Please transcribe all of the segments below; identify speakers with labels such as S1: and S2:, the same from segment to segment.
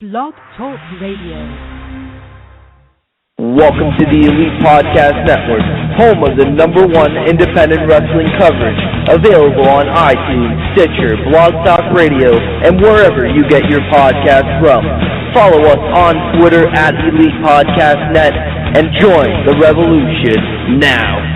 S1: Blog Talk Radio.
S2: Welcome to the Elite Podcast Network, home of the #1 independent wrestling coverage, available on iTunes, Stitcher, Blog Talk Radio, and wherever you get your podcasts from. Follow us on Twitter at Elite Podcast Net and join the revolution now.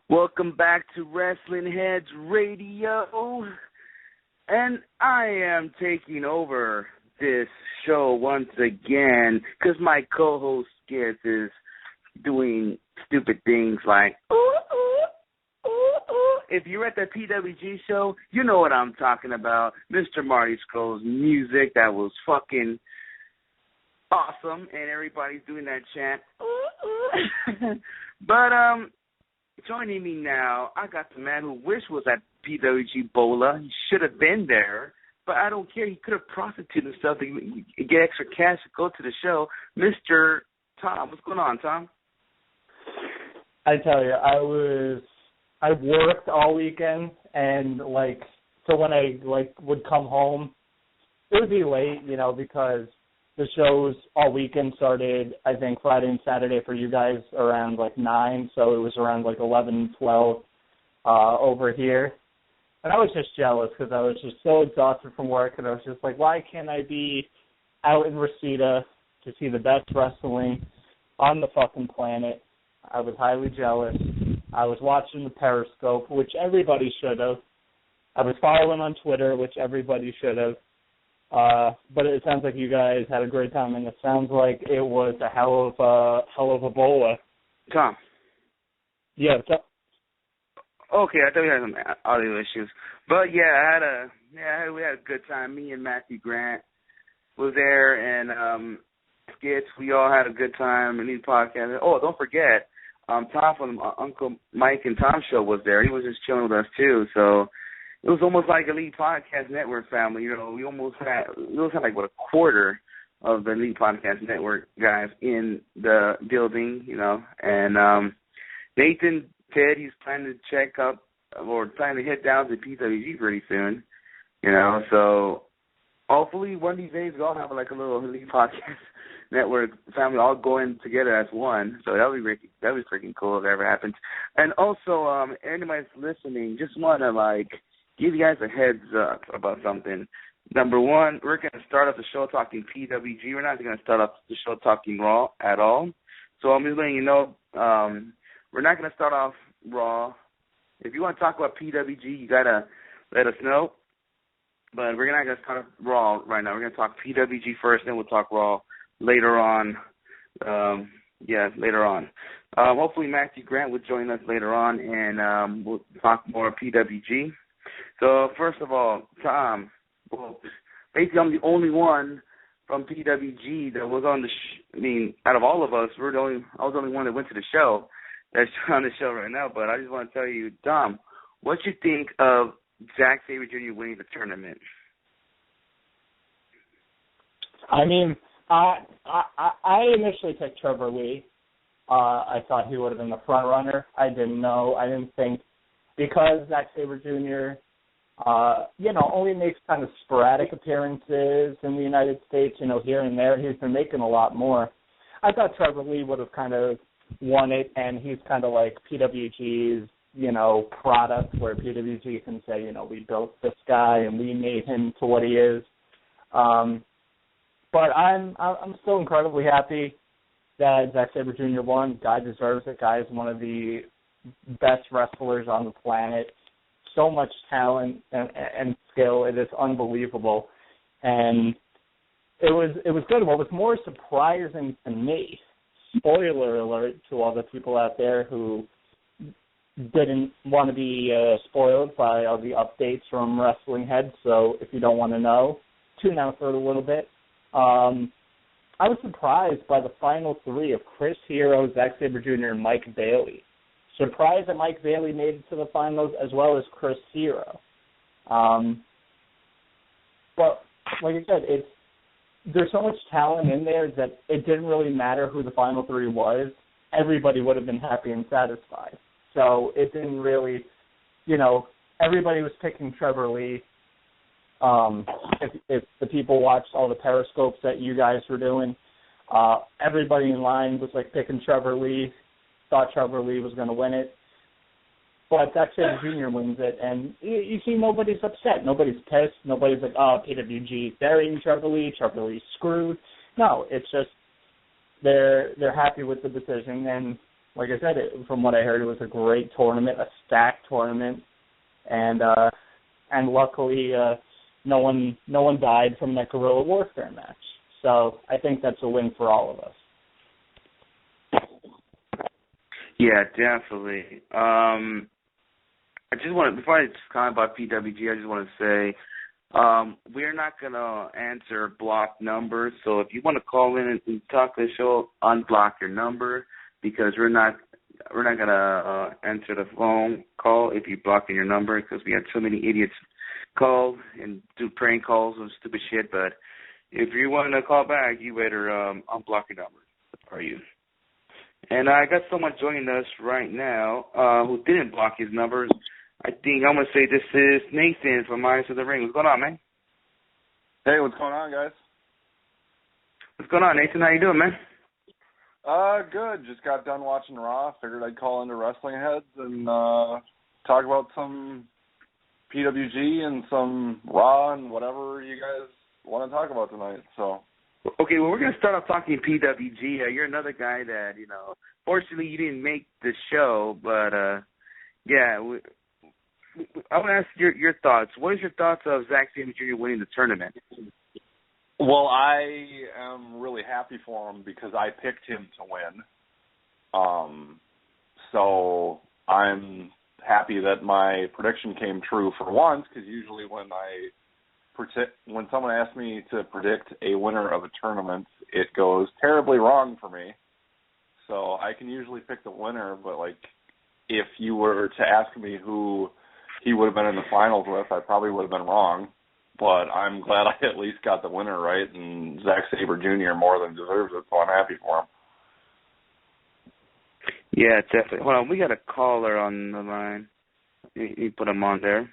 S2: Welcome back to Wrestling Heads Radio, and I am taking over this show once again because my co-host Skits is doing stupid things like, ooh, ooh, ooh, ooh. If you're at the PWG show, you know what I'm talking about. Mr. Marty Scroll's music that was fucking awesome, and everybody's doing that chant, ooh, ooh. But, joining me now, I got the man who wished was at PWG BOLA. He should have been there, but I don't care. He could have prostituted himself to get extra cash to go to the show. Mr. Tom, what's going on, Tom?
S3: I tell you, I worked all weekend, and so when I would come home, it would be late, because the shows all weekend started, I think, Friday and Saturday for you guys around 9, so it was around 11, 12 over here. And I was just jealous because I was just so exhausted from work, and I was just like, why can't I be out in Reseda to see the best wrestling on the fucking planet? I was highly jealous. I was watching the Periscope, which everybody should have. I was following on Twitter, which everybody should have. But it sounds like you guys had a great time, and it sounds like it was a hell of a BOLA.
S2: Tom.
S3: Yeah.
S2: Okay, I thought we had some audio issues, but yeah, we had a good time. Me and Matthew Grant was there, and Skits. We all had a good time. And these podcasts. Oh, don't forget, Tom from Uncle Mike and Tom show was there. He was just chilling with us too. So. It was almost like Elite Podcast Network family. We almost had a quarter of the Elite Podcast Network guys in the building, And Nathan said he's planning to check up or planning to head down to PWG pretty soon, So hopefully one of these days we'll all have a little Elite Podcast Network family all going together as one. So that'd be freaking cool if that ever happens. And also, anybody's listening, just want to give you guys a heads up about something. Number one, we're going to start off the show talking PWG. We're not going to start off the show talking Raw at all. So I'm just letting you know, we're not going to start off Raw. If you want to talk about PWG, you got to let us know. But we're not going to start off Raw right now. We're going to talk PWG first, then we'll talk Raw later on. Later on. Hopefully Matthew Grant will join us later on, and we'll talk more PWG. So, first of all, Tom, basically I'm the only one from PWG that was on the out of all of us, I was the only one that went to the show that's on the show right now. But I just want to tell you, Tom, what you think of Zack Sabre Jr. winning the tournament?
S3: I mean, I initially picked Trevor Lee. I thought he would have been the front runner. I didn't think, because Zack Sabre Jr., only makes kind of sporadic appearances in the United States, here and there. He's been making a lot more. I thought Trevor Lee would have kind of won it, and he's kind of like PWG's, product, where PWG can say, we built this guy and we made him to what he is. But I'm still incredibly happy that Zack Sabre Jr. won. Guy deserves it. Guy is one of the best wrestlers on the planet. so much talent and skill. It is unbelievable, and it was good. What was more surprising to me, spoiler alert to all the people out there who didn't want to be spoiled by all the updates from Wrestling Head, so if you don't want to know, tune out for a little bit. I was surprised by the final three of Chris Hero, Zack Sabre Jr., and Mike Bailey. Surprised that Mike Bailey made it to the finals as well as Chris Hero. But like I said, there's so much talent in there that it didn't really matter who the final three was. Everybody would have been happy and satisfied. So it didn't really, everybody was picking Trevor Lee. If the people watched all the periscopes that you guys were doing, everybody in line was like picking Trevor Lee, thought Trevor Lee was going to win it. But Zack Sabre Jr. wins it, and you see nobody's upset. Nobody's pissed. Nobody's like, oh, PWG burying Trevor Lee. Trevor Lee's screwed. No, it's just they're happy with the decision. And like I said, from what I heard, it was a great tournament, a stacked tournament, and luckily no one died from that guerrilla warfare match. So I think that's a win for all of us.
S2: Yeah, definitely. I just want to, before I just comment about PWG, I just want to say we're not going to answer blocked numbers. So if you want to call in and talk to the show, unblock your number, because we're not going to answer the phone call if you block your number, because we had so many idiots call and do prank calls and stupid shit. But if you want to call back, you better unblock your number. Are you? And I got someone joining us right now who didn't block his numbers. I think I'm going to say this is Nathan from Eyes of the Ring. What's going on, man?
S1: Hey, what's going on, guys?
S2: What's going on, Nathan? How you doing, man?
S1: Good. Just got done watching Raw. Figured I'd call into Wrestling Heads and talk about some PWG and some Raw and whatever you guys want to talk about tonight. So.
S2: Okay, well, we're going to start off talking PWG. You're another guy that, fortunately you didn't make the show, but, yeah, I want to ask your thoughts. What is your thoughts of Zack Sabre Jr. winning the tournament?
S1: Well, I am really happy for him because I picked him to win. So I'm happy that my prediction came true for once, because usually when someone asks me to predict a winner of a tournament, it goes terribly wrong for me. So I can usually pick the winner, but if you were to ask me who he would have been in the finals with, I probably would have been wrong. But I'm glad I at least got the winner right, and Zack Sabre Jr. more than deserves it, so I'm happy for him.
S2: Yeah, definitely. Hold on, we got a caller on the line. You put him on there.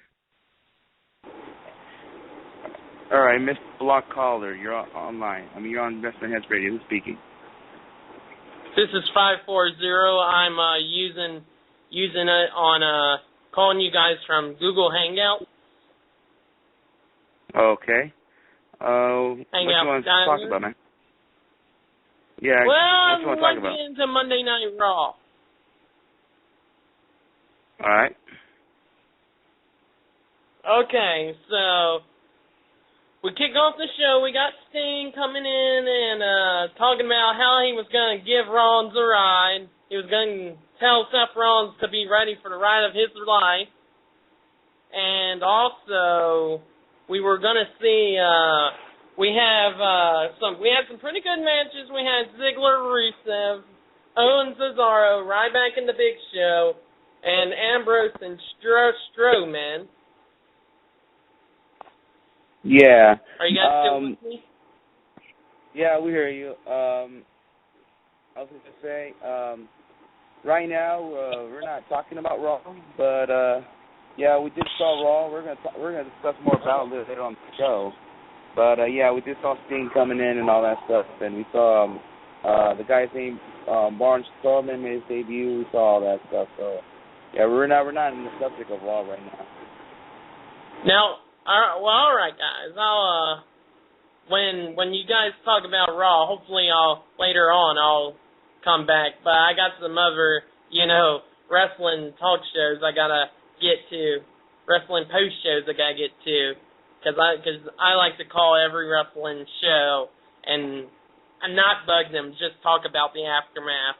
S2: All right, Mr. Block Caller, you're online. You're on Wrestling Heads Radio. Who's speaking?
S4: This is 540. I'm using it on calling you guys from Google Hangout.
S2: Okay. What you want to talk about, man? Yeah.
S4: Well,
S2: what you want to talk about?
S4: Get into Monday Night Raw.
S2: All right.
S4: Okay, so we kick off the show. We got Sting coming in and talking about how he was going to give Rollins a ride. He was going to tell Seth Rollins to be ready for the ride of his life. And also, we were going to see, we had some pretty good matches. We had Ziggler, Rusev, Owen Cesaro, Ryback and the Big Show, and Ambrose and Strowman.
S2: Yeah.
S4: Are you guys still with me?
S2: Yeah, we hear you. I was going to say, right now we're not talking about Raw, but yeah, we did saw Raw. We're gonna discuss more about it later on the show. But yeah, we did saw Sting coming in and all that stuff, and we saw the guy's name Braun Strowman made his debut. We saw all that stuff. So yeah, we're not in the subject of Raw right now.
S4: Now. All right, guys. I'll when you guys talk about Raw, hopefully later on I'll come back. But I got some other wrestling talk shows I gotta get to wrestling post shows I gotta get to, because I like to call every wrestling show and not bug them, just talk about the aftermath.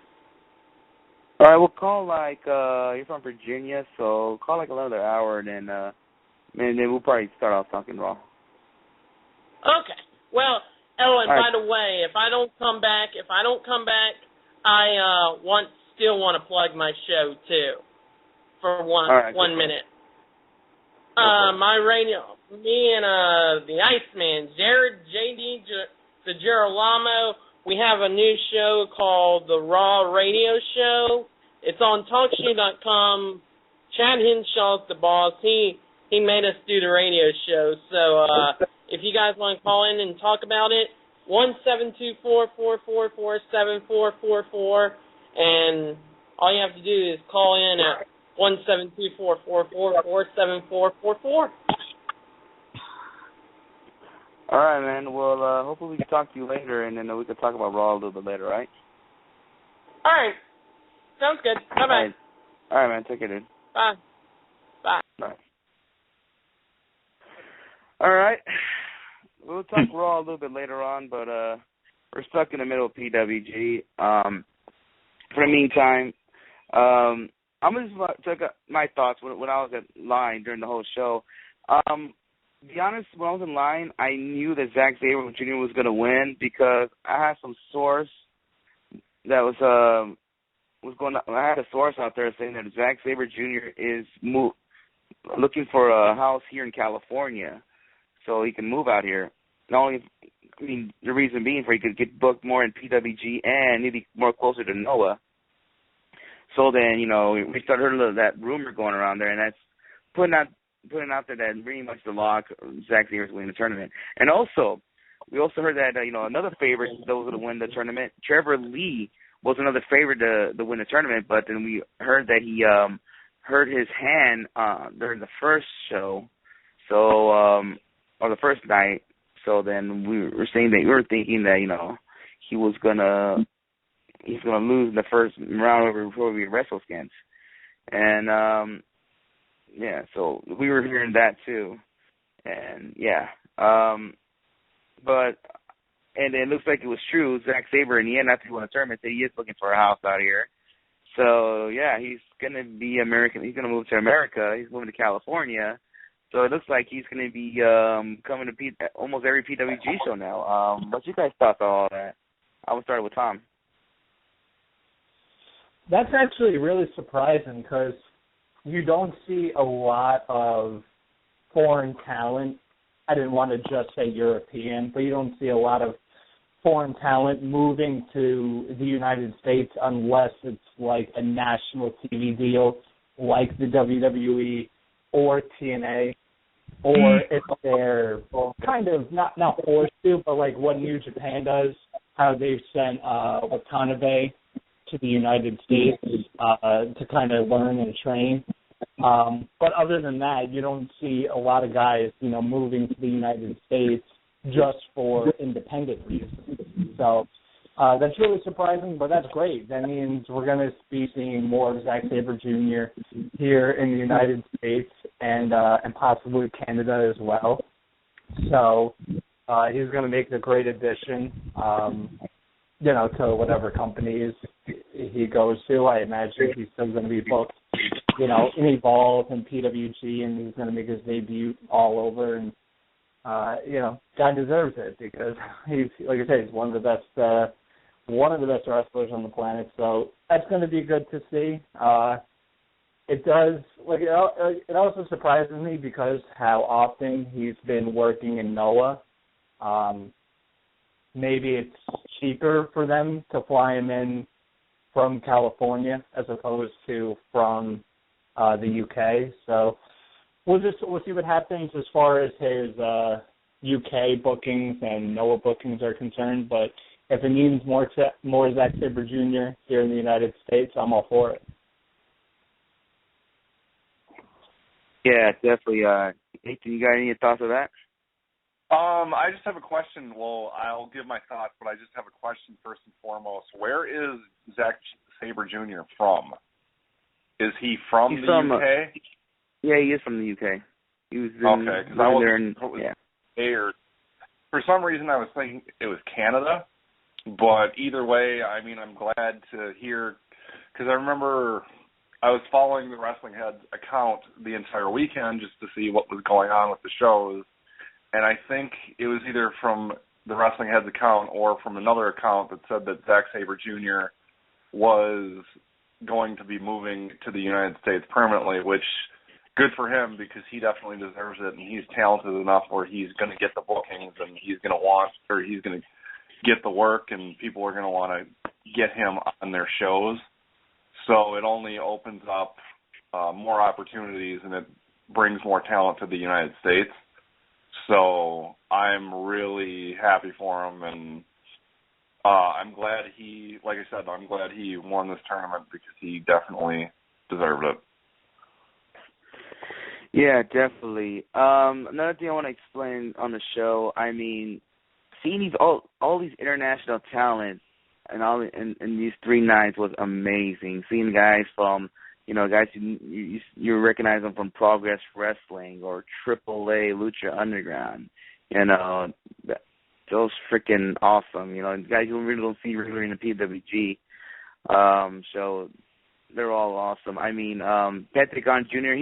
S2: All right, we'll call you're from Virginia, so call another hour, and then we'll probably start off talking Raw.
S4: Okay. Well, and
S2: right.
S4: by the way, if I don't come back, I still want to plug my show too, for one minute. My radio, me and the Iceman, Jared J.D. DeGirolamo, we have a new show called The Raw Radio Show. It's on TalkShoe.com. Chad Henshaw's the boss. He made us do the radio show. So if you guys want to call in and talk about it, 1-724-444-7444, and all you have to do is call in at 1-724-444-7444.
S2: All right, man. Well, hopefully we can talk to you later, and then we can talk about Raw a little bit later, right?
S4: All right. Sounds good. Bye-bye.
S2: All right, man. Take care, dude.
S4: Bye. Bye.
S2: Bye. All right. We'll talk Raw a little bit later on, but we're stuck in the middle of PWG. For the meantime, I'm going to just check out my thoughts when I was at line during the whole show. To be honest, when I was in line, I knew that Zack Sabre Jr. was going to win because I had some source that was going. I had a source out there saying that Zack Sabre Jr. is looking for a house here in California, so he can move out here. Not only, the reason being for he could get booked more in PWG and maybe more closer to Noah. So then, we started hearing that rumor going around there, and that's putting out there that pretty much the lock Zack Sabre is winning the tournament. And also, we also heard that another favorite that was going to win the tournament, Trevor Lee, was another favorite to win the tournament. But then we heard that he hurt his hand during the first show, or the first night. So then we were thinking that he was gonna lose in the first round before we wrestle against. And so we were hearing that too. And but it looks like it was true. Zack Sabre in the end, after he won the tournament, said he is looking for a house out here. So he's gonna be American. He's gonna move to America. He's moving to California. So it looks like he's going to be coming to almost every PWG show now. What's your guys' thoughts on all that? I will start with Tom.
S3: That's actually really surprising because you don't see a lot of foreign talent. I didn't want to just say European, but you don't see a lot of foreign talent moving to the United States unless it's like a national TV deal like the WWE or TNA, or if they're kind of not forced to, but like what New Japan does, how they've sent Watanabe to the United States to kind of learn and train. But other than that, you don't see a lot of guys, moving to the United States just for independent reasons. So that's really surprising, but that's great. That means we're going to be seeing more of Zack Sabre Jr. here in the United States and possibly Canada as well. So he's going to make a great addition, to whatever companies he goes to. I imagine he's still going to be booked, in Evolve and PWG, and he's going to make his debut all over. And guy deserves it because he's, like I said, he's one of the best wrestlers on the planet. So that's going to be good to see. It does, it also surprises me because how often he's been working in Noah. Maybe it's cheaper for them to fly him in from California as opposed to from the UK. So we'll see what happens as far as his UK bookings and Noah bookings are concerned. But if it means more Zack Sabre Jr. here in the United States, I'm all for it.
S2: Yeah, definitely. Nathan, you got any thoughts on that?
S1: I just have a question. Well, I'll give my thoughts, but I just have a question first and foremost. Where is Zack Sabre Jr. from? Is he from the UK?
S2: Yeah, he is from the UK. He was
S1: okay, because I wasn't
S2: yeah.
S1: For some reason, I was thinking it was Canada. But either way, I mean, I'm glad to hear, because I remember I was following the Wrestling Heads account the entire weekend just to see what was going on with the shows, and I think it was either from the Wrestling Heads account or from another account that said that Zack Sabre Jr. was going to be moving to the United States permanently, which good for him because he definitely deserves it, and he's talented enough where he's going to get the bookings and he's going to get the work, and people are going to want to get him on their shows. So it only opens up more opportunities, and it brings more talent to the United States. So I'm really happy for him, and I'm glad I'm glad he won this tournament because he definitely deserved it.
S2: Yeah, definitely. Another thing I want to explain on the show, I mean, seeing all these international talents and all in these 3 nights was amazing. Seeing guys from, guys you recognize them from Progress Wrestling or AAA Lucha Underground, those freaking awesome. Guys you really don't see regularly in the PWG. So they're all awesome. I mean, Pentagon Jr.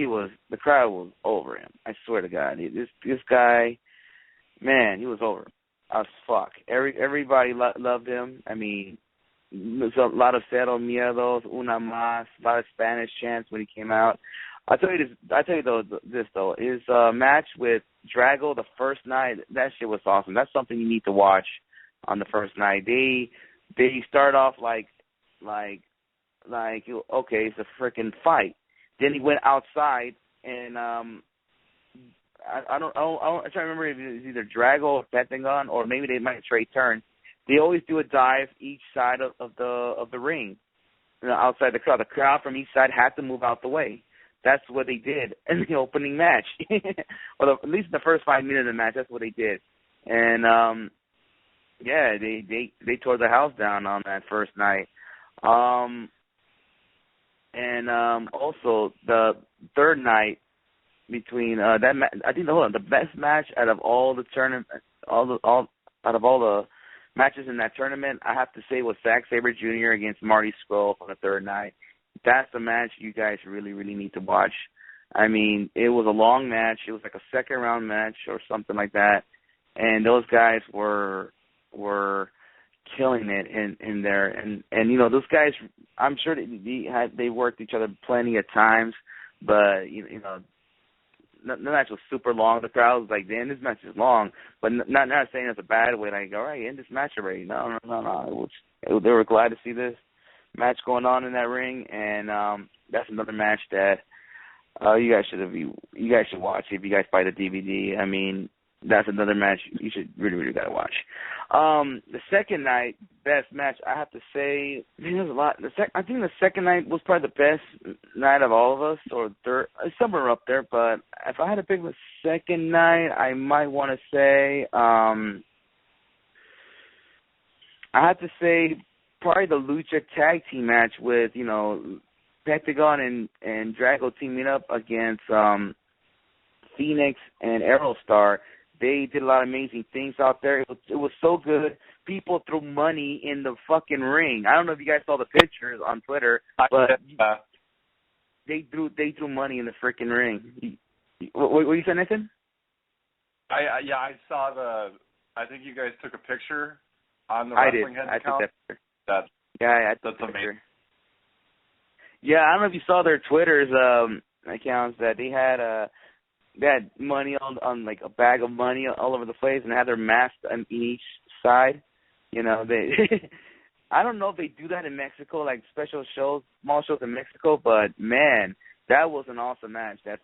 S2: The crowd was over him. I swear to God, this guy, man, he was over him. As fuck. Everybody loved him. I mean, there's a lot of Cero Miedos, Una Más, a lot of Spanish chants when he came out. I'll tell you this though. His match with Drago the first night, that shit was awesome. That's something you need to watch on the first night. They start off like okay, it's a freaking fight. Then he went outside and I'm trying to remember if it was either Drago or Pentagon, or maybe they might trade turns. They always do a dive each side of the ring, outside the crowd. The crowd from each side had to move out the way. That's what they did in the opening match, or at least in the first 5 minutes of the match. That's what they did, and yeah, they tore the house down on that first night. And also the third night. Between I think the best match out of all the tournament, out of all the matches in that tournament, I have to say was Zack Sabre Jr. against Marty Scurll on the third night. That's the match you guys really, really need to watch. I mean, it was a long match. It was like a second round match or something like that, and those guys were killing it in there. And those guys, I'm sure they worked each other plenty of times, but the match was super long. The crowd was like, "Damn, this match is long," but not saying it's a bad way. Like, all right, end this match already. No. They were glad to see this match going on in that ring, and that's another match that you guys should watch if you guys buy the DVD. I mean, that's another match you should really, really gotta watch. The second night, best match, I have to say, there's a lot. I think the second night was probably the best night of all of us, or third, somewhere up there. But if I had to pick the second night, I might want to say, I have to say probably the Lucha Tag Team match with Pentagon and Drago teaming up against Phoenix and Aerostar. They did a lot of amazing things out there. It was so good. People threw money in the fucking ring. I don't know if you guys saw the pictures on Twitter, but they threw money in the freaking ring. What you saying, Nathan?
S1: I saw I think you guys took a picture on the Wrestling Heads account.
S2: I took that picture.
S1: That's amazing.
S2: Yeah, I don't know if you saw their Twitter's accounts that they had money on like a bag of money all over the place, and had their mask on each side. They I don't know if they do that in Mexico, like special shows, small shows in Mexico, but man, that was an awesome match. That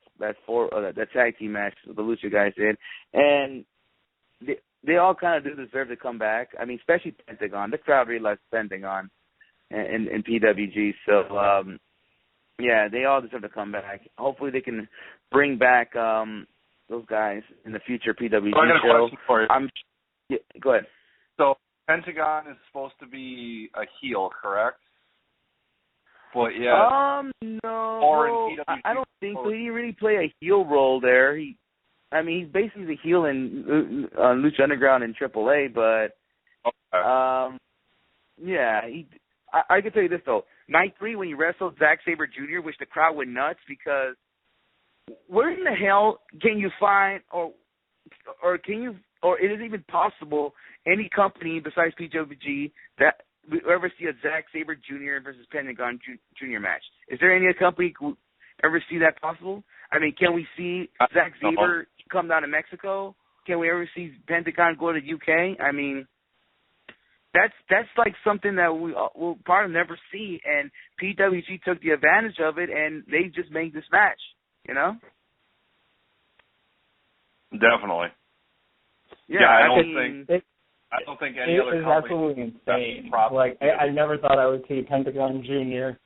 S2: tag team match the Lucha guys did, and they all kind of do deserve to come back. I mean, especially Pentagon. The crowd really likes Pentagon in PWG, so yeah, they all deserve to come back. Hopefully they can bring back those guys in the future PWG
S1: I got a
S2: show.
S1: question for you.
S2: Go ahead.
S1: So Pentagon is supposed to be a heel, correct? But yeah.
S2: No.
S1: Or
S2: Well,
S1: in PWG.
S2: I don't think so. He didn't really play a heel role there. He's basically the heel in Lucha Underground and AAA, but
S1: Okay.
S2: yeah, I can tell you this though. Night 3 when he wrestled Zack Sabre Jr., which the crowd went nuts because where in the hell can you find or is it even possible any company besides PWG that we ever see a Zack Sabre Jr. versus Pentagon Jr. match? Is there any company who ever see that possible? I mean, can we see Zack Sabre come down to Mexico? Can we ever see Pentagon go to the UK? I mean, that's like something that we'll probably never see, and PWG took the advantage of it, and they just made this match, you know?
S1: Definitely.
S2: Yeah,
S1: I don't think any other
S3: is
S1: company
S3: absolutely insane.
S1: probably
S3: Like, I never thought I would see Pentagon Jr.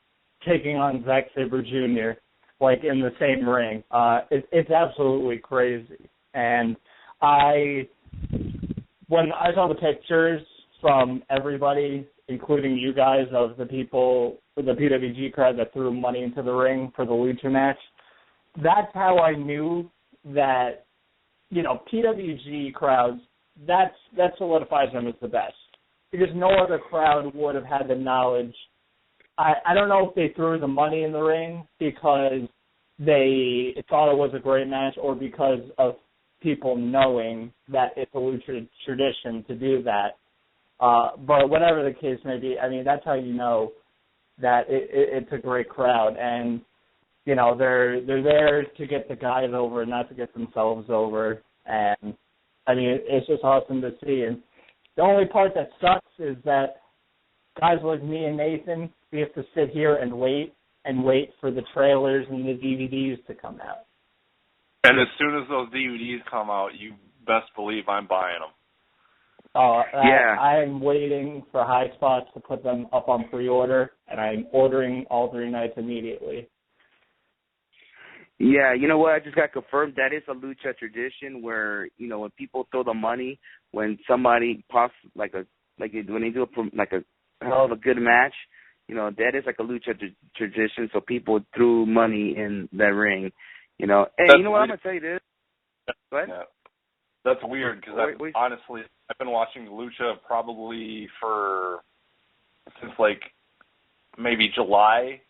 S3: taking on Zack Sabre Jr. like in the same ring. It's absolutely crazy. And when I saw the pictures from everybody, including you guys, of the people, the PWG crowd that threw money into the ring for the Lucha match, that's how I knew that, you know, PWG crowds, that solidifies them as the best. Because no other crowd would have had the knowledge. I don't know if they threw the money in the ring because they thought it was a great match or because of people knowing that it's a Lucha tradition to do that. But whatever the case may be, I mean, that's how you know that it's a great crowd. And, you know, they're there to get the guys over, not to get themselves over. And, I mean, it's just awesome to see. And the only part that sucks is that guys like me and Nathan, we have to sit here and wait for the trailers and the DVDs to come out.
S1: And as soon as those DVDs come out, you best believe I'm buying them.
S2: Yeah.
S3: I'm waiting for High Spots to put them up on pre-order, and I'm ordering all 3 nights immediately.
S2: Yeah, you know what? I just got confirmed that is a Lucha tradition where, you know, when people throw the money, when somebody when they do a hell of a good match, you know, that is like a Lucha tradition. So people threw money in that ring, you know. And you know what? I'm gonna tell you this. What?
S1: Yeah. That's weird because honestly, I've been watching Lucha probably since like maybe July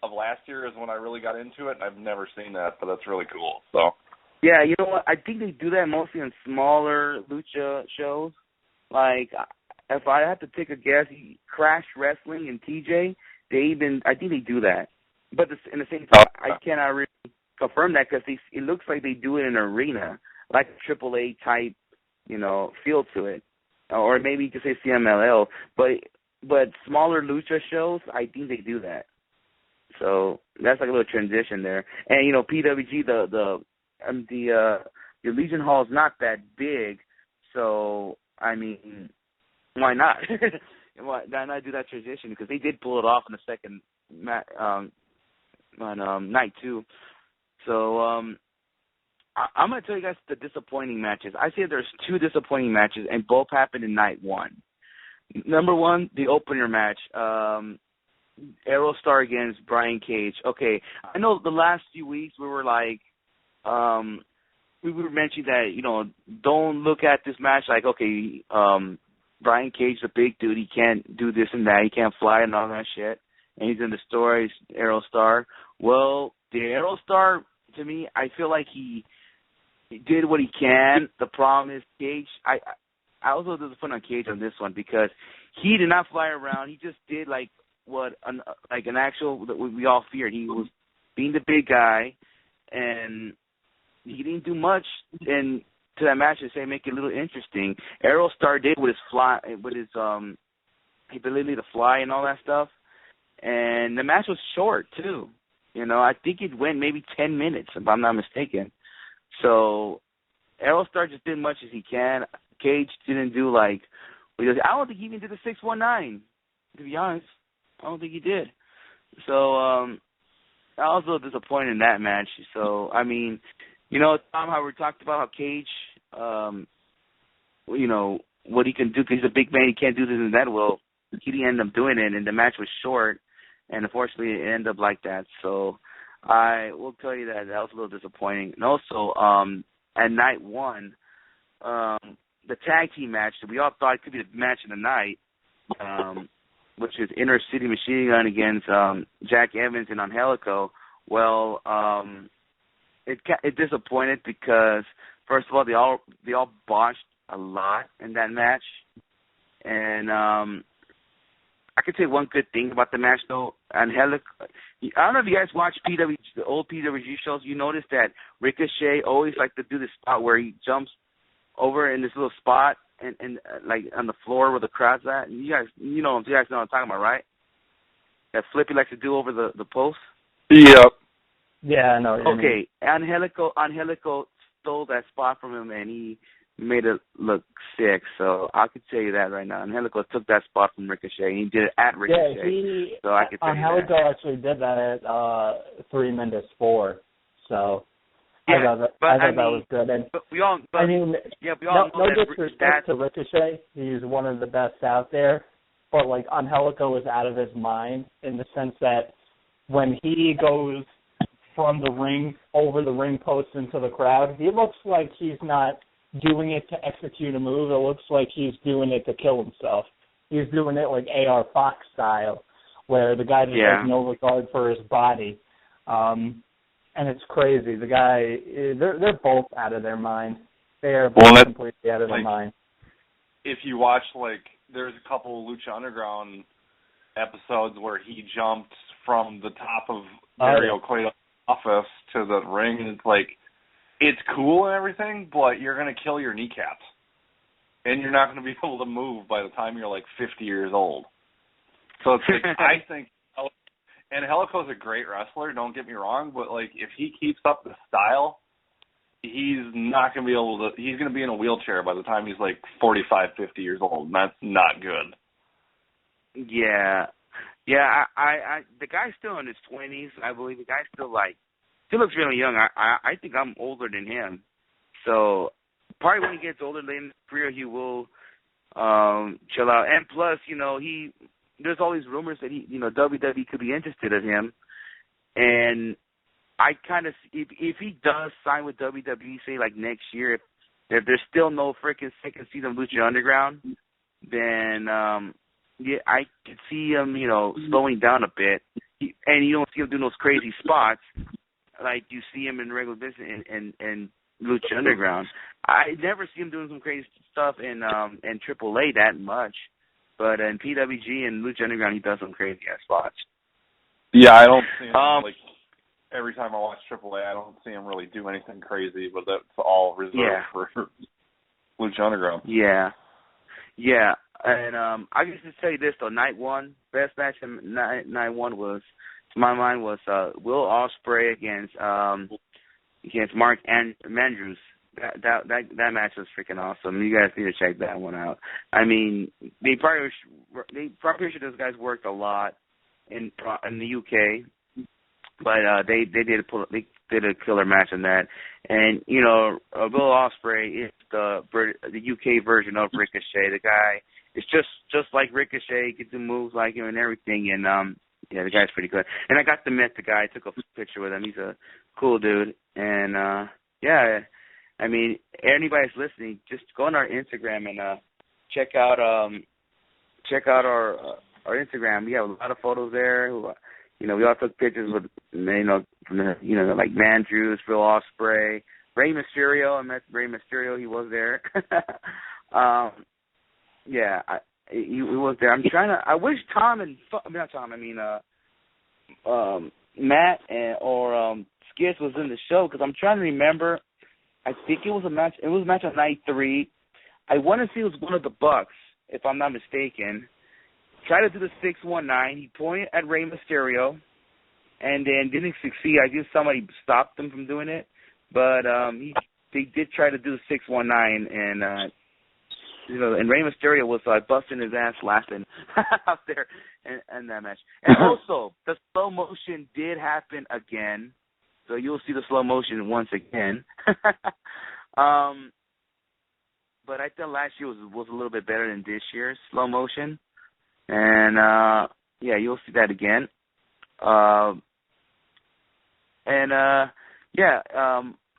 S1: of last year is when I really got into it, and I've never seen that, but that's really cool. So.
S2: Yeah, you know what? I think they do that mostly on smaller Lucha shows. Like, if I have to take a guess, Crash Wrestling and TJ, I think they do that. But in the same time, I cannot really confirm that because it looks like they do it in an arena, like a AAA type, you know, feel to it. Or maybe you could say CMLL. But smaller Lucha shows, I think they do that. So that's like a little transition there. And, you know, PWG, the Legion Hall is not that big, so, I mean, why not? Why not do that transition? Because they did pull it off in the second night, too. So I'm going to tell you guys the disappointing matches. I say there's 2 disappointing matches, and both happened in night 1. Number 1, the opener match. Aerostar against Brian Cage. Okay, I know the last few weeks we were like, we were mentioning that, you know, don't look at this match like, okay, Brian Cage, the big dude, he can't do this and that, he can't fly and all that shit, and he's in the stories, Aerostar. Well, the Aerostar, to me, I feel like he did what he can. The problem is Cage, I also disappointed on Cage on this one because he did not fly around. He just did like an actual that we all feared. He was being the big guy, and he didn't do much to that match to say make it a little interesting. Aerostar did with his ability to fly and all that stuff, and the match was short too. You know, I think it went maybe 10 minutes if I'm not mistaken. So Aerostar just did much as he can. Cage didn't do I don't think he even did the 619. To be honest, I don't think he did. So I was a little disappointed in that match. So, I mean, you know, Tom, how we talked about how Cage, you know, what he can do because he's a big man, he can't do this and that. Well, he didn't end up doing it, and the match was short. and unfortunately it ended up like that. So I will tell you that was a little disappointing. And also, at night one, the tag team match that we all thought could be the match of the night, which is Inner City Machine Gun against Jack Evans and Angelico. Well, it disappointed because first of all they all botched a lot in that match, and I could say one good thing about the match though. Angelico, I don't know if you guys watch the old PWG shows. You notice that Ricochet always like to do this spot where he jumps over in this little spot and like on the floor where the crowd's at. And you guys know what I'm talking about, right? That flip he likes to do over the post.
S1: Yep.
S3: Yeah, I know.
S2: Okay, Angelico stole that spot from him, and he made it look sick. So I could tell you that right now. Angelico took that spot from Ricochet. He did it at Ricochet.
S3: Yeah,
S2: so I could tell
S3: Angelico
S2: you that.
S3: actually did that at 3 Minutes 4. So
S2: yeah,
S3: I thought that was good. And
S2: we all know
S3: no
S2: that
S3: disrespect to Ricochet. He's one of the best out there. But like Angelico is out of his mind in the sense that when he goes from the ring over the ring post into the crowd, he looks like he's not doing it to execute a move. It looks like he's doing it to kill himself. He's doing it like AR Fox style, where the guy just has no regard for his body. And it's crazy. The guy, they're both out of their mind. They are both completely out of their mind.
S1: If you watch, there's a couple of Lucha Underground episodes where he jumped from the top of Dario Cueto's office to the ring, and it's cool and everything, but you're going to kill your kneecaps. And you're not going to be able to move by the time you're 50 years old. So it's I think, and Angelico's a great wrestler, don't get me wrong, but if he keeps up the style, he's not going to be able to, he's going to be in a wheelchair by the time he's 45, 50 years old, and that's not good.
S2: Yeah. Yeah, I the guy's still in his 20s, I believe. The guy's still looks really young. I think I'm older than him. So probably when he gets older later in his career, he will chill out. And plus, there's all these rumors that WWE could be interested in him. And I kind of, if he does sign with WWE, say next year, if there's still no freaking second season of Lucha Underground, then I could see him, slowing down a bit. And you don't see him doing those crazy spots like you see him in regular business and Lucha Underground. I never see him doing some crazy stuff in AAA that much, but in PWG and Lucha Underground, he does some crazy ass spots.
S1: Yeah, I don't see him every time I watch AAA, I don't see him really do anything crazy, but that's all reserved for Lucha Underground.
S2: Yeah, yeah, and I can just tell you this though: night one, best match in night one was, to my mind, was Will Ospreay against Mark Andrews. That match was freaking awesome. You guys need to check that one out. I mean, they probably should. Those guys worked a lot in the UK, but they did a killer match in that. And Will Ospreay is the UK version of Ricochet. The guy is just like Ricochet. He can do moves like him and everything. And the guy's pretty good. And I got to meet the guy. I took a picture with him. He's a cool dude. And I mean, anybody's listening, just go on our Instagram and check out our Instagram. We have a lot of photos there. We all took pictures with like Mandrews, Phil Ospreay, Rey Mysterio. I met Rey Mysterio. He was there. He was there. I wish Matt or Skits was in the show, because I'm trying to remember. I think it was a match. It was a match on night 3. I want to say it was one of the Bucks, if I'm not mistaken. Tried to do the 619. He pointed at Rey Mysterio, and then didn't succeed. I guess somebody stopped him from doing it, but they did try to do the 619, and and Rey Mysterio was busting his ass laughing out there in that match. And also, the slow motion did happen again. So you'll see the slow motion once again. But I thought last year was a little bit better than this year's slow motion. And, you'll see that again.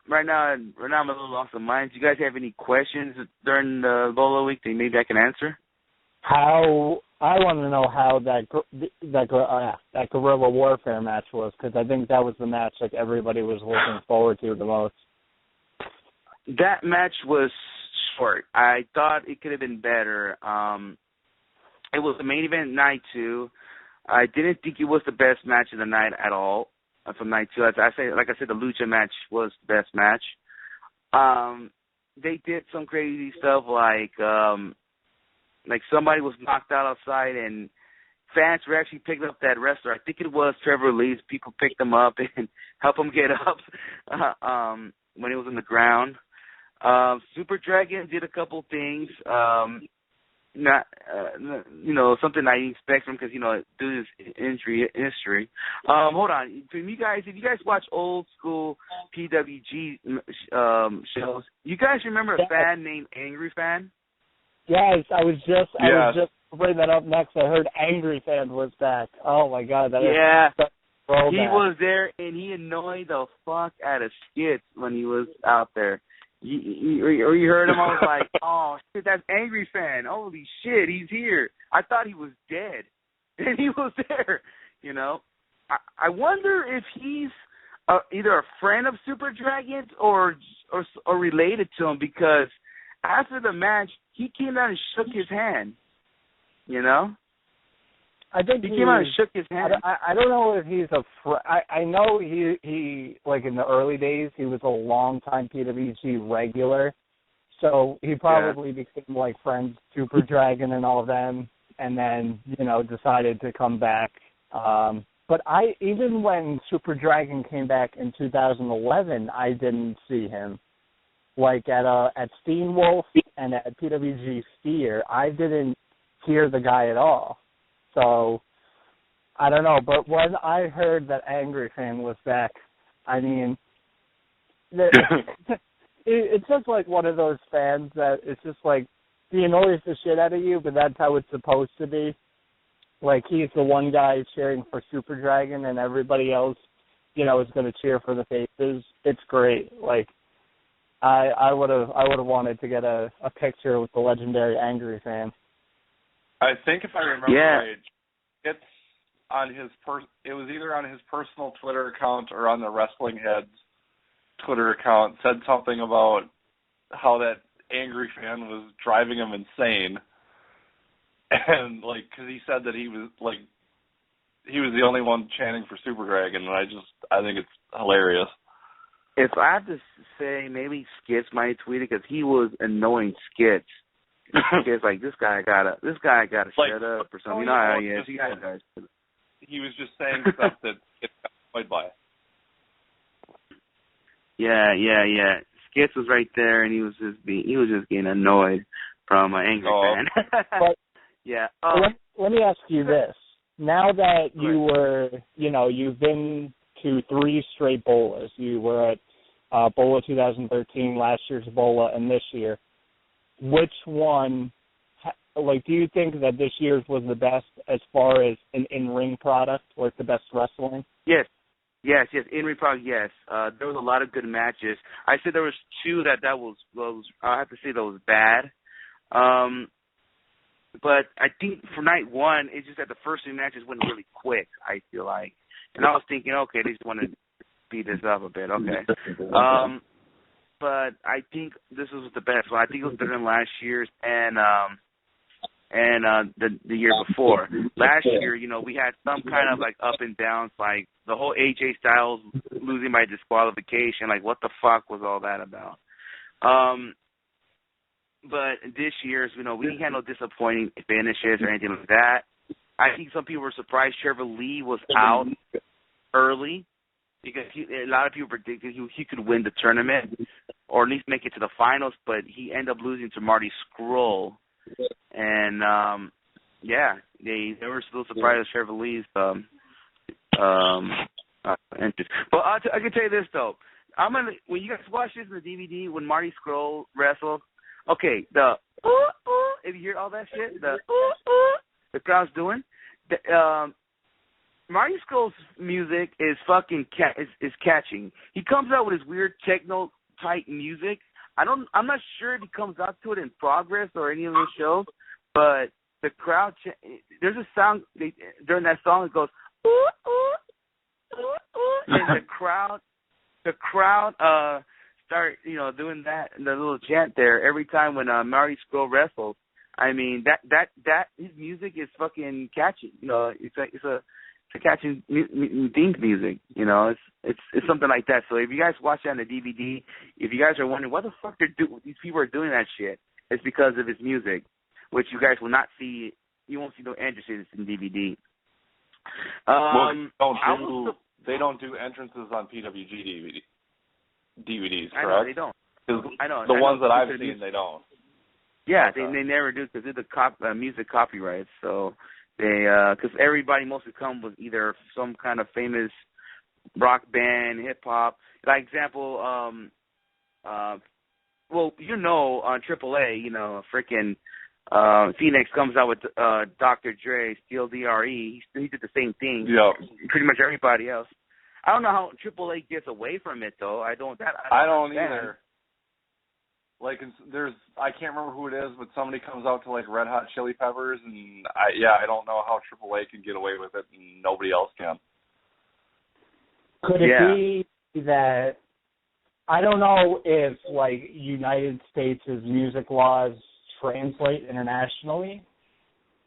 S2: Right now I'm a little lost of mind. Do you guys have any questions during the BOLA week that maybe I can answer?
S3: I want to know how that guerrilla warfare match was, because I think that was the match like everybody was looking forward to the most.
S2: That match was short. I thought it could have been better. It was the main event night 2. I didn't think it was the best match of the night at all. From night 2, like I said, the Lucha match was the best match. They did some crazy stuff like somebody was knocked out outside and fans were actually picking up that wrestler. I think it was Trevor Lee's. People picked him up and helped him get up when he was on the ground. Super Dragon did a couple things. Not, something I expect from, because, due to his injury history. Hold on. If you guys watch old school PWG shows, you guys remember a fan named Angry Fan?
S3: Yes, I was just bringing that up next. I heard Angry Fan was back. Oh my God, he was there, and he annoyed the fuck out of Skits when he was out there. You heard him, I was like, oh shit, that's Angry Fan. Holy shit, he's here. I thought he was dead, and he was there. I wonder if he's either a friend of Super Dragon or related to him, because after the match, he came out and shook his hand. I think
S2: he came out and shook his hand.
S3: I don't know if he's a I know he like in the early days he was a long-time PWG regular, so he probably became like friends with Super Dragon and all of them, and then decided to come back. But even when Super Dragon came back in 2011, I didn't see him. Like at Steenwolf and at PWG Steer, I didn't hear the guy at all. So, I don't know. But when I heard that Angry Fan was back, I mean, it's just like one of those fans that it's just like, he annoys the shit out of you, but that's how it's supposed to be. Like, he's the one guy cheering for Super Dragon, and everybody else, is going to cheer for the faces. It's great. Like, I would have wanted to get a picture with the legendary Angry Fan.
S1: I think if I remember right, it's on his it was either on his personal Twitter account or on the Wrestling Heads Twitter account, said something about how that Angry Fan was driving him insane. And because he said that he was the only one chanting for Super Dragon, and I think it's hilarious.
S2: If I have to say, maybe Skits might tweet it, because he was annoying Skits. It's like, this guy gotta shut up or something. How he is.
S1: He was just saying stuff that it's annoyed by.
S2: Yeah. Skits was right there, and he was just getting annoyed from an Angry Fan.
S3: But,
S2: yeah.
S3: Let me ask you this: now that you were, you've been to 3 straight BOLAs. You were at BOLA 2013, last year's BOLA, and this year. Which one, do you think that this year's was the best as far as an in-ring product, like the best wrestling?
S2: Yes, in-ring product, yes. There was a lot of good matches. I said there was 2 that was I have to say that was bad. But I think for night 1, it's just that the first 2 matches went really quick, I feel like. And I was thinking, okay, they just want to speed this up a bit, okay. But I think this was the best one. I think it was better than last year's and the year before. Last year, we had some kind of up and downs, like the whole AJ Styles losing by disqualification. Like, what the fuck was all that about? But this year's, we didn't have no disappointing finishes or anything like that. I think some people were surprised Trevor Lee was out early, because a lot of people predicted he could win the tournament or at least make it to the finals, but he ended up losing to Marty Scurll. And, they were still surprised at Trevor Lee's entrance. But I can tell you this, though. When you guys watch this in the DVD, when Marty Scurll wrestled, okay, if you hear all that shit, the crowd's doing, Marty Scurll's music is fucking is catching. He comes out with his weird techno type music. I'm not sure if he comes out to it in Progress or any of those shows, but the crowd. There's a sound during that song. It goes ooh ooh ooh ooh, and the crowd start doing that and the little chant there every time when Marty Scurll wrestles. I mean that his music is fucking catchy. It's a catchy themed music. It's something like that. So if you guys watch that on the DVD, if you guys are wondering what the fuck these people are doing that shit, it's because of his music, which you guys will not see. You won't see no entrances in DVD.
S1: They don't do entrances on PWG DVDs, correct?
S2: I know they don't. I know
S1: the ones that I've seen, they don't.
S2: Yeah, okay. they never do because they're the music copyrights. So they because everybody mostly comes with either some kind of famous rock band, hip hop. Like example, on AAA, freaking Phoenix comes out with Dr. Dre, Steel DRE. He did the same thing.
S1: Yeah.
S2: Pretty much everybody else. I don't know how AAA gets away from it though. I don't
S1: either. Like I can't remember who it is, but somebody comes out to like Red Hot Chili Peppers, and I don't know how AAA can get away with it, and nobody else can.
S3: Could it be that I don't know if like United States' music laws translate internationally?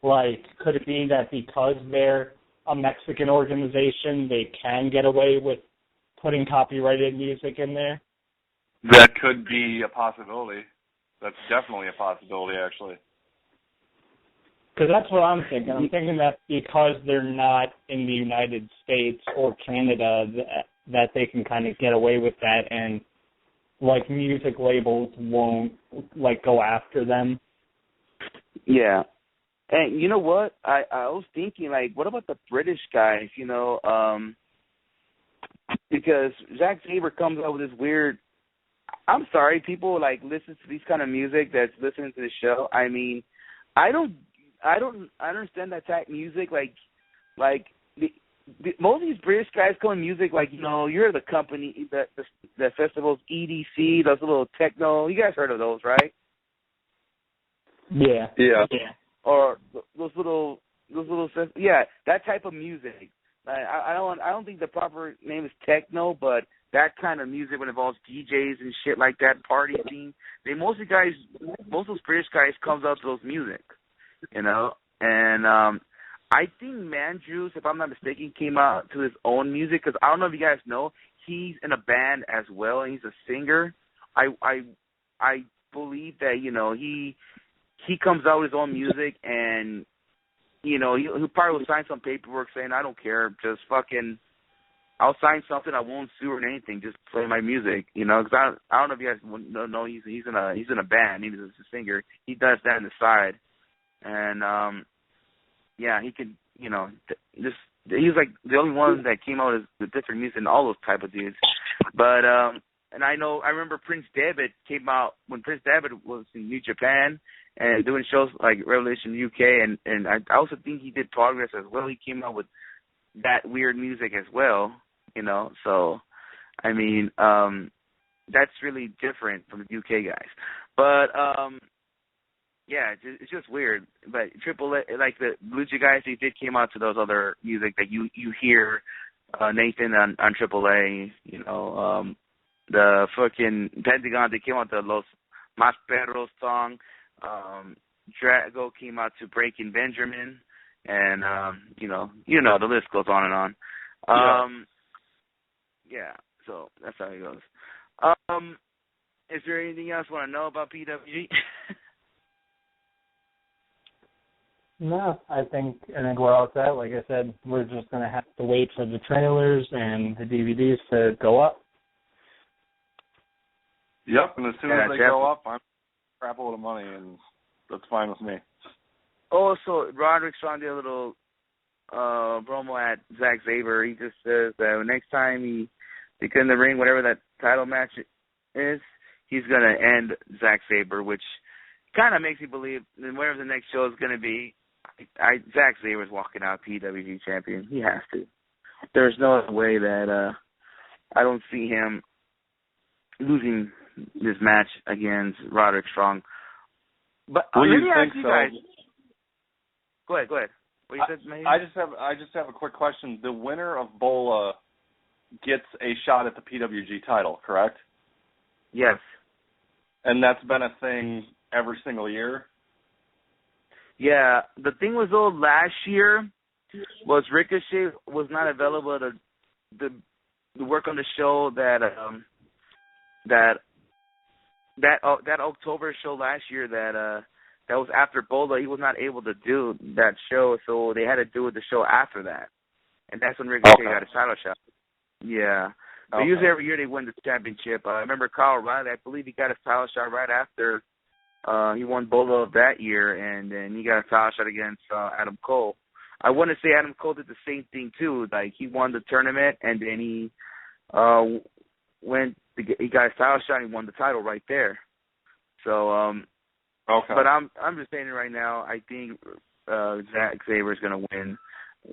S3: Like, could it be that because they're a Mexican organization, they can get away with putting copyrighted music in there?
S1: That could be a possibility. That's definitely a possibility, actually.
S3: Because that's what I'm thinking. I'm thinking that because they're not in the United States or Canada, that they can kind of get away with that, and like music labels won't like go after them.
S2: Yeah. And you know what? I was thinking, like, what about the British guys, because Zack Sabre comes out with this weird, I'm sorry, people, like, listen to these kind of music that's listening to the show. I mean, I understand that type of music, like most of these British guys call music like, you're the company, the festivals, EDC, those little techno, you guys heard of those, right?
S3: Yeah.
S2: Or those little, that type of music. I don't think the proper name is techno, but that kind of music when it involves DJs and shit like that, party scene. Most of those British guys comes out to those music, and I think Mandrews, if I'm not mistaken, came out to his own music because I don't know if you guys know, he's in a band as well and he's a singer. I believe that he comes out with his own music, and he'll probably will sign some paperwork saying, I don't care, just fucking, I'll sign something, I won't sue or anything, just play my music, because I don't know if you guys know, he's in a band, he's a singer, he does that on the side, and he could, he's like the only one that came out with different music and all those type of dudes, but and I remember Prince David came out when Prince David was in New Japan and doing shows like Revelation UK, and I also think he did Progress as well. He came out with that weird music as well, So, I mean, that's really different from the UK guys. But it's just weird. But AAA, like the Blue Jay guys, they did came out to those other music that you hear Nathan on AAA. The fucking Pentagon, they came out to Los Mas Perros song. Drago came out to Breaking Benjamin, and the list goes on and on. So that's how it goes. Is there anything else you want to know about PWG?
S3: No, I think we're all set. Like I said, we're just gonna have to wait for the trailers and the DVDs to go up.
S1: Yep, and as soon as they go up, I'm crap a load of money, and that's fine with me.
S2: Also, Roderick's trying to do a little promo at Zack Sabre. He just says that next time they get in the ring, whatever that title match is, he's going to end Zack Sabre, which kind of makes me believe that whatever the next show is going to be, Zack Saber's walking out PWG champion. He has to. There's no other way that I don't see him losing this match against Roderick Strong. But let me ask you guys. Go ahead. What you said, maybe?
S1: I just have a quick question. The winner of BOLA gets a shot at the PWG title, correct?
S2: Yes.
S1: And that's been a thing every single year?
S2: Yeah. The thing was, though, last year was Ricochet was not available to work on the show that October show last year that was after BOLA. He was not able to do that show, so they had to do the show after that. And that's when Ricochet got his title shot. Yeah. But usually every year they win the championship. I remember Kyle O'Reilly, I believe he got his title shot right after he won BOLA of that year, and then he got a title shot against Adam Cole. I want to say Adam Cole did the same thing too. Like, he won the tournament, and then he he got his title shot and he won the title right there. So, but I'm just saying it right now. I think Zack Sabre is going to win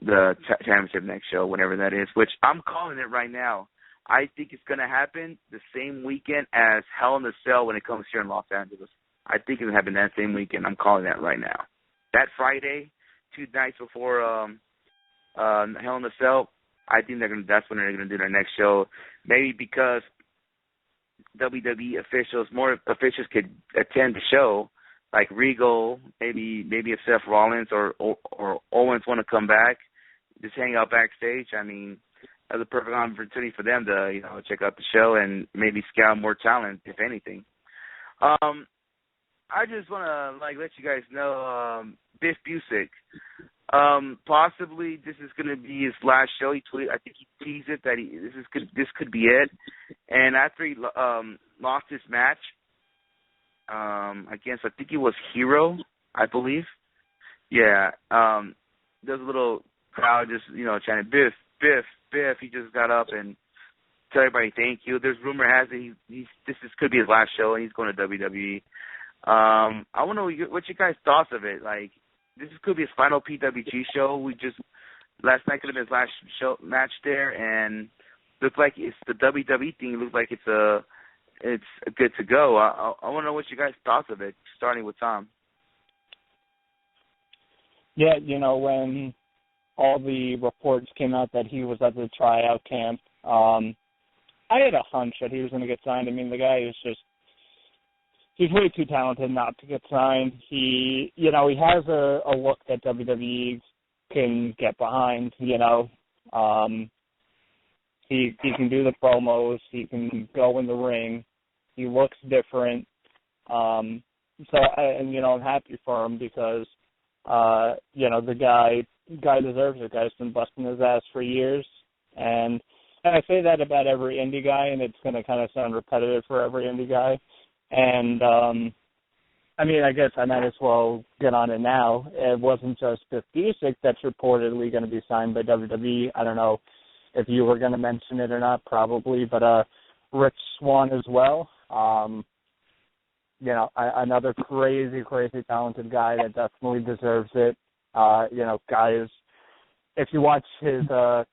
S2: the championship next show, whenever that is, which I'm calling it right now. I think it's going to happen the same weekend as Hell in a Cell when it comes here in Los Angeles. I think it's going to happen that same weekend. I'm calling that right now. That Friday, 2 nights before Hell in a Cell, I think that's when they're going to do their next show. Maybe because WWE officials, more officials could attend the show, like Regal, maybe if Seth Rollins or Owens want to come back, just hang out backstage. I mean, that's a perfect opportunity for them to, check out the show and maybe scout more talent, if anything. I just want to let you guys know, Biff Busick, possibly this is going to be his last show. I think he teased it that this could be it. And after he lost his match against, I think it was Hero, I believe. Yeah, there's a little crowd just chanting Biff. He just got up and tell everybody thank you. There's rumor has it this could be his last show and he's going to WWE. I want to know what you guys thoughts of it. Like, this could be his final PWG show. Last night could have been his last match there, and looked like it's the WWE thing. It looks like it's good to go. I want to know what you guys thoughts of it, starting with Tom.
S3: Yeah, when all the reports came out that he was at the tryout camp, I had a hunch that he was going to get signed. I mean, the guy is he's way too talented not to get signed. He has a look that WWE can get behind. He can do the promos. He can go in the ring. He looks different. I'm happy for him because, the guy deserves it. Guy's been busting his ass for years, and I say that about every indie guy, and it's going to kind of sound repetitive for every indie guy. And, I guess I might as well get on it now. It wasn't just Biff Busick that's reportedly going to be signed by WWE. I don't know if you were going to mention it or not, probably, but Rich Swann as well. Another crazy talented guy that definitely deserves it. Guys, if you watch his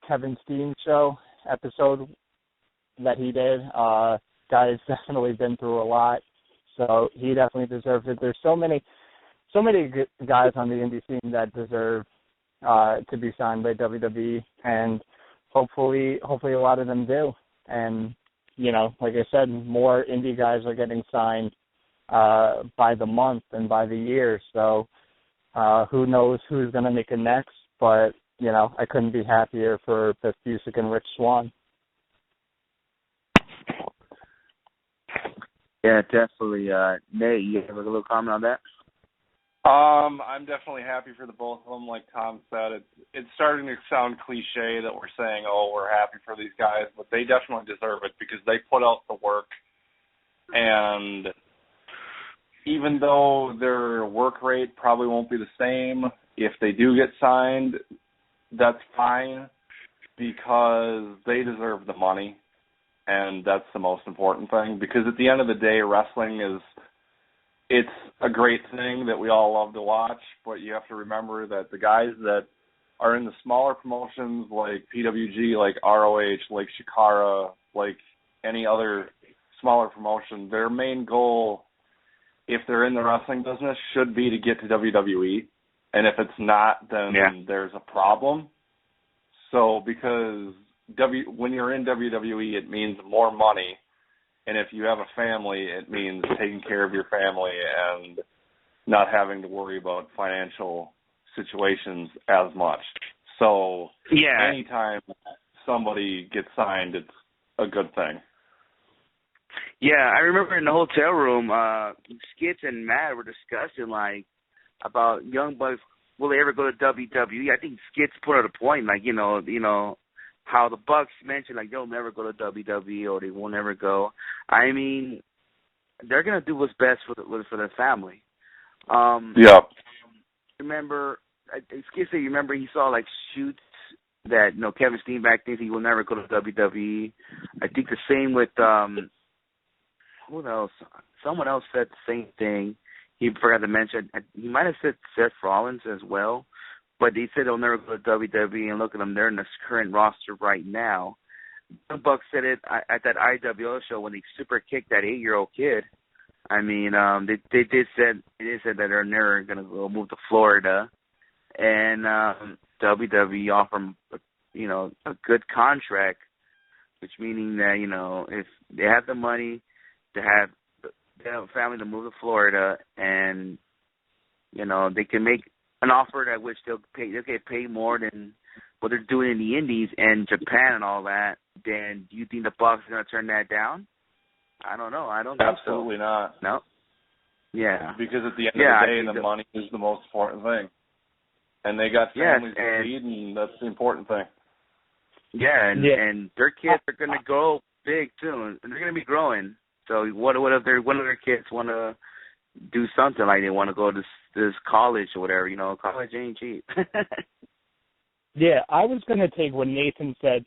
S3: Kevin Steen show episode that he did, guy's definitely been through a lot, so he definitely deserves it. There's so many guys on the indie scene that deserve to be signed by WWE, and hopefully a lot of them do. And like I said, more indie guys are getting signed by the month and by the year. So who knows who's going to make it next? But I couldn't be happier for Biff Busick and Rich Swann.
S2: Yeah, definitely. Nate, you have a little comment on that?
S1: I'm definitely happy for the both of them. Like Tom said, it's starting to sound cliche that we're saying, we're happy for these guys, but they definitely deserve it because they put out the work. And even though their work rate probably won't be the same, if they do get signed, that's fine because they deserve the money. And that's the most important thing because at the end of the day, wrestling it's a great thing that we all love to watch, but you have to remember that the guys that are in the smaller promotions like PWG, like ROH, like Shikara, like any other smaller promotion, their main goal, if they're in the wrestling business, should be to get to WWE. And if it's not, then there's a problem. So because when you're in WWE, it means more money. And if you have a family, it means taking care of your family and not having to worry about financial situations as much. So anytime somebody gets signed, it's a good thing.
S2: Yeah, I remember in the hotel room, Skits and Matt were discussing, like, about Young Bucks, will they ever go to WWE? I think Skits put out a point, like, you know, how the Bucks mentioned, like, they'll never go to WWE or they will never go. I mean, they're going to do what's best for their family. Remember, Skits said, you remember he saw, like, shoots that, you know, Kevin Steenback thinks he will never go to WWE. I think the same with, who else? Someone else said the same thing. He forgot to mention. He might have said Seth Rollins as well, but he said he'll never go to WWE. And look at them; they're in this current roster right now. The Bucks said it at that IWO show when they super kicked that 8-year-old kid. I mean, they did said that they're never going to go move to Florida, and WWE offer them, you know, a good contract, which meaning that, you know, if they have the money to have a family to move to Florida, and, you know, they can make an offer at which they'll get paid more than what they're doing in the Indies and Japan and all that, then do you think the Bucks are going to turn that down? I don't know. I don't think so.
S1: Absolutely not.
S2: No. Yeah.
S1: Because at the end of the day, the money is the most important thing. And they got families to feed, and that's the important thing.
S2: Yeah, and their kids are going to grow big, too, and they're going to be growing. So what if one of their kids want to do something, like they want to go to this college or whatever? You know, college ain't cheap.
S3: Yeah, I was going to take what Nathan said.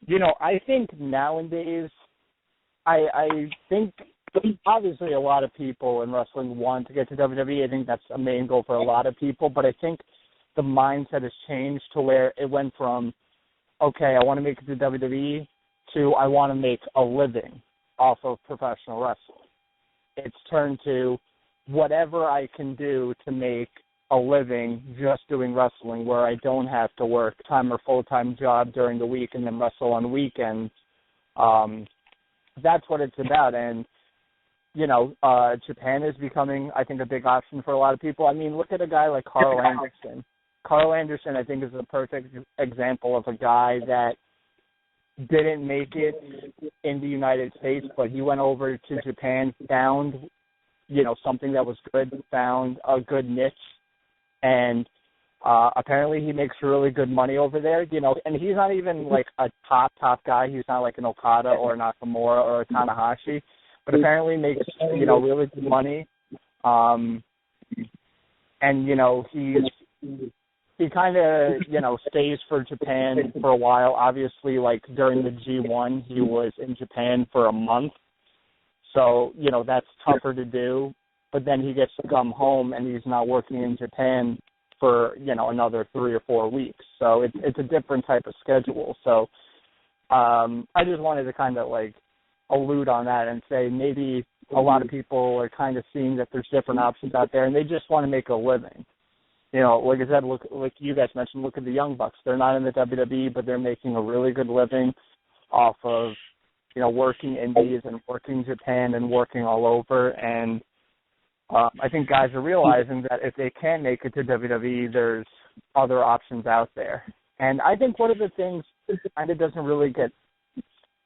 S3: You know, I think nowadays, I think obviously a lot of people in wrestling want to get to WWE. I think that's a main goal for a lot of people. But I think the mindset has changed to where it went from, okay, I want to make it to WWE, to I want to make a living off of professional wrestling. It's turned to whatever I can do to make a living just doing wrestling, where I don't have to work time or full-time job during the week and then wrestle on weekends. That's what it's about. And, you know, Japan is becoming, I think, a big option for a lot of people. I mean, look at a guy like Carl Anderson. Carl Anderson, I think, is a perfect example of a guy that didn't make it in the United States, but he went over to Japan, found, you know, something that was good, found a good niche, and apparently he makes really good money over there, you know, and he's not even like a top guy. He's not like an Okada or a Nakamura or a Tanahashi, but apparently makes, you know, really good money. And, you know, he kind of, you know, stays for Japan for a while. Obviously, like during the G1, he was in Japan for a month. So, you know, that's tougher to do. But then he gets to come home and he's not working in Japan for, you know, another 3 or 4 weeks. So it's a different type of schedule. So I just wanted to kind of like allude on that and say maybe a lot of people are kind of seeing that there's different options out there and they just want to make a living. You know, like I said, look, like you guys mentioned, look at the Young Bucks. They're not in the WWE, but they're making a really good living off of, you know, working indies and working Japan and working all over. And I think guys are realizing that if they can make it to WWE, there's other options out there. And I think one of the things kind of doesn't really get,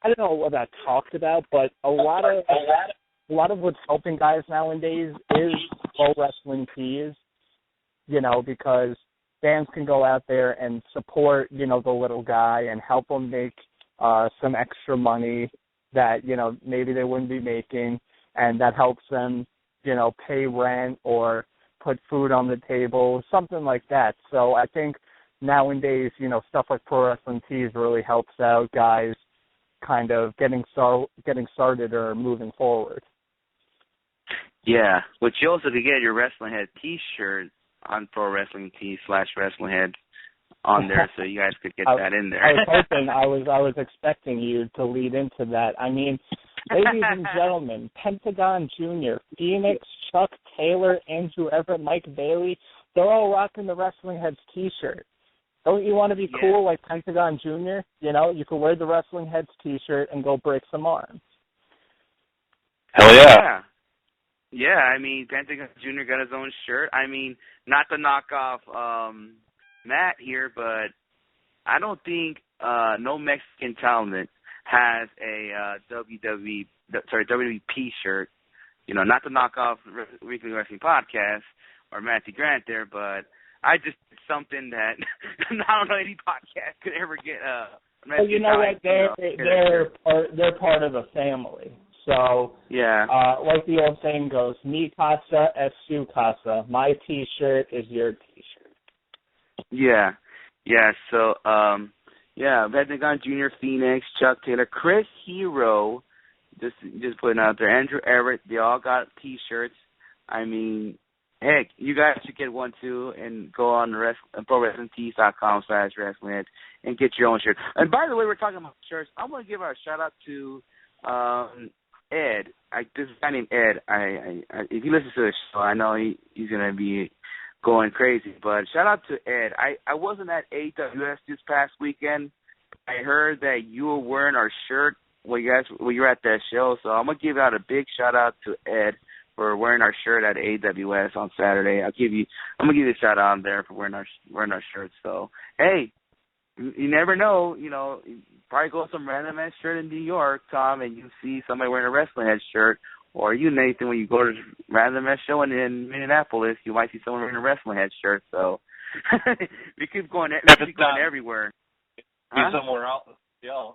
S3: I don't know what that talked about, but a lot of what's helping guys nowadays is pro wrestling tees. You know, because fans can go out there and support, you know, the little guy and help him make some extra money that, you know, maybe they wouldn't be making, and that helps them, you know, pay rent or put food on the table, something like that. So I think nowadays, you know, stuff like Pro Wrestling Tees really helps out guys kind of getting started or moving forward.
S2: Yeah, but you also could get your Wrestling Head T-shirt on Pro Wrestling Tee/Wrestling Head on there, so you guys could get that in there.
S3: I was hoping, I was expecting you to lead into that. I mean, ladies and gentlemen, Pentagon Jr., Phoenix, Chuck Taylor, Andrew Everett, Mike Bailey, they're all rocking the Wrestling Heads T-shirt. Don't you want to be cool like Pentagon Jr.? You know, you could wear the Wrestling Heads T-shirt and go break some arms.
S1: Hell yeah.
S2: Yeah, I mean, Pentagon Jr. got his own shirt. I mean, not to knock off Matt here, but I don't think no Mexican talent has a WWP shirt. You know, not to knock off Weekly Wrestling Podcast or Matthew Grant there, but I just something that I don't know any podcast could ever get.
S3: Well, you know what? They're part of the family. So, like the old saying goes, mi casa es su casa. My T-shirt is your T-shirt.
S2: Yeah. So, Pentagon Jr., Phoenix, Chuck Taylor, Chris Hero, just putting out there, Andrew Everett, they all got T-shirts. I mean, heck, you guys should get one too, and go on ProWrestlingTees.com/wrestling and get your own shirt. And by the way, we're talking about shirts. I'm going to give a shout out to Ed. This guy named Ed. If he listens to this show, I know he's going to be going crazy. But shout out to Ed. I wasn't at AWS this past weekend. I heard that you were wearing our shirt when you were at that show. So I'm going to give out a big shout out to Ed for wearing our shirt at AWS on Saturday. I'm going to give you a shout out on there for wearing our shirts. So hey, you never know. You know, you probably go to some random ass shirt in New York, Tom, and you see somebody wearing a Wrestling Head shirt. Or you, Nathan, when you go to a random ass show in Minneapolis, you might see someone wearing a Wrestling Head shirt. So we keep going everywhere.
S1: Be somewhere else. Yeah.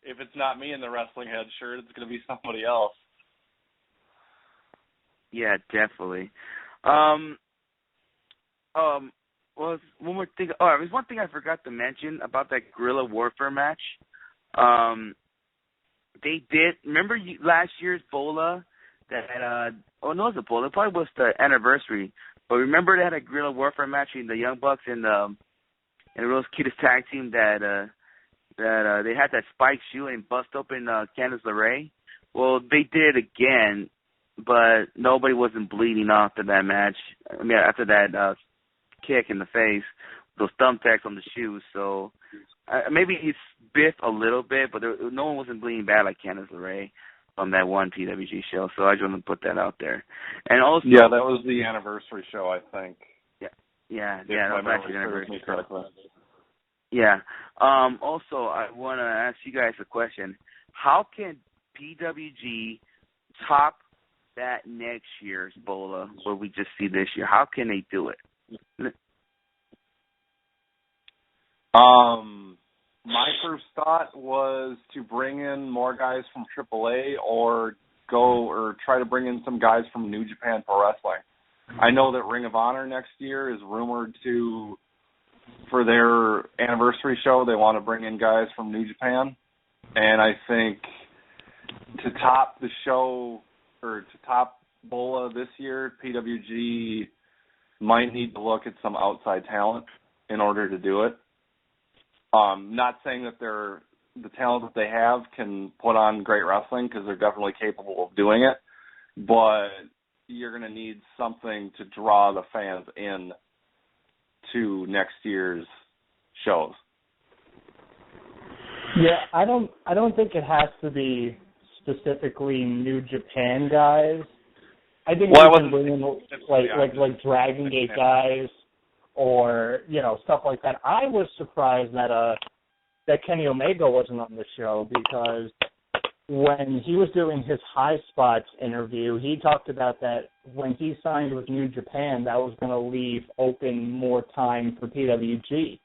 S1: If it's not me in the Wrestling Head shirt, it's going to be somebody else.
S2: Yeah, definitely. Well, one more thing. Oh, there's one thing I forgot to mention about that Guerrilla Warfare match. They did. Remember last year's BOLA? It was a BOLA. It probably was the anniversary. But remember they had a Guerrilla Warfare match between the Young Bucks and the Rose Cutest tag team that they had that spike shoe and bust open Candice LeRae. Well, they did it again, but nobody wasn't bleeding after that match. I mean, after that kick in the face, those thumbtacks on the shoes. So maybe it's biffed a little bit, but no one wasn't bleeding bad like Candice LeRae on that one PWG show. So I just want to put that out there. And also,
S1: that was the anniversary show, I think.
S2: Yeah, that was actually the anniversary show. Yeah. Also, I want to ask you guys a question. How can PWG top that next year's BOLA, what we just see this year? How can they do it?
S1: My first thought was to bring in more guys from AAA or try to bring in some guys from New Japan Pro Wrestling. I know that Ring of Honor next year is rumored for their anniversary show, they want to bring in guys from New Japan. And I think to top the show, or to top BOLA this year, PWG might need to look at some outside talent in order to do it. Not saying that the talent that they have can put on great wrestling, because they're definitely capable of doing it, but you're going to need something to draw the fans in to next year's shows.
S3: Yeah, I don't think it has to be specifically New Japan guys. I think you can bring in like Dragon Gate guys, or stuff like that. I was surprised that Kenny Omega wasn't on the show, because when he was doing his High Spots interview, he talked about that when he signed with New Japan, that was going to leave open more time for PWG.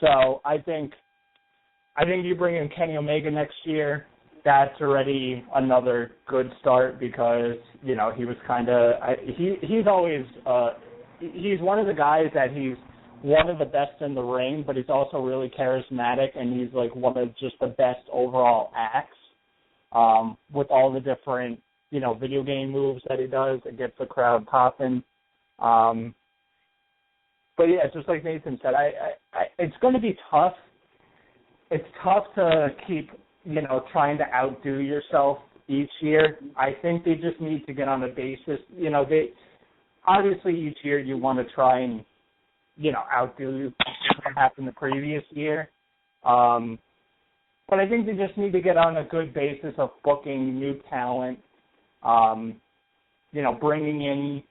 S3: So I think you bring in Kenny Omega next year, that's already another good start, because he was he's always he's one of the guys that he's one of the best in the ring, but he's also really charismatic, and he's like one of just the best overall acts with all the different video game moves that he does. It gets the crowd popping. But yeah, just like Nathan said, it's going to be tough. It's tough to keep, trying to outdo yourself each year. I think they just need to get on a basis. Obviously each year you want to try and, outdo what happened the previous year. But I think they just need to get on a good basis of booking new talent, bringing in,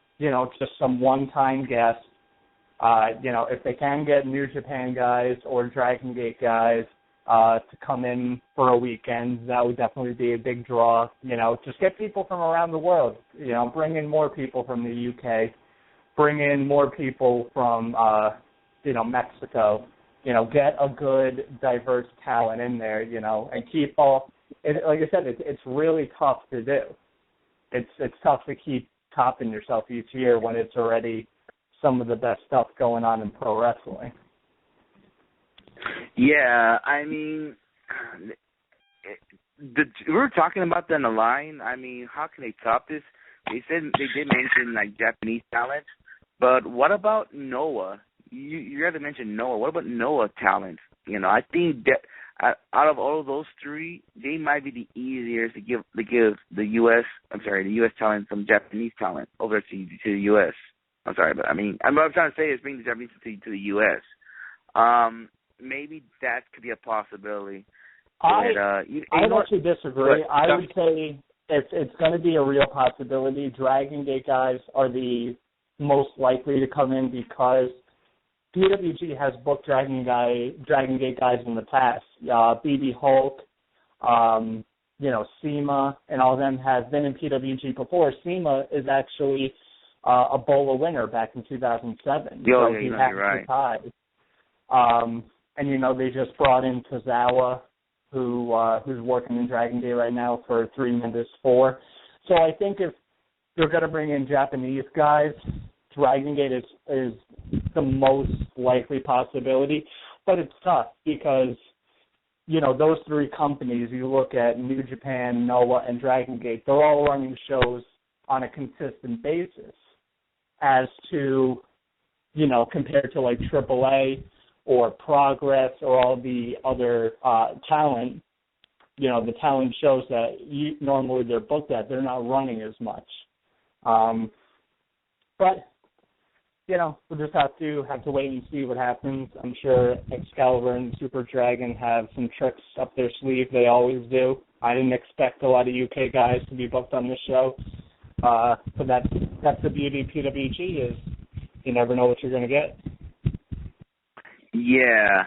S3: just some one-time guests. If they can get New Japan guys or Dragon Gate guys to come in for a weekend, that would definitely be a big draw. Just get people from around the world. Bring in more people from the UK. Bring in more people from, Mexico. Get a good, diverse talent in there, and keep all. Like I said, it's really tough to do. It's tough to keep topping yourself each year when it's already some of the best stuff going on in pro wrestling.
S2: Yeah, I mean, we were talking about that in the line. I mean, how can they top this? They did mention like Japanese talent, but what about Noah? You had to mention Noah. What about Noah talent? I think that out of all of those three, they might be the easiest to give the U.S. talent some Japanese talent over to the U.S. I'm sorry, but what I'm trying to say is bring the Japanese to the U.S. Maybe that could be a possibility.
S3: I actually disagree. I would say it's going to be a real possibility. Dragon Gate guys are the most likely to come in because PWG has booked Dragon Gate guys in the past. BB Hulk, SEMA, and all of them have been in PWG before. SEMA is actually a BOLA winner back in 2007.
S2: You're right.
S3: And they just brought in Tozawa, who's working in Dragon Gate right now for 3 minutes 4. So I think if they're going to bring in Japanese guys, Dragon Gate is the most likely possibility. But it's tough because, those 3 companies, you look at New Japan, Noah, and Dragon Gate, they're all running shows on a consistent basis as to, compared to like AAA or Progress or all the other talent, the talent shows that normally they're booked at, they're not running as much. But, we'll just have to wait and see what happens. I'm sure Excalibur and Super Dragon have some tricks up their sleeve. They always do. I didn't expect a lot of UK guys to be booked on this show. But that's the beauty of PWG is you never know what you're going to get.
S2: Yeah,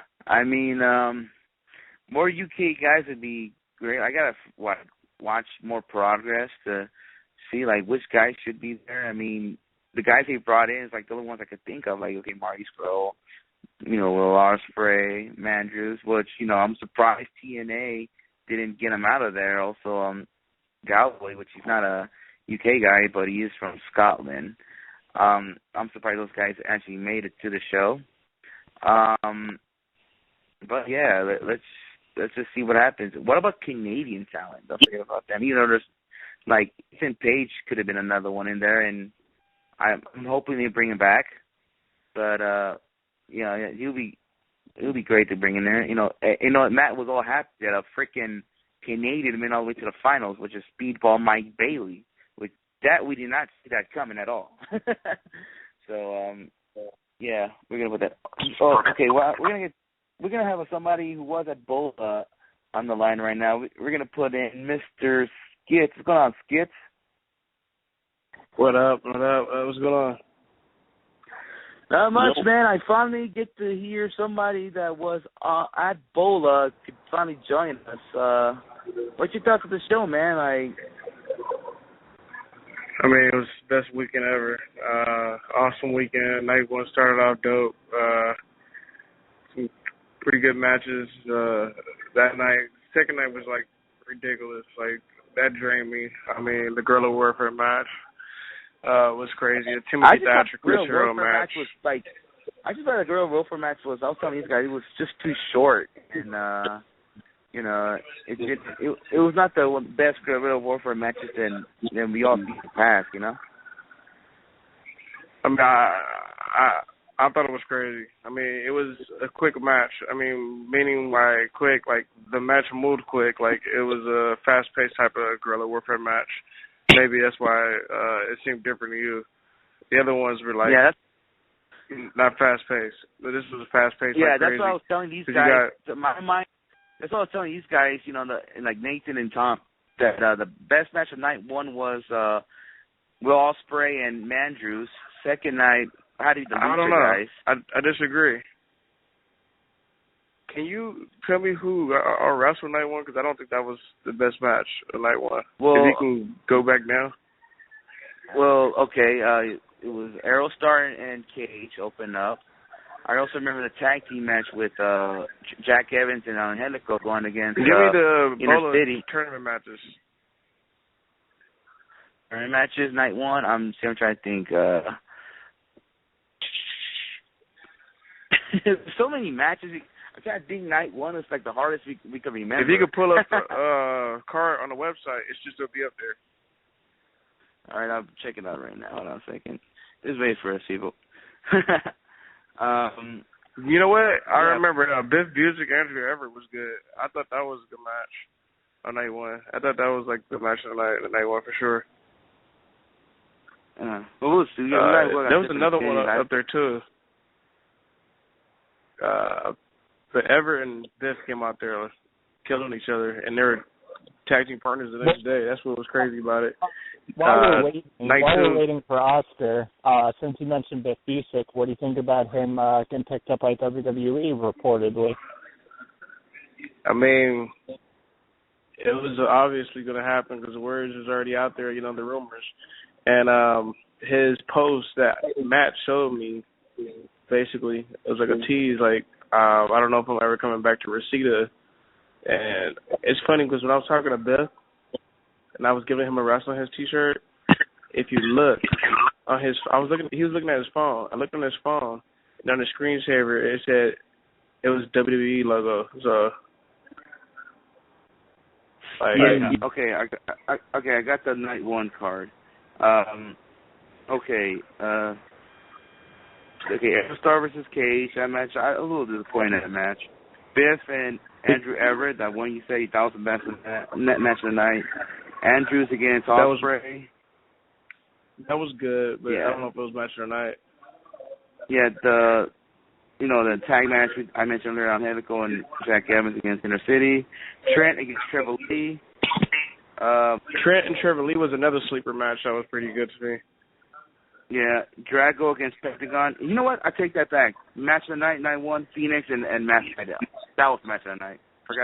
S2: more UK guys would be great. I gotta watch more Progress to see like which guys should be there. The guys they brought in is like the only ones I could think of. Like Marty Scurll, Will Ospreay, Mandrews, which I'm surprised TNA didn't get him out of there. Also, Galway, which he's not a UK guy, but he is from Scotland. I'm surprised those guys actually made it to the show. But yeah, let's just see what happens. What about Canadian talent? Don't forget about them. There's like Ethan Page could have been another one in there, and I'm hoping they bring him back. But he'll be great to bring in there. Matt was all happy that a freaking Canadian went all the way to the finals, which is Speedball Mike Bailey. That we did not see that coming at all. So yeah, we're gonna put that. Oh, okay. Well, we're gonna have somebody who was at BOLA on the line right now. We're gonna put in Mr. Skits. What's going on, Skits?
S5: What up? What's going on?
S2: Not much, man. I finally get to hear somebody that was at BOLA could finally join us. What's your thoughts of the show, man?
S5: It was the best weekend ever. Awesome weekend. Night 1 started off dope. Some pretty good matches that night. Second night was like ridiculous. Like that drained me. The Guerrilla Warfare match was crazy. A Timothy Thatcher Chris Hero match
S2: was like. I just thought the Guerrilla Warfare match was. I was telling these guys it was just too short, and You know, it was not the best guerrilla warfare matches than we all see in the past. You know.
S5: I mean, I thought it was crazy. I mean, it was a quick match. I mean, meaning like quick, like the match moved quick. Like it was a fast-paced type of guerrilla warfare match. Maybe that's why it seemed different to you. The other ones were like not fast-paced, but this was fast-paced.
S2: Yeah,
S5: like
S2: that's
S5: crazy.
S2: what I was telling these guys. My mind. That's what I was telling these guys. You know, like Nathan and Tom, that the best match of night one was Will Ospreay and Mandrews. Second night, how did the Lucha guys?
S5: I disagree. Can you tell me who wrestled night one? Because I don't think that was the best match of night one.
S2: Well,
S5: if you can go back now.
S2: Well, okay. It was Aerostar and Cage open up. I also remember the tag team match with Jack Evans and Angelico going against
S5: Give me the
S2: Inner City
S5: tournament matches.
S2: Tournament matches, night one. I'm trying to think. So many matches. I can't think night one is like the hardest we could remember.
S5: If you could pull up the card on the website, it's just it'll be up there.
S2: All right, I'll check it out right now. Hold on a second. Just wait for us, people.
S5: You know what? I remember Biff Busick, Andrew Everett was good. I thought that was a good match on night one. I thought that was like the match of the night one for sure.
S2: Well, we'll see.
S5: There was another one up there too. But Everett and Biff came out there killing each other, and they were tag team partners the next day. That's what was crazy about it.
S3: While we're waiting for Oscar, since you mentioned Biff Busick, what do you think about him getting picked up by WWE reportedly?
S5: I mean, it was obviously going to happen because the words was already out there, you know, the rumors. And his post that Matt showed me, basically, it was like a tease, like, I don't know if I'm ever coming back to Reseda. And it's funny because when I was talking to Biff and I was giving him a Wrestle on his T-shirt, if you look on his, he was looking at his phone. I looked on his phone, and on the screensaver it said it was WWE logo. So,
S2: okay, I got the night one card. Okay, Star versus Cage. That match, I was a little disappointed in that match. Biff and Andrew Everett, that one you say that was the best match of the night. Andrews against Ospreay.
S5: That was good, but I don't know if it was match of the night.
S2: Yeah, the tag match I mentioned earlier on Angelico and Jack Evans against Inner City. Trent against Trevor Lee.
S5: Trent and Trevor Lee was another sleeper match that was pretty good to me.
S2: Yeah, Drago against Pentagon. You know what? I take that back. Match of the night, night one, Phoenix and Matt Sydal. That was match of the night.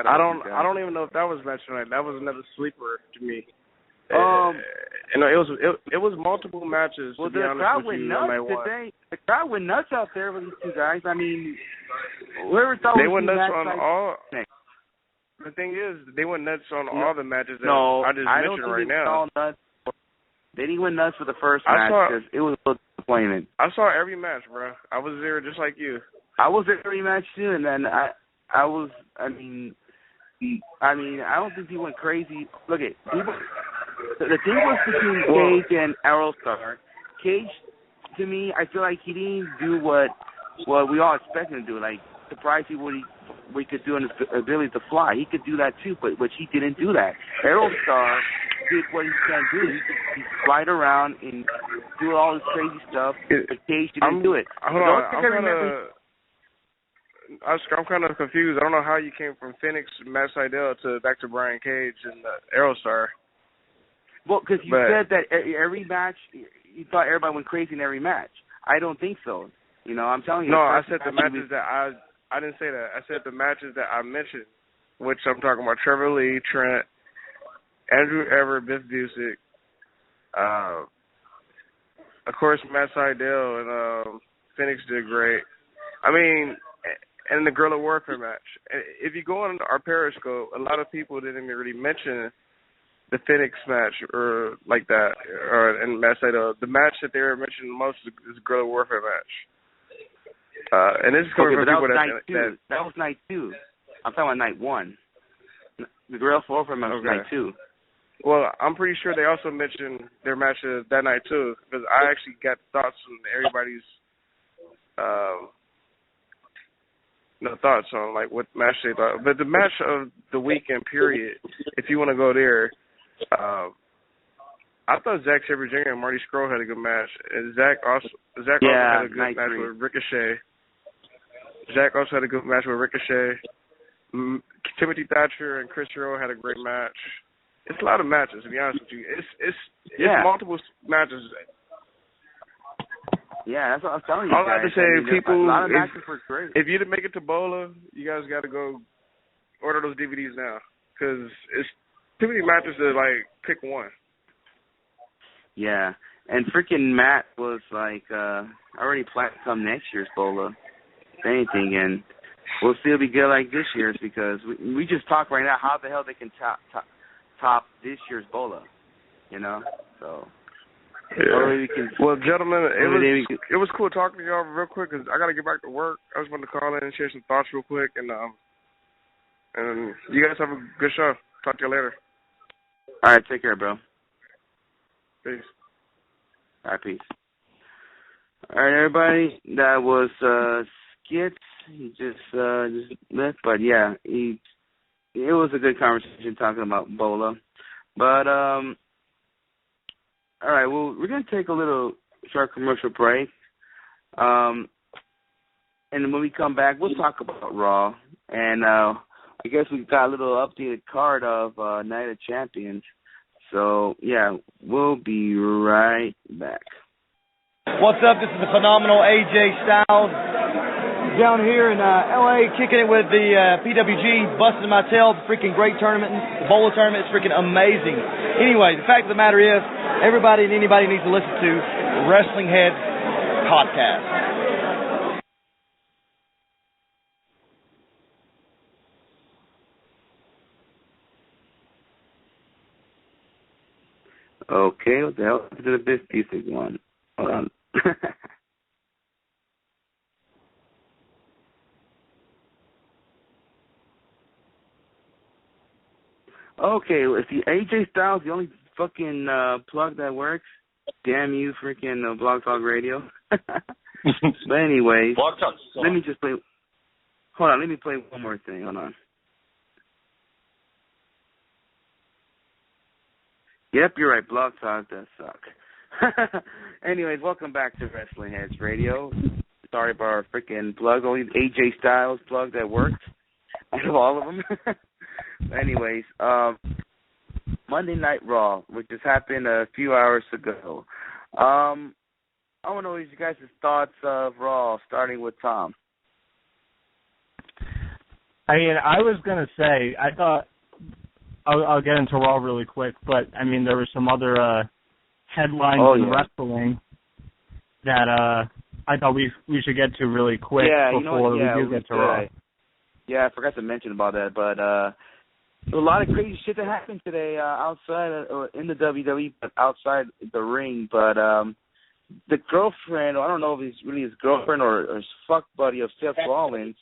S2: I
S5: don't even know if that was match of the night. That was another sleeper to me. It was multiple matches.
S2: Well,
S5: to be
S2: the
S5: honest
S2: crowd
S5: with
S2: went
S5: you,
S2: nuts today. The crowd went nuts out there with these two guys. I mean, whoever thought
S5: they went nuts on all. The thing is, they went nuts on all the matches that I just mentioned right now.
S2: They didn't went nuts for the first match because it was a little disappointment.
S5: I saw every match, bro. I was there just like you.
S2: I was at every match too, and then I don't think people went crazy. Look at people. The thing was between Cage and Aerostar. Cage, to me, I feel like he didn't do what we all expected him to do. Like, surprise people what he could do in his ability to fly. He could do that too, but he didn't do that. Aerostar did what he can do. He slide around and do all this crazy stuff, but Cage didn't do it.
S5: Hold on, I'm kind of confused. I don't know how you came from Phoenix, Matt Sydal, to back to Brian Cage and Aerostar.
S2: Well, because you said that every match, you thought everybody went crazy in every match. I don't think so. You know, I'm telling you.
S5: No, I said the matches that I didn't say that. I said the matches that I mentioned, which I'm talking about Trevor Lee, Trent, Andrew Everett, Biff Busick, of course Matt Sydal and Phoenix did great. I mean, and the Guerrilla Warfare match. If you go on our Periscope, a lot of people didn't even really mention the Phoenix match or like that, and Matt Sydal. The match that they were mentioning most is the Guerrilla Warfare match. And this is coming from people
S2: that was night two. I'm talking about night one. The girls four for them night too.
S5: Well, I'm pretty sure they also mentioned their matches that night too, because I actually got thoughts from everybody's thoughts on like what match they thought. But the match of the weekend period, if you want to go there, I thought Zack Sabre Jr. and Marty Scurll had a good match. And Zack also had a good match with Ricochet. Zack also had a good match with Ricochet. Timothy Thatcher and Chris Hero had a great match. It's a lot of matches, to be honest with you. It's multiple matches.
S2: Yeah, that's what I'm telling you.
S5: All I have to say, people,
S2: a lot of matches were great.
S5: If you didn't make it to BOLA, you guys got to go order those DVDs now, because it's too many matches to like pick one.
S2: Yeah, and freaking Matt was like already planned to come next year's BOLA, if anything, and we'll see it'll be good like this year's, because we just talked right now how the hell they can top this year's BOLA, you know? So.
S5: Yeah. Well, gentlemen, it was cool talking to y'all real quick, because I got to get back to work. I just wanted to call in and share some thoughts real quick, and you guys have a good show. Talk to you later.
S2: All right, take care, bro.
S5: Peace.
S2: All right, peace. All right, everybody, that was Skits. He just left, but yeah, it was a good conversation talking about BOLA. But all right, well, we're going to take a little short commercial break. And then when we come back, we'll talk about Raw. And I guess we got a little updated card of Night of Champions. So, yeah, we'll be right back.
S6: What's up? This is the phenomenal AJ Styles down here in L.A. kicking it with the PWG, busting my tail. Freaking great tournament. The BOLA tournament is freaking amazing. Anyway, the fact of the matter is, everybody and anybody needs to listen to Wrestling Head Podcast.
S2: Okay, what the hell is the best music one? Hold on. Okay, if the AJ Styles the only fucking plug that works, damn you, freaking Blog Talk Radio. But anyways,
S1: Blog Talk.
S2: Let me just play. Hold on, let me play one more thing. Hold on. Yep, you're right. Blog Talk does suck. Anyways, welcome back to Wrestling Heads Radio. Sorry about our freaking plug. Only AJ Styles plug that worked out of all of them. Anyways, Monday Night RAW, which just happened a few hours ago. I want to know you guys' thoughts of RAW, starting with Tom.
S3: I mean, I was going to say, I thought, I'll get into RAW really quick, but, I mean, there were some other headlines in wrestling that I thought we should get to really quick before we do get to RAW.
S2: Yeah, I forgot to mention about that, but a lot of crazy shit that happened today outside or in the WWE, but outside the ring. But the girlfriend, I don't know if it's really his girlfriend or his fuck buddy of Seth Rollins,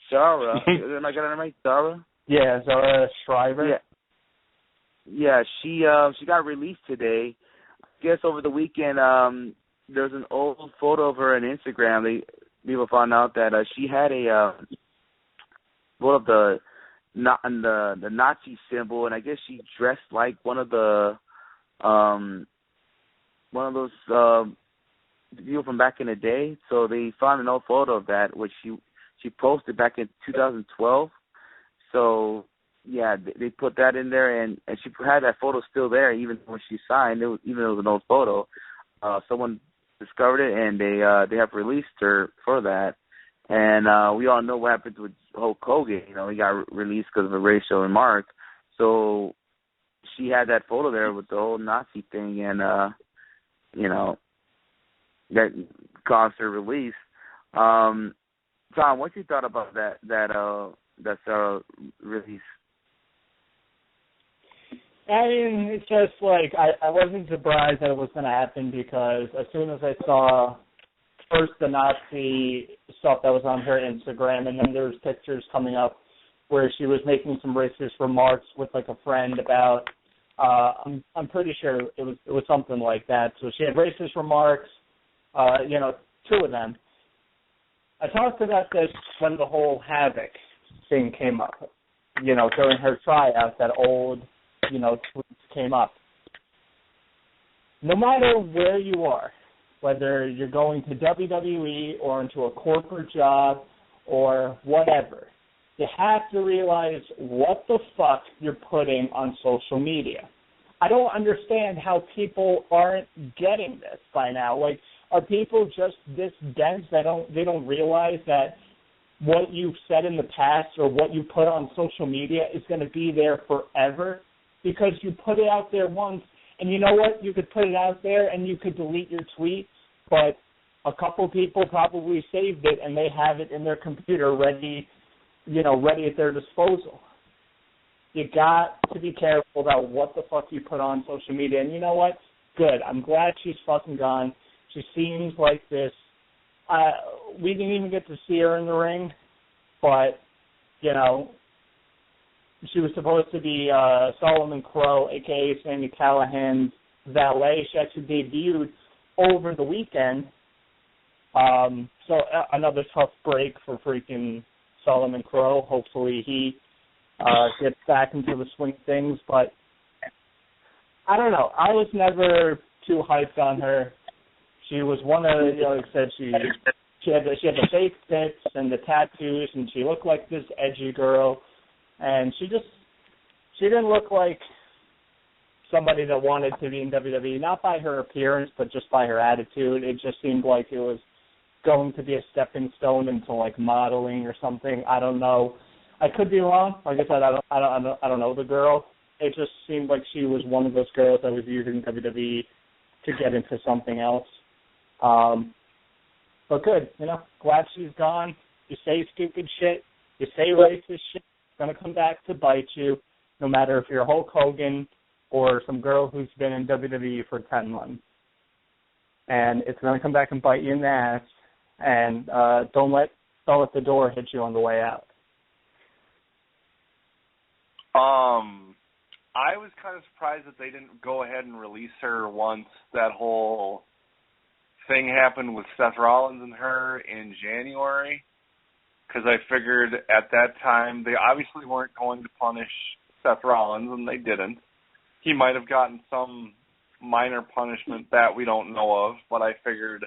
S2: Zara. Am I getting it right? Zara?
S3: Yeah, Zara Shriver.
S2: Yeah, she got released today. I guess over the weekend, there's an old photo of her on Instagram. People found out that she had a one of the Nazi symbol, and I guess she dressed like one of those people from back in the day. So they found an old photo of that, which she posted back in 2012. So yeah, they put that in there, and she had that photo still there even when she signed. Even though it was an old photo, someone discovered it, and they have released her for that. And we all know what happened with Hulk Hogan. You know, he got released because of a racial remark. So she had that photo there with the whole Nazi thing, and you know, that caused her release. Tom, what you thought about that release?
S3: I mean, it's just like I wasn't surprised that it was going to happen, because as soon as I saw first the Nazi stuff that was on her Instagram, and then there's pictures coming up where she was making some racist remarks with like a friend about. I'm pretty sure it was something like that. So she had racist remarks. 2 of them. I talked about this when the whole Havoc thing came up. During her tryout, that old, tweets came up. No matter where you are, whether you're going to WWE or into a corporate job or whatever, you have to realize what the fuck you're putting on social media. I don't understand how people aren't getting this by now. Like, are people just this dense that they don't realize that what you've said in the past or what you put on social media is going to be there forever? Because you put it out there once, and you know what? You could put it out there and you could delete your tweet, but a couple people probably saved it and they have it in their computer ready at their disposal. You got to be careful about what the fuck you put on social media. And you know what? Good. I'm glad she's fucking gone. She seems like this. We didn't even get to see her in the ring, but, she was supposed to be Solomon Crowe, a.k.a. Sami Callihan's valet. She actually debuted over the weekend. So another tough break for freaking Solomon Crowe. Hopefully he gets back into the swing of things. But I don't know. I was never too hyped on her. She was one of, like I said, she had the fake tits and the tattoos, and she looked like this edgy girl. And she didn't look like somebody that wanted to be in WWE, not by her appearance, but just by her attitude. It just seemed like it was going to be a stepping stone into like modeling or something. I don't know. I could be wrong. Like I said, I don't know the girl. It just seemed like she was one of those girls that was using WWE to get into something else. But good, glad she's gone. You say stupid shit, you say racist shit. Going to come back to bite you, no matter if you're Hulk Hogan or some girl who's been in WWE for 10 months. And it's going to come back and bite you in the ass. And don't let the door hit you on the way out.
S1: I was kind of surprised that they didn't go ahead and release her once that whole thing happened with Seth Rollins and her in January. Because I figured at that time they obviously weren't going to punish Seth Rollins, and they didn't. He might have gotten some minor punishment that we don't know of, but I figured,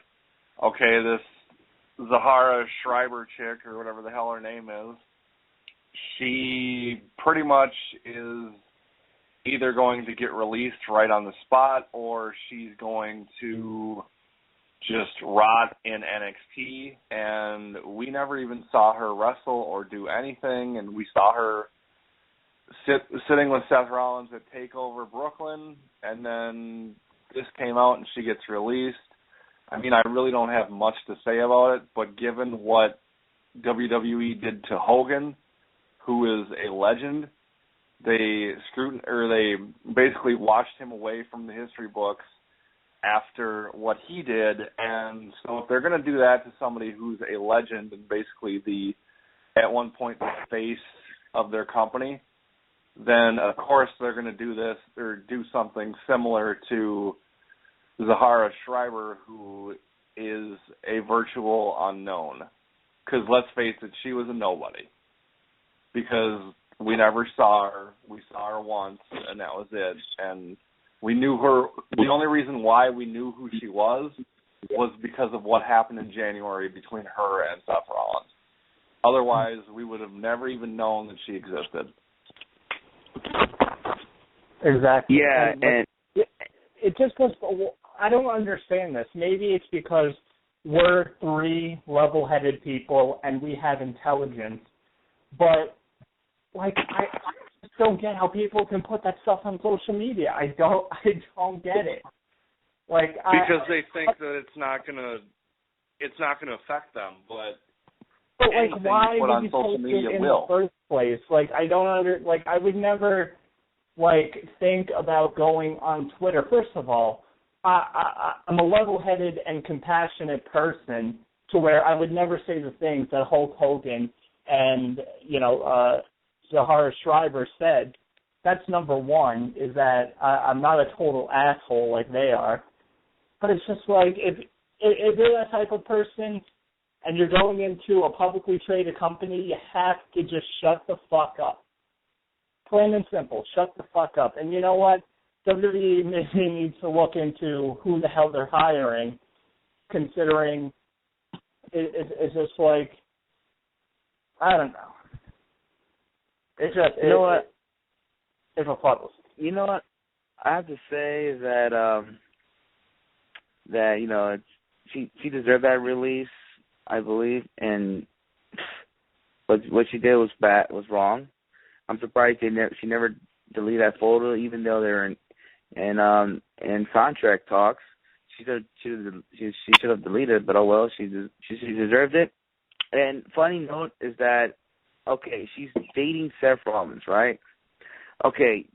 S1: okay, this Zahara Schreiber chick, or whatever the hell her name is, she pretty much is either going to get released right on the spot, or she's going to just rot in NXT, and we never even saw her wrestle or do anything, and we saw her sitting with Seth Rollins at TakeOver Brooklyn, and then this came out and she gets released. I mean, I really don't have much to say about it, but given what WWE did to Hogan, who is a legend, they basically washed him away from the history books after what he did, and so if they're going to do that to somebody who's a legend and basically at one point the face of their company, then of course they're going to do this or do something similar to Zahara Schreiber, who is a virtual unknown. Because let's face it, she was a nobody. Because we never saw her. We saw her once, and that was it. And we knew her. The only reason why we knew who she was because of what happened in January between her and Seth Rollins. Otherwise, we would have never even known that she existed.
S3: Exactly.
S2: Yeah, and
S3: it just goes. I don't understand this. Maybe it's because we're 3 level-headed people and we have intelligence, but like I just don't get how people can put that stuff on social media. I don't get it. Like
S1: because they think that it's not gonna affect them, but
S3: like why would you post it in the first place? Like I would never think about going on Twitter. First of all, I'm a level-headed and compassionate person to where I would never say the things that Hulk Hogan and Zahara Shriver said, that's number one, is that I'm not a total asshole like they are. But it's just like, if you're that type of person and you're going into a publicly traded company, you have to just shut the fuck up. Plain and simple, shut the fuck up. And you know what? WWE maybe needs to look into who the hell they're hiring, considering it's just like, I don't know. It's just,
S2: you know what?
S3: It's a puddle.
S2: You know what? I have to say that that you know she deserved that release, I believe, and what she did was wrong. I'm surprised she never deleted that photo, even though they're in contract talks. She should have deleted it, but oh well, she deserved it. And funny note is that, okay, she's dating Seth Rollins, right? Okay,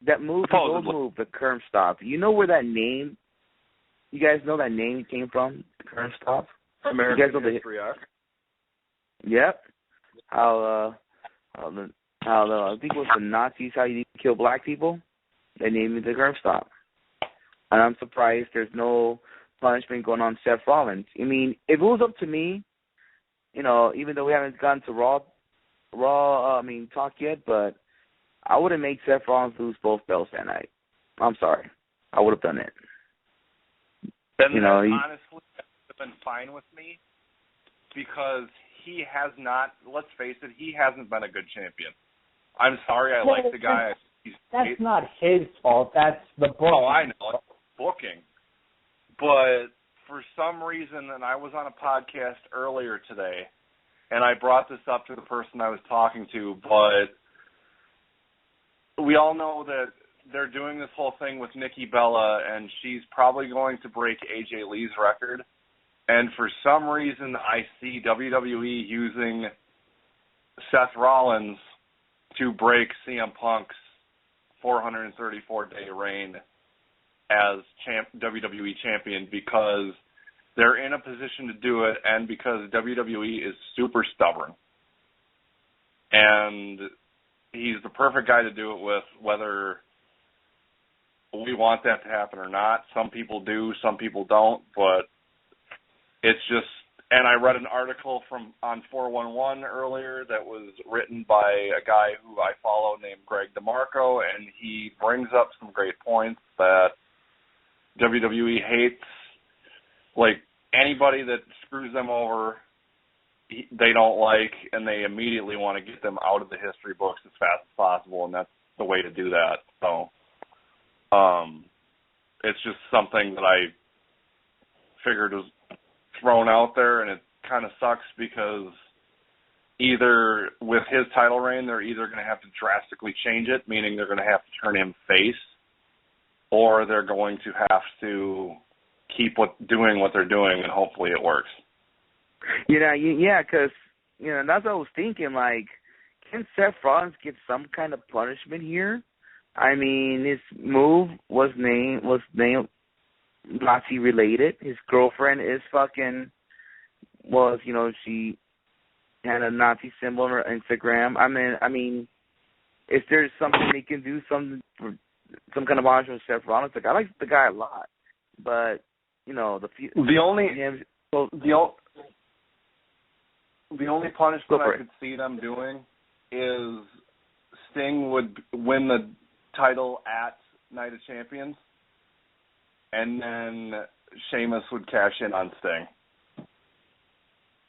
S2: that move, the old move, the curb stop. You know where that name? You guys know that name came from? The curb stop.
S1: American
S2: you guys know
S1: History X.
S2: Yep. How I think it was the Nazis, how you kill black people. They named it the curb stop. And I'm surprised there's no punishment going on Seth Rollins. I mean, if it was up to me, you know, even though we haven't gotten to Raw talk yet, but I would have made Seth Rollins lose both belts that night. I'm sorry. I would have done it.
S1: Then
S2: you know,
S1: honestly, would have been fine with me because he has not, let's face it, he hasn't been a good champion. I'm sorry, I like the guy.
S3: That's not his fault. That's the book.
S1: Oh, I know. It's booking. But for some reason, and I was on a podcast earlier today, and I brought this up to the person I was talking to, but we all know that they're doing this whole thing with Nikki Bella, and she's probably going to break AJ Lee's record. And for some reason, I see WWE using Seth Rollins to break CM Punk's 434-day reign as WWE champion because they're in a position to do it and because WWE is super stubborn. And he's the perfect guy to do it with, whether we want that to happen or not. Some people do, some people don't, but it's just, and I read an article on 411 earlier that was written by a guy who I follow named Greg DeMarco, and he brings up some great points that WWE hates, like, anybody that screws them over, they don't like, and they immediately want to get them out of the history books as fast as possible, and that's the way to do that. So, it's just something that I figured was thrown out there, and it kind of sucks because either with his title reign, they're either going to have to drastically change it, meaning they're going to have to turn him face, or they're going to have to keep doing what they're doing, and hopefully it works.
S2: Yeah, because, that's what I was thinking, like, can Seth Rollins get some kind of punishment here? I mean, his move was named Nazi related. His girlfriend is she had a Nazi symbol on her Instagram. I mean, if there's something they can do, some kind of honor with Seth Rollins, like, I like the guy a lot, but the only punishment I could see them doing is Sting would win the title at Night of Champions, and then Sheamus would cash in on Sting.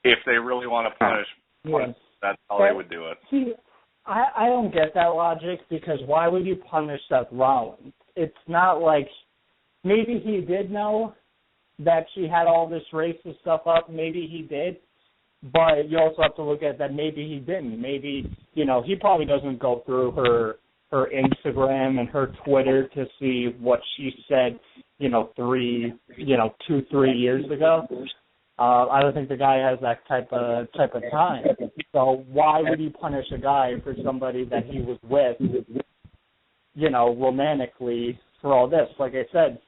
S2: If they really want to punish, that's how they would do it.
S3: See, I don't get that logic, because why would you punish Seth Rollins? It's not like, maybe he did know that she had all this racist stuff up. Maybe he did. But you also have to look at that maybe he didn't. Maybe, he probably doesn't go through her Instagram and her Twitter to see what she said, 2-3 years ago. I don't think the guy has that type of time. So why would you punish a guy for somebody that he was with, romantically for all this? Like I said,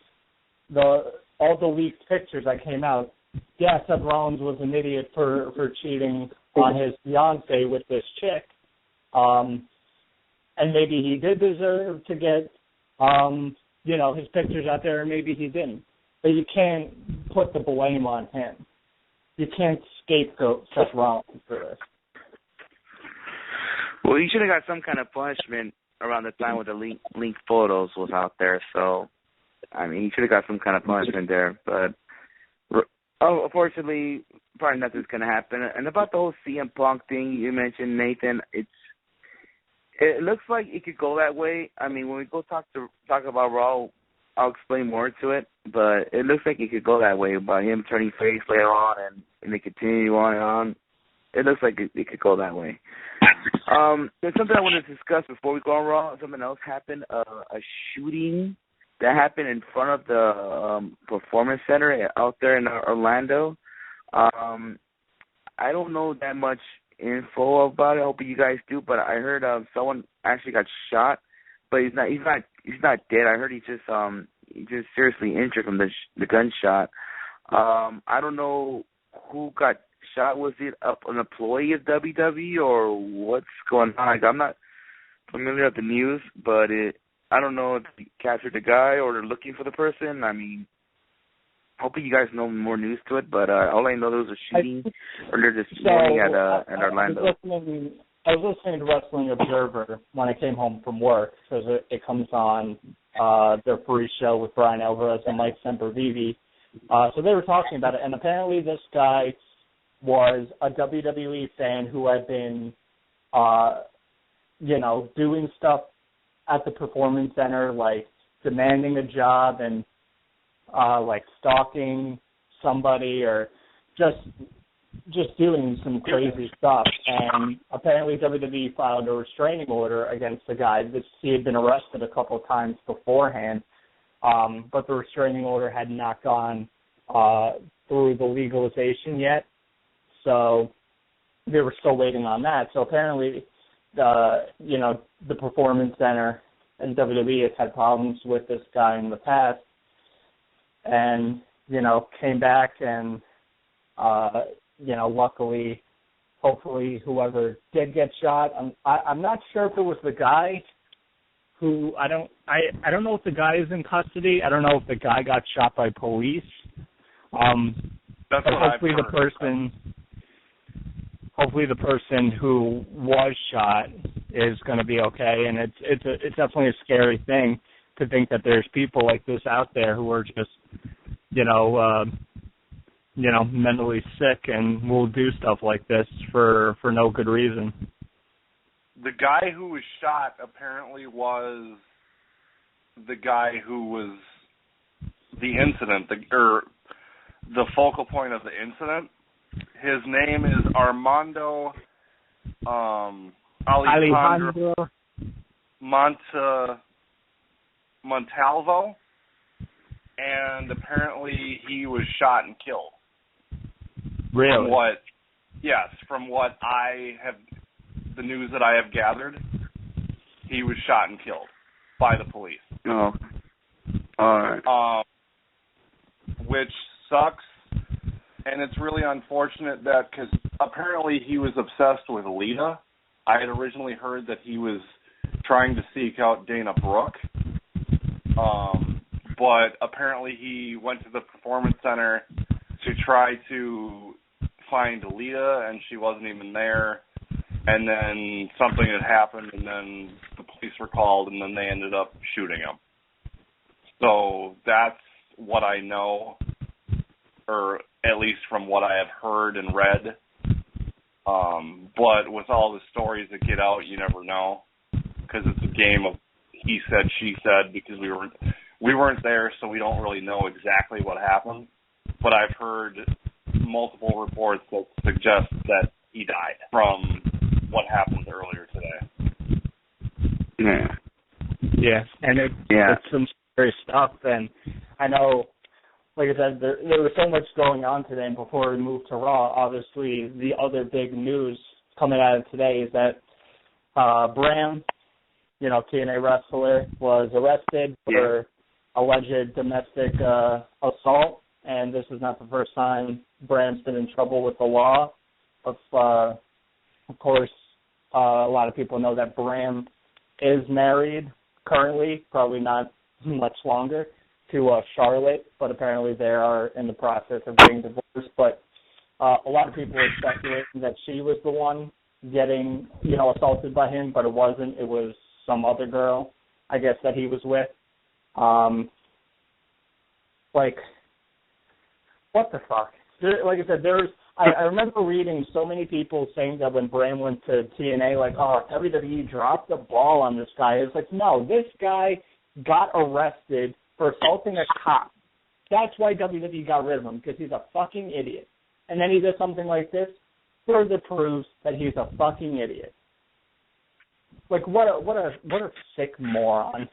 S3: all the leaked pictures that came out, Seth Rollins was an idiot for cheating on his fiancée with this chick. And maybe he did deserve to get, his pictures out there, and maybe he didn't. But you can't put the blame on him. You can't scapegoat Seth Rollins for this.
S2: Well, he should have got some kind of punishment around the time when the leaked photos was out there. So, I mean, he should have got some kind of punishment there. But, unfortunately, probably nothing's going to happen. And about the whole CM Punk thing you mentioned, Nathan, it looks like it could go that way. I mean, when we go talk about Raw, I'll explain more to it. But it looks like it could go that way by him turning face later on and they continue on and on. It looks like it could go that way. There's something I want to discuss before we go on Raw. Something else happened, a shooting that happened in front of the Performance Center out there in Orlando. I don't know that much info about it. I hope you guys do, but I heard someone actually got shot, but he's not dead. I heard he's just seriously injured from the gunshot. I don't know who got shot. Was it an employee of WWE or what's going on? Like, I'm not familiar with the news, but I don't know if they captured the guy or they're looking for the person. I mean, hoping you guys know more news to it, but all I know there was a shooting earlier this morning at Orlando.
S3: I was listening to Wrestling Observer when I came home from work because it comes on their free show with Brian Alvarez and Mike Sempervive. So they were talking about it, and apparently this guy was a WWE fan who had been, doing stuff at the Performance Center, like demanding a job and like stalking somebody or just doing some crazy stuff. And apparently WWE filed a restraining order against the guy. He had been arrested a couple of times beforehand, but the restraining order had not gone through the legalization yet. So they were still waiting on that. So apparently, the Performance Center and WWE has had problems with this guy in the past, and came back and luckily, hopefully, whoever did get shot. I'm not sure if it was the guy who I don't know if the guy is in custody. I don't know if the guy got shot by police.
S1: That's what
S3: hopefully
S1: I've heard.
S3: Hopefully the person who was shot is going to be okay, and it's definitely a scary thing to think that there's people like this out there who are just, mentally sick and will do stuff like this for no good reason.
S1: The guy who was shot apparently was the guy who was the incident, the focal point of the incident. His name is Armando Alejandro Montalvo, and apparently he was shot and killed.
S3: Really?
S1: From what the news that I have gathered, he was shot and killed by the police.
S2: Oh, all right.
S1: Which sucks. And it's really unfortunate that because apparently he was obsessed with Lita. I had originally heard that he was trying to seek out Dana Brooke. But apparently he went to the Performance Center to try to find Lita, and she wasn't even there. And then something had happened, and then the police were called, and then they ended up shooting him. So that's what I know, or at least from what I have heard and read. But with all the stories that get out, you never know, because it's a game of he said, she said, because we weren't there, so we don't really know exactly what happened. But I've heard multiple reports that suggest that he died from what happened earlier today.
S3: Yeah, and it's some scary stuff, and I know, like I said, there was so much going on today, and before we move to Raw, obviously the other big news coming out of today is that Bram, TNA wrestler, was arrested for alleged domestic assault, and this is not the first time Bram's been in trouble with the law. Of course, a lot of people know that Bram is married currently, probably not much longer, to Charlotte, but apparently they are in the process of getting divorced. But a lot of people are speculating that she was the one getting, assaulted by him, but it wasn't. It was some other girl, I guess, that he was with. What the fuck? Like I said, I remember reading so many people saying that when Bram went to TNA, like, oh, WWE dropped the ball on this guy. It's like, no, this guy got arrested for assaulting a cop. That's why WWE got rid of him, because he's a fucking idiot. And then he does something like this, further proves that he's a fucking idiot. Like, what a sick moron.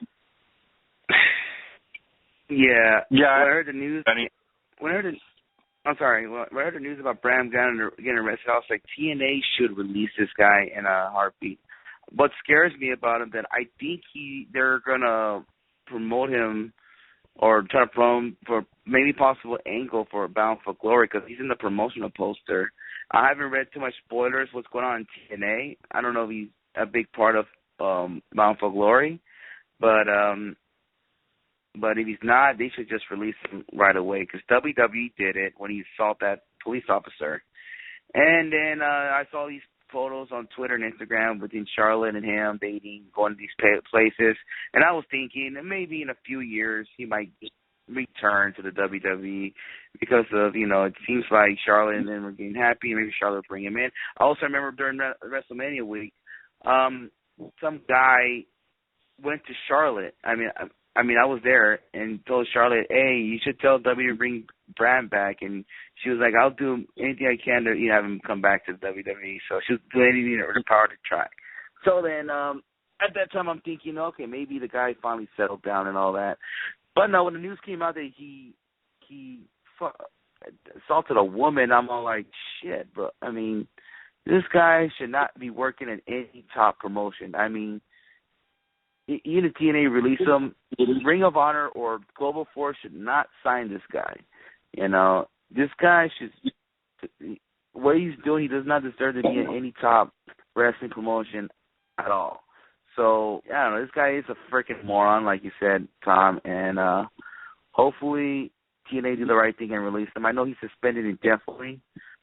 S2: Yeah.
S1: Yeah.
S2: When I heard the news, when I heard the news about Bram getting arrested, I was like, TNA should release this guy in a heartbeat. What scares me about him, that I think they're gonna promote him or try to promote him for maybe possible angle for Bound for Glory, because he's in the promotional poster. I haven't read too much spoilers what's going on in TNA. I don't know if he's a big part of Bound for Glory, but if he's not, they should just release him right away, because WWE did it when he assaulted that police officer. And then I saw these photos on Twitter and Instagram between Charlotte and him dating, going to these places, and I was thinking that maybe in a few years he might return to the WWE, because of, it seems like Charlotte and them were getting happy, and maybe Charlotte will bring him in. I also remember during WrestleMania week, some guy went to Charlotte. I was there and told Charlotte, hey, you should tell WWE to bring Bram back. And she was like, I'll do anything I can to have him come back to the WWE. So she was doing anything in her power to try. So then at that time I'm thinking, okay, maybe the guy finally settled down and all that. But no, when the news came out that he assaulted a woman, I'm all like, shit, bro. This guy should not be working in any top promotion. Even if TNA release him, Ring of Honor or Global Force should not sign this guy. This guy should, what he's doing, he does not deserve to be in any top wrestling promotion at all. So, I don't know, this guy is a freaking moron, like you said, Tom, and hopefully TNA do the right thing and release him. I know he's suspended indefinitely,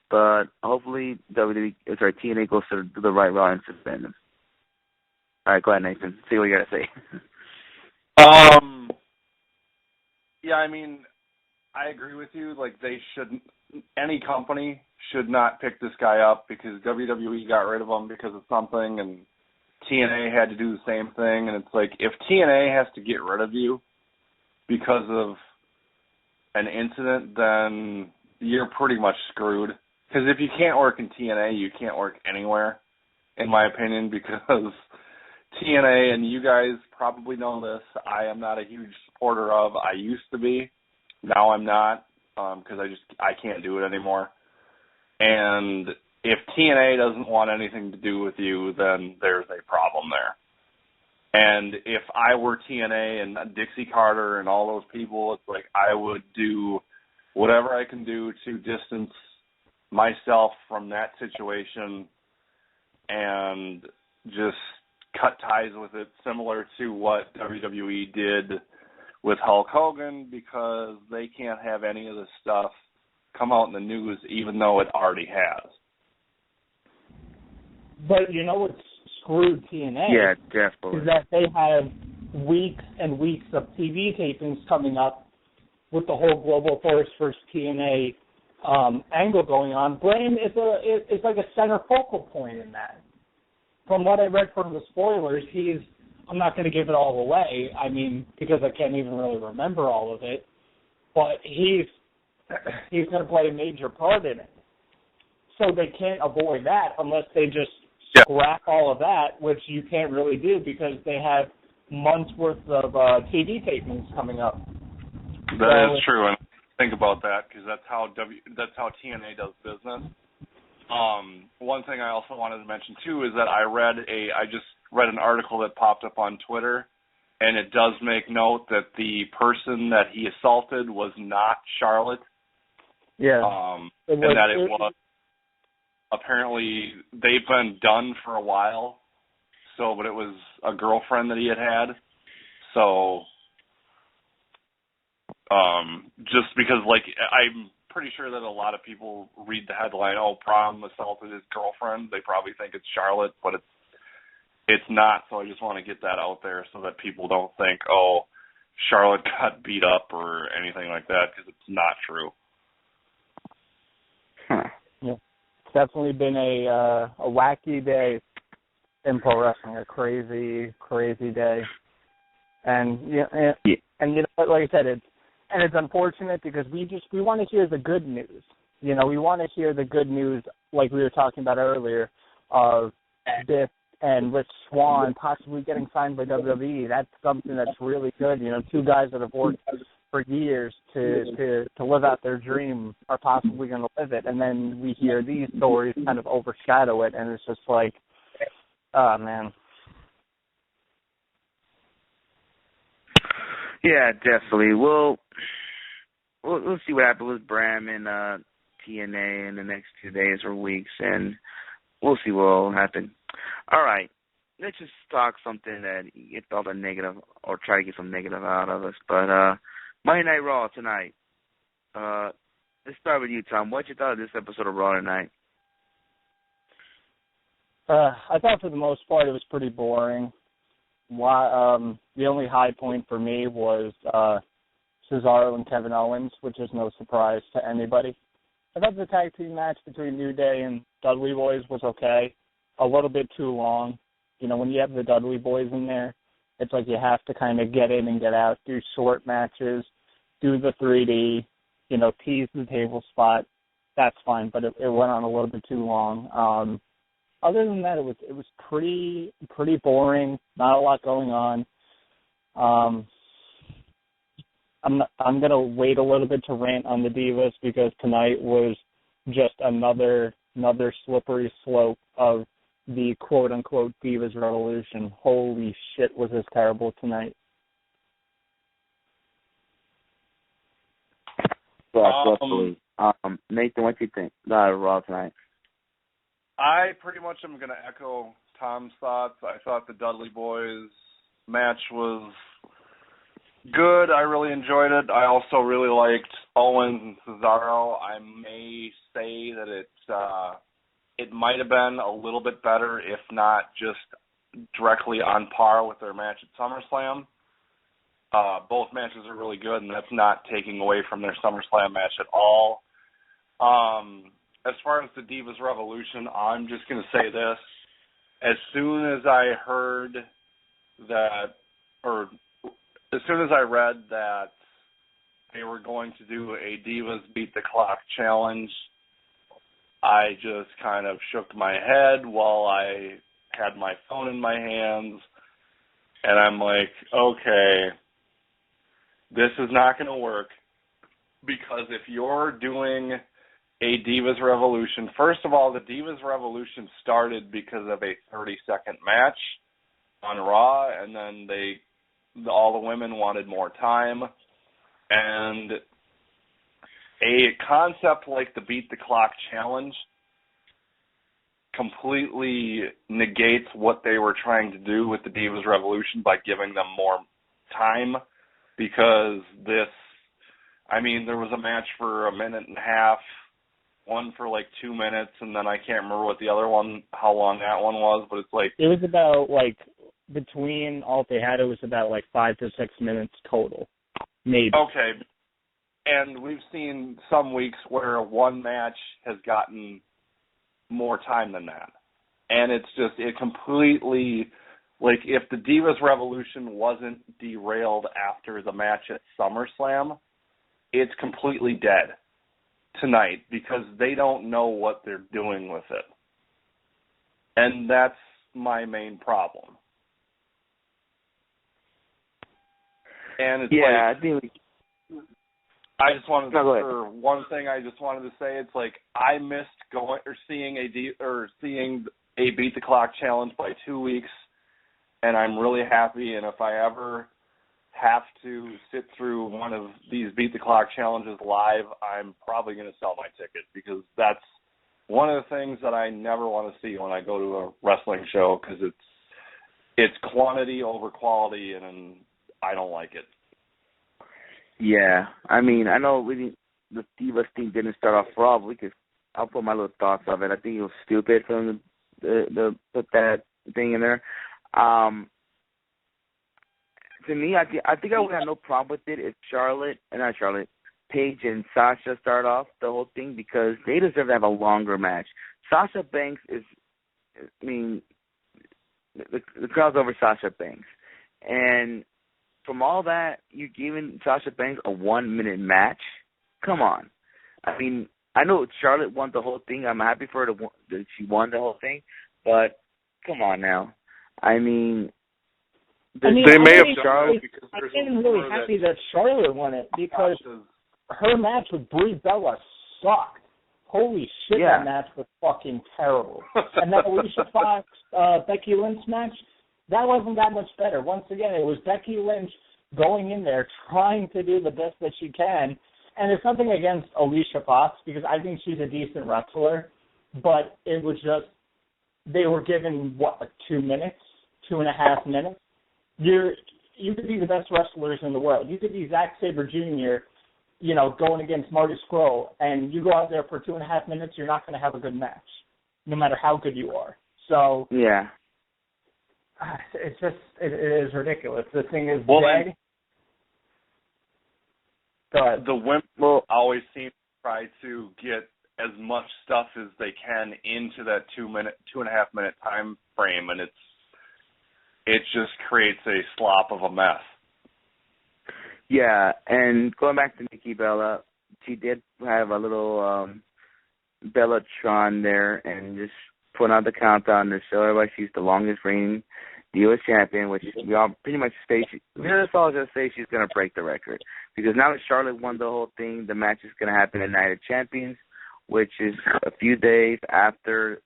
S2: but hopefully TNA goes to do the right route and suspend him. All right, go ahead, Nathan. See what you got to say.
S1: Yeah, I agree with you. Like, any company should not pick this guy up, because WWE got rid of him because of something, and TNA had to do the same thing. And it's like, if TNA has to get rid of you because of an incident, then you're pretty much screwed. Because if you can't work in TNA, you can't work anywhere, in my opinion, because TNA, and you guys probably know this, I am not a huge supporter of. I used to be. Now I'm not, because I can't do it anymore. And if TNA doesn't want anything to do with you, then there's a problem there. And if I were TNA and Dixie Carter and all those people, it's like I would do whatever I can do to distance myself from that situation and just cut ties with it, similar to what WWE did with Hulk Hogan, because they can't have any of this stuff come out in the news, even though it already has.
S3: But you know what's screwed TNA?
S2: Yeah, definitely.
S3: Is that they have weeks and weeks of TV tapings coming up with the whole Global Force versus TNA angle going on. Bram is like a center focal point in that. From what I read from the spoilers, I'm not going to give it all away, because I can't even really remember all of it, but he's going to play a major part in it. So they can't avoid that unless they just scrap all of that, which you can't really do because they have months worth of TV tapings coming up.
S1: That is true, and think about that, because that's how TNA does business. One thing I also wanted to mention too is that I just read an article that popped up on Twitter, and it does make note that the person that he assaulted was not Charlotte.
S3: Yeah.
S1: And that it was apparently they've been done for a while, so, but it was a girlfriend that he had. So, just because, like, I'm pretty sure that a lot of people read the headline, oh, Prom assaulted his girlfriend. They probably think it's Charlotte, but it's not. So I just want to get that out there so that people don't think, oh, Charlotte got beat up or anything like that, because it's not true.
S2: Huh.
S3: Yeah. It's definitely been a wacky day in pro wrestling, a crazy, crazy day. And and you know, like I said, it's unfortunate because we want to hear the good news. You know, we want to hear the good news, like we were talking about earlier, of Biff and Rich Swann possibly getting signed by WWE. That's something that's really good. You know, two guys that have worked for years to live out their dream are possibly going to live it, and then we hear these stories kind of overshadow it, and it's just like, oh man.
S2: Yeah, definitely. We'll see what happens with Bram and TNA in the next 2 days or weeks, and we'll see what will happen. All right, let's just talk something that gets all the negative, or try to get some negative out of us. But Monday Night Raw tonight. Let's start with you, Tom. What you thought of this episode of Raw tonight?
S3: I thought for the most part it was pretty boring. The only high point for me was Cesaro and Kevin Owens, which is no surprise to anybody. I thought the tag team match between New Day and Dudley Boys was okay. A little bit too long. You know, when you have the Dudley Boys in there, it's like you have to kind of get in and get out, do short matches, do the 3D, you know, tease the table spot. That's fine, but it went on a little bit too long. Other than that, it was pretty boring. Not a lot going on. I'm gonna wait a little bit to rant on the Divas because tonight was just another slippery slope of the quote unquote Divas Revolution. Holy shit, was this terrible tonight.
S2: Definitely. Nathan, what do you think about Raw tonight?
S1: I pretty much am going to echo Tom's thoughts. I thought the Dudley Boys match was good. I really enjoyed it. I also really liked Owens and Cesaro. I may say that it might have been a little bit better, if not just directly on par with their match at SummerSlam. Both matches are really good, and that's not taking away from their SummerSlam match at all. As far as the Divas Revolution, I'm just going to say this. As soon as I heard that, or as soon as I read that they were going to do a Divas Beat the Clock challenge, I just kind of shook my head while I had my phone in my hands, and I'm like, okay, this is not going to work, because if you're doing a Divas Revolution, first of all, the Divas Revolution started because of a 30-second match on Raw, and then all the women wanted more time, and a concept like the Beat the Clock challenge completely negates what they were trying to do with the Divas Revolution by giving them more time, because there was a match for a minute and a half, one for like 2 minutes, and then I can't remember what the other one, how long that one was, but it's like... It
S3: was about, like, between all they had, it was about, like, 5 to 6 minutes total, maybe.
S1: Okay. And we've seen some weeks where one match has gotten more time than that. And it's just, it completely, like, if the Divas Revolution wasn't derailed after the match at SummerSlam, it's completely dead tonight, because they don't know what they're doing with it. And that's my main problem. And it's I just wanted for one thing I just wanted to say, it's like I missed seeing a Beat the Clock challenge by 2 weeks, and I'm really happy. And if I ever have to sit through one of these Beat the Clock challenges live, I'm probably going to sell my ticket, because that's one of the things that I never want to see when I go to a wrestling show, because it's quantity over quality, and I don't like it.
S2: Yeah, I mean, I know the Divas thing didn't start off raw, but I'll put my little thoughts of it. I think it was stupid for them to put that thing in there. To me, I think I would have no problem with it if Paige and Sasha start off the whole thing, because they deserve to have a longer match. Sasha Banks the crowd's over Sasha Banks. And from all that, you're giving Sasha Banks a 1-minute match? Come on. I mean, I know Charlotte won the whole thing. I'm happy for her that she won the whole thing. But come on now. I mean,
S5: they may have
S3: Charlotte. I'm really happy that Charlotte won it, because her match with Brie Bella sucked. Holy shit,
S2: yeah.
S3: That match was fucking terrible. And that Alicia Fox, Becky Lynch match, that wasn't that much better. Once again, it was Becky Lynch going in there trying to do the best that she can. And there's nothing against Alicia Fox, because I think she's a decent wrestler, but it was just, they were given, 2 minutes, 2.5 minutes? You could be the best wrestlers in the world. You could be Zack Sabre Jr., going against Marty Scurll, and you go out there for 2.5 minutes, you're not going to have a good match, no matter how good you are. So,
S2: yeah,
S3: it's just, it is ridiculous. The thing is,
S1: well, the women always seem to try to get as much stuff as they can into that 2.5 minute time frame, and it just creates a slop of a mess.
S2: Yeah, and going back to Nikki Bella, she did have a little Bellatron there, and just put on the countdown to show everybody she's the longest reigning U.S. champion, which we all pretty much say that's all just say she's going to break the record. Because now that Charlotte won the whole thing, the match is going to happen at Night of Champions, which is a few days after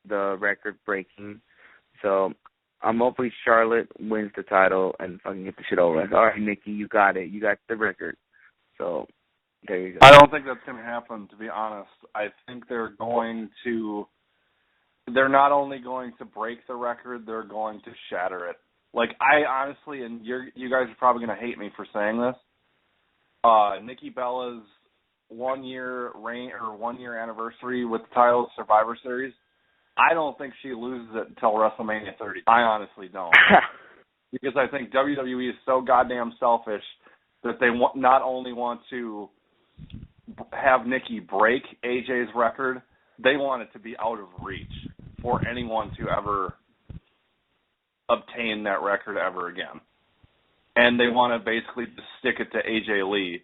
S2: the record breaking. So I'm hoping Charlotte wins the title and fucking get the shit over with. All right, Nikki, you got it. You got the record. So there you go.
S1: I don't think that's going to happen, to be honest. I think they're not only going to break the record, they're going to shatter it. Like, I honestly, and you guys are probably going to hate me for saying this, Nikki Bella's 1 year reign or 1 year anniversary with the title of Survivor Series, I don't think she loses it until WrestleMania 30. I honestly don't. Because I think WWE is so goddamn selfish that they not only want to have Nikki break AJ's record, they want it to be out of reach for anyone to ever obtain that record ever again. And they want to basically just stick it to AJ Lee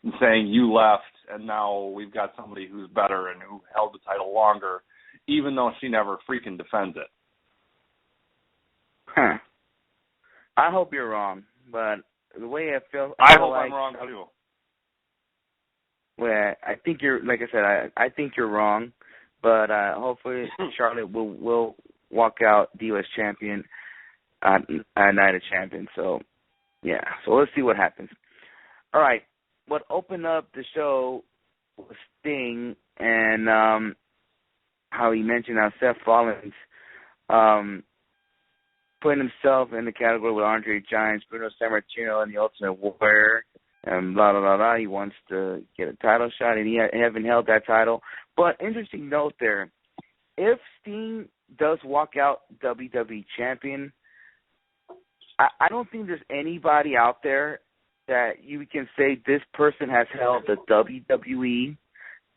S1: and saying, you left, and now we've got somebody who's better and who held the title longer, even though she never freaking defends it.
S2: Huh. I hope you're wrong, but the way I feel...
S1: I hope I'm wrong, too.
S2: Well, I think you're, like I said, I think you're wrong, but hopefully Charlotte will walk out the U.S. champion at Night of Champions. So, yeah. So let's see what happens. All right. What opened up the show was Sting, and how he mentioned how Seth Rollins putting himself in the category with Andre Giants, Bruno Sammartino, and the Ultimate Warrior, and blah, blah, blah, blah. He wants to get a title shot, and he haven't held that title. But interesting note there, if Sting does walk out WWE champion, I don't think there's anybody out there that you can say this person has held the WWE,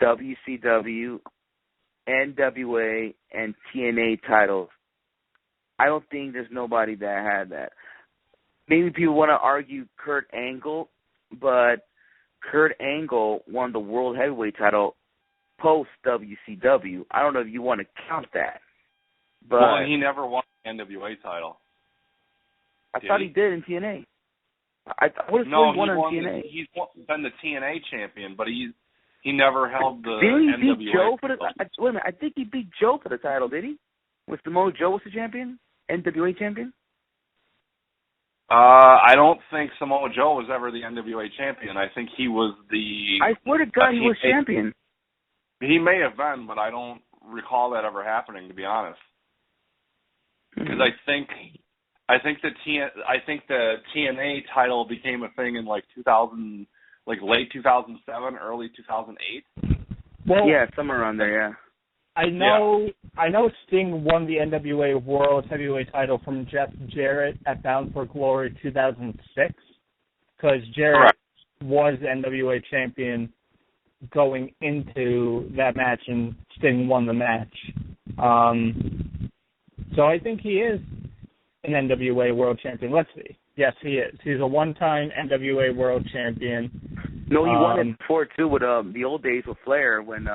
S2: WCW, NWA, and TNA titles. I don't think there's nobody that had that. Maybe people want to argue Kurt Angle, but Kurt Angle won the World Heavyweight title post WCW. I don't know if you want to count that. But
S1: well, he never won the NWA title.
S2: I thought he did in TNA. I would have
S1: no,
S2: he won in TNA.
S1: He's been the TNA champion, but he never held the
S2: Didn't he
S1: NWA
S2: beat Joe for the?
S1: title.
S2: Wait a minute, I think he beat Joe for the title, did he? Was Samoa Joe was the champion? NWA champion?
S1: I don't think Samoa Joe was ever the NWA champion. I think he was the...
S2: I swear to God he was champion.
S1: He may have been, but I don't recall that ever happening, to be honest. Because I think I think the TNA title became a thing in like 2000, like late 2007, early 2008.
S2: Well, yeah, somewhere around there, yeah.
S3: I know Sting won the NWA World Heavyweight title from Jeff Jarrett at Bound for Glory 2006, because Jarrett was NWA champion going into that match, and Sting won the match. So I think he is an NWA World Champion. Let's see. Yes, he is. He's a one-time NWA World Champion.
S2: No, he won it before, too, with the old days with Flair, when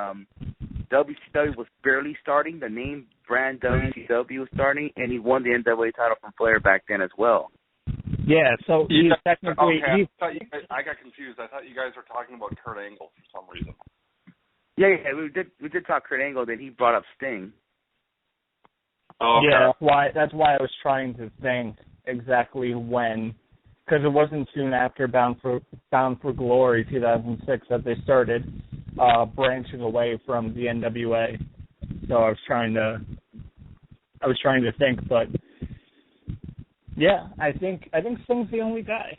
S2: WCW was barely starting. The name brand WCW was starting, and he won the NWA title from Flair back then as well.
S3: Yeah, so he's technically...
S1: Okay, I got confused. I thought you guys were talking about Kurt Angle for some reason.
S2: Yeah, we did talk Kurt Angle, then he brought up Sting.
S1: Oh, okay.
S3: Yeah, that's why I was trying to think exactly when, because it wasn't soon after Bound for Glory 2006 that they started branching away from the NWA. So I was trying to think, but yeah, I think Sting's the only guy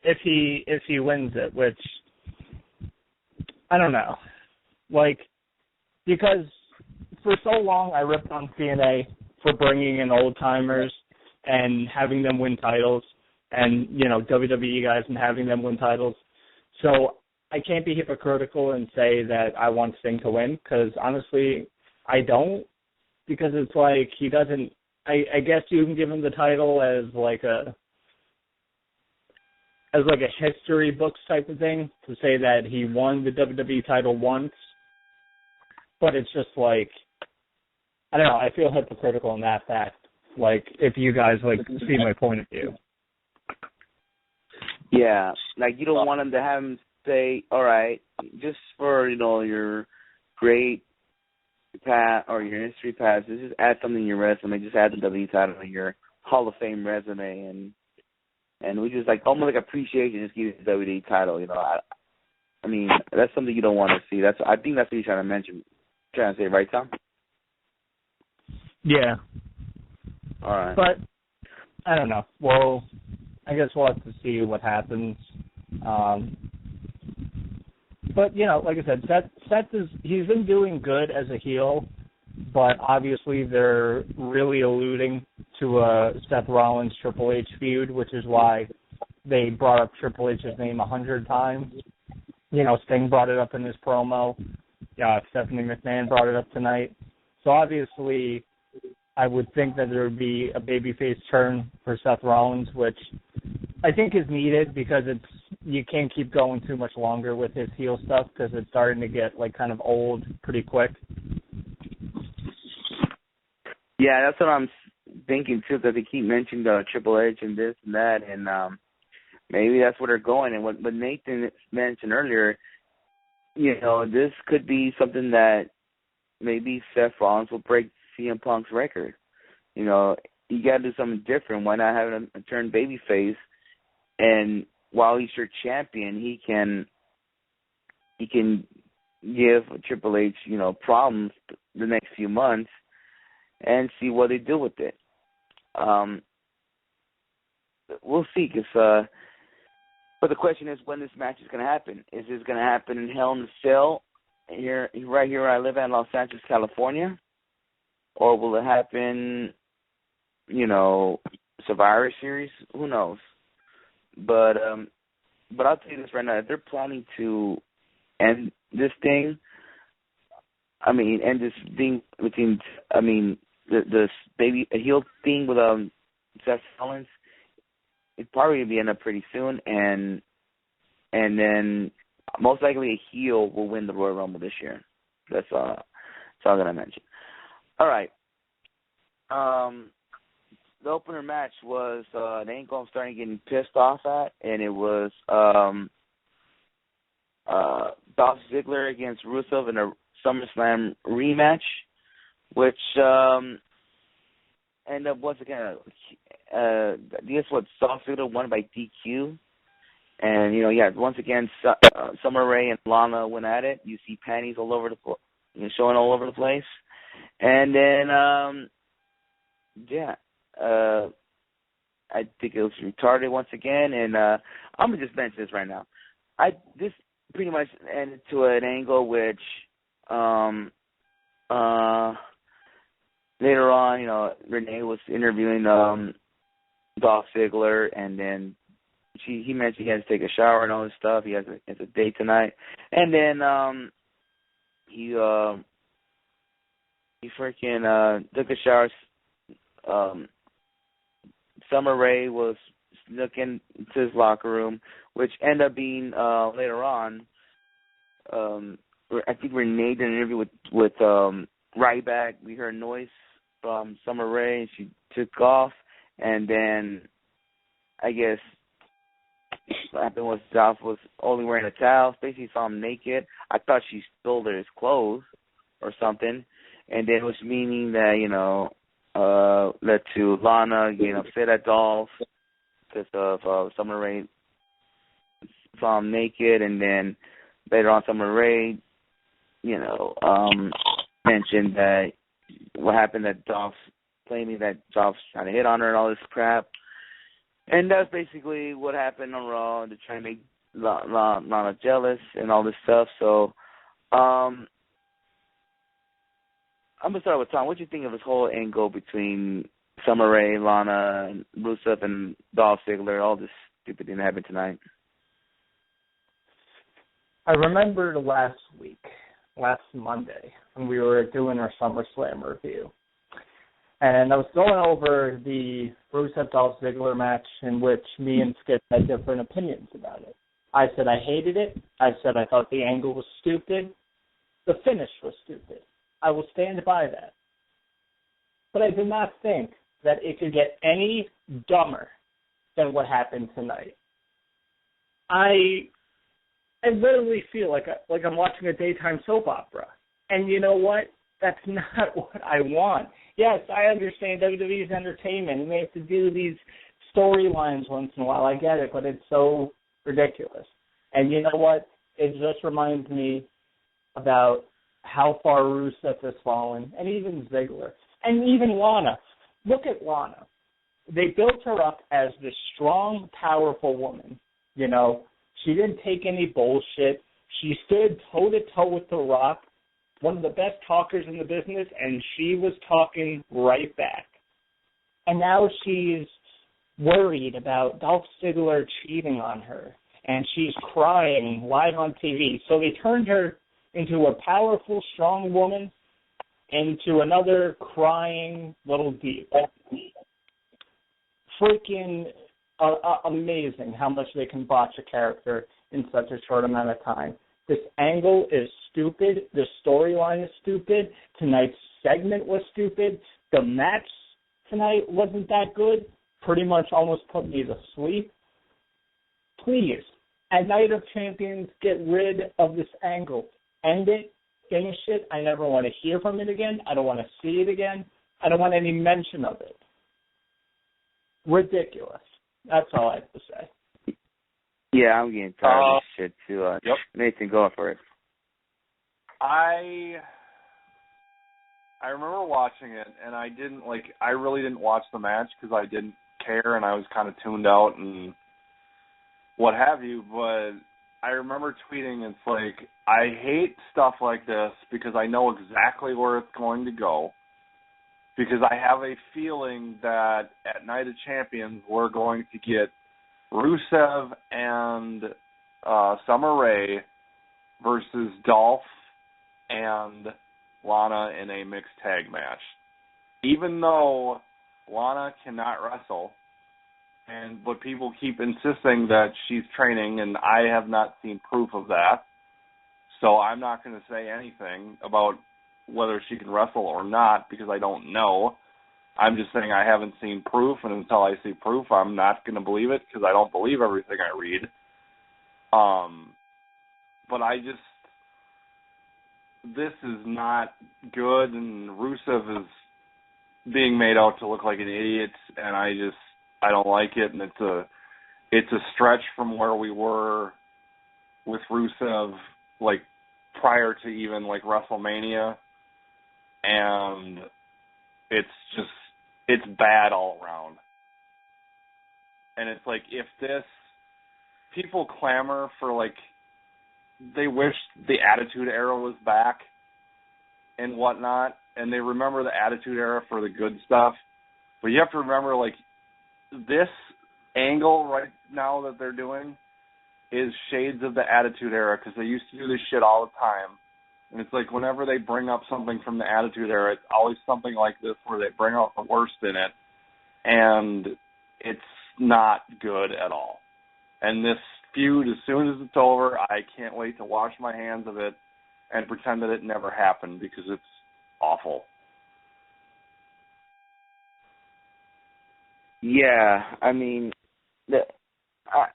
S3: if he wins it, which I don't know, like, because for so long I ripped on TNA for bringing in old timers and having them win titles, and WWE guys and having them win titles. So I can't be hypocritical and say that I want Sting to win, because honestly I don't, because it's like he doesn't. I guess you can give him the title as like a history books type of thing, to say that he won the WWE title once, but it's just like, I don't know, I feel hypocritical in that fact. Like, if you guys see my point of view.
S2: Yeah, like you don't want him to have him say, all right, just for, your great pass or your history pass, just add something in your resume, just add the W title in your Hall of Fame resume, and we just almost like appreciation, just give you the WWE title, I mean, that's something you don't want to see. I think that's what you're trying to say, right, Tom?
S3: Yeah.
S2: All right.
S3: But I don't know. Well, I guess we'll have to see what happens. But like I said, Seth he's been doing good as a heel, but obviously they're really alluding to a Seth Rollins Triple H feud, which is why they brought up Triple H's name 100 times. Sting brought it up in his promo. Stephanie McMahon brought it up tonight. So obviously, I would think that there would be a babyface turn for Seth Rollins, which I think is needed, because you can't keep going too much longer with his heel stuff, because it's starting to get kind of old pretty quick.
S2: Yeah, that's what I'm thinking too, because they keep mentioning Triple H and this and that, and maybe that's where they're going. And what Nathan mentioned earlier, this could be something that maybe Seth Rollins will break CM Punk's record. You got to do something different. Why not have him turn babyface? And while he's your champion, he can give Triple H, problems the next few months, and see what they do with it. We'll see, but the question is when this match is going to happen. Is this going to happen in Hell in a Cell, right here where I live in Los Angeles, California? Or will it happen, Survivor Series? Who knows? But I'll tell you this right now. If they're planning to end this thing, end this thing between, the baby a heel thing with Seth Rollins, it probably will be end up pretty soon, and then most likely a heel will win the Royal Rumble this year. That's all I'm gonna mention. All right. The opener match was an angle I'm starting getting pissed off at, and it was Dolph Ziggler against Rusev in a SummerSlam rematch, which ended up once again. This was Dolph Ziggler won by DQ, and once again Summer Rae and Lana went at it. You see panties all over showing all over the place. And then, I think it was retarded once again, and I'm going to just mention this right now. This pretty much ended to an angle which later on, you know, Renee was interviewing Dolph Ziggler, and then he mentioned he had to take a shower and all this stuff. He has a date tonight, and then he freaking took a shower. Summer Rae was looking into his locker room, which ended up being later on. I think Renee did an interview with Ryback. We heard noise from Summer Rae, and she took off. And then I guess what happened was Dolph was only wearing a towel. Basically saw him naked. I thought she stole his clothes or something. And then it was meaning that, you know, led to Lana getting upset at Dolph because of Summer Rae saw him naked, and then later on Summer Rae, you know, mentioned that what happened, that Dolph's claiming that Dolph's trying to hit on her and all this crap. And that's basically what happened on Raw, to try to make Lana jealous and all this stuff. So I'm going to start with Tom. What do you think of this whole angle between Summer Rae, Lana, and Rusev, and Dolph Ziggler, all this stupid thing that happened tonight?
S3: I remember last Monday, when we were doing our SummerSlam review. And I was going over the Rusev-Dolph Ziggler match, in which me and Skip had different opinions about it. I said I hated it. I said I thought the angle was stupid. The finish was stupid. I will stand by that. But I did not think that it could get any dumber than what happened tonight. I literally feel like I'm watching a daytime soap opera. And you know what? That's not what I want. Yes, I understand WWE's entertainment, and they have to do these storylines once in a while. I get it, but it's so ridiculous. And you know what? It just reminds me about how far Rusev has fallen, and even Ziggler, and even Lana. Look at Lana. They built her up as this strong, powerful woman. You know, she didn't take any bullshit. She stood toe-to-toe with The Rock, one of the best talkers in the business, and she was talking right back. And now she's worried about Dolph Ziggler cheating on her, and she's crying live on TV. So they turned her into a powerful, strong woman, into another crying little diva. Freaking amazing how much they can botch a character in such a short amount of time. This angle is stupid. The storyline is stupid. Tonight's segment was stupid. The match tonight wasn't that good. Pretty much almost put me to sleep. Please, at Night of Champions, get rid of this angle. End it. Finish it. I never want to hear from it again. I don't want to see it again. I don't want any mention of it. Ridiculous. That's all I have to say.
S2: Yeah, I'm getting tired of this shit too.
S1: Yep.
S2: Nathan, go for it.
S1: I remember watching it, and I really didn't watch the match because I didn't care, and I was kind of tuned out and what have you, but I remember tweeting, it's like, I hate stuff like this because I know exactly where it's going to go, because I have a feeling that at Night of Champions we're going to get Rusev and Summer Rae versus Dolph and Lana in a mixed tag match. Even though Lana cannot wrestle, but people keep insisting that she's training, and I have not seen proof of that. So I'm not going to say anything about whether she can wrestle or not because I don't know. I'm just saying I haven't seen proof, and until I see proof, I'm not going to believe it because I don't believe everything I read. But this is not good, and Rusev is being made out to look like an idiot, and I don't like it, and it's a stretch from where we were with Rusev, like, prior to even, like, WrestleMania, and it's bad all around. And it's like, if this, people clamor for, like, they wish the Attitude Era was back and whatnot, and they remember the Attitude Era for the good stuff. But you have to remember, like, this angle right now that they're doing is shades of the Attitude Era, because they used to do this shit all the time. And it's like, whenever they bring up something from the Attitude Era, it's always something like this where they bring out the worst in it, and it's not good at all. And this feud, as soon as it's over, I can't wait to wash my hands of it and pretend that it never happened, because it's awful.
S2: Yeah, I mean, I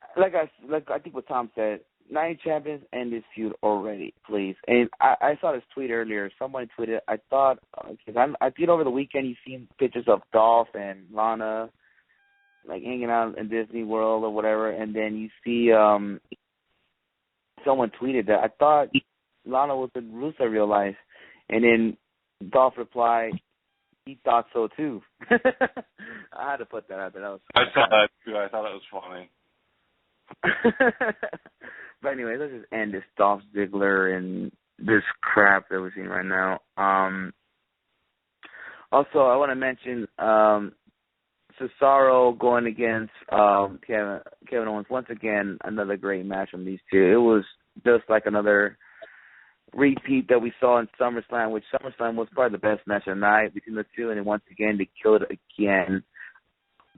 S2: think what Tom said, 9 champions end this feud already, please. And I saw this tweet earlier. Someone tweeted, I thought, because I think over the weekend you've seen pictures of Dolph and Lana, like, hanging out in Disney World or whatever, and then you see someone tweeted that I thought Lana was in Rusev real life, and then Dolph replied, he thought so too. I had to put that out there.
S1: I saw that too. I thought it was funny.
S2: But anyway, let's just end this Dolph Ziggler and this crap that we're seeing right now. Also, I want to mention Cesaro going against Kevin Owens. Once again, another great match from these two. It was just like another repeat that we saw in SummerSlam, which SummerSlam was probably the best match of the night between the two, and then once again they killed it again.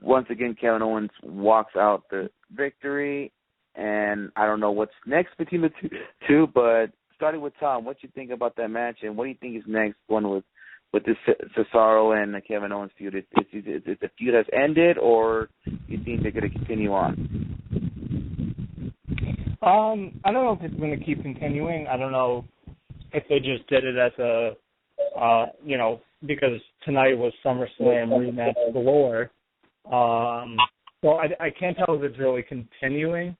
S2: Once again, Kevin Owens walks out the victory, and I don't know what's next between the two, but starting with Tom, what you think about that match, and what do you think is next one with this Cesaro and Kevin Owens feud? Is the feud has ended, or you think they're going to continue on?
S3: I don't know if it's going to keep continuing. I don't know if they just did it as a, because tonight was SummerSlam rematch galore. So I can't tell if it's really continuing.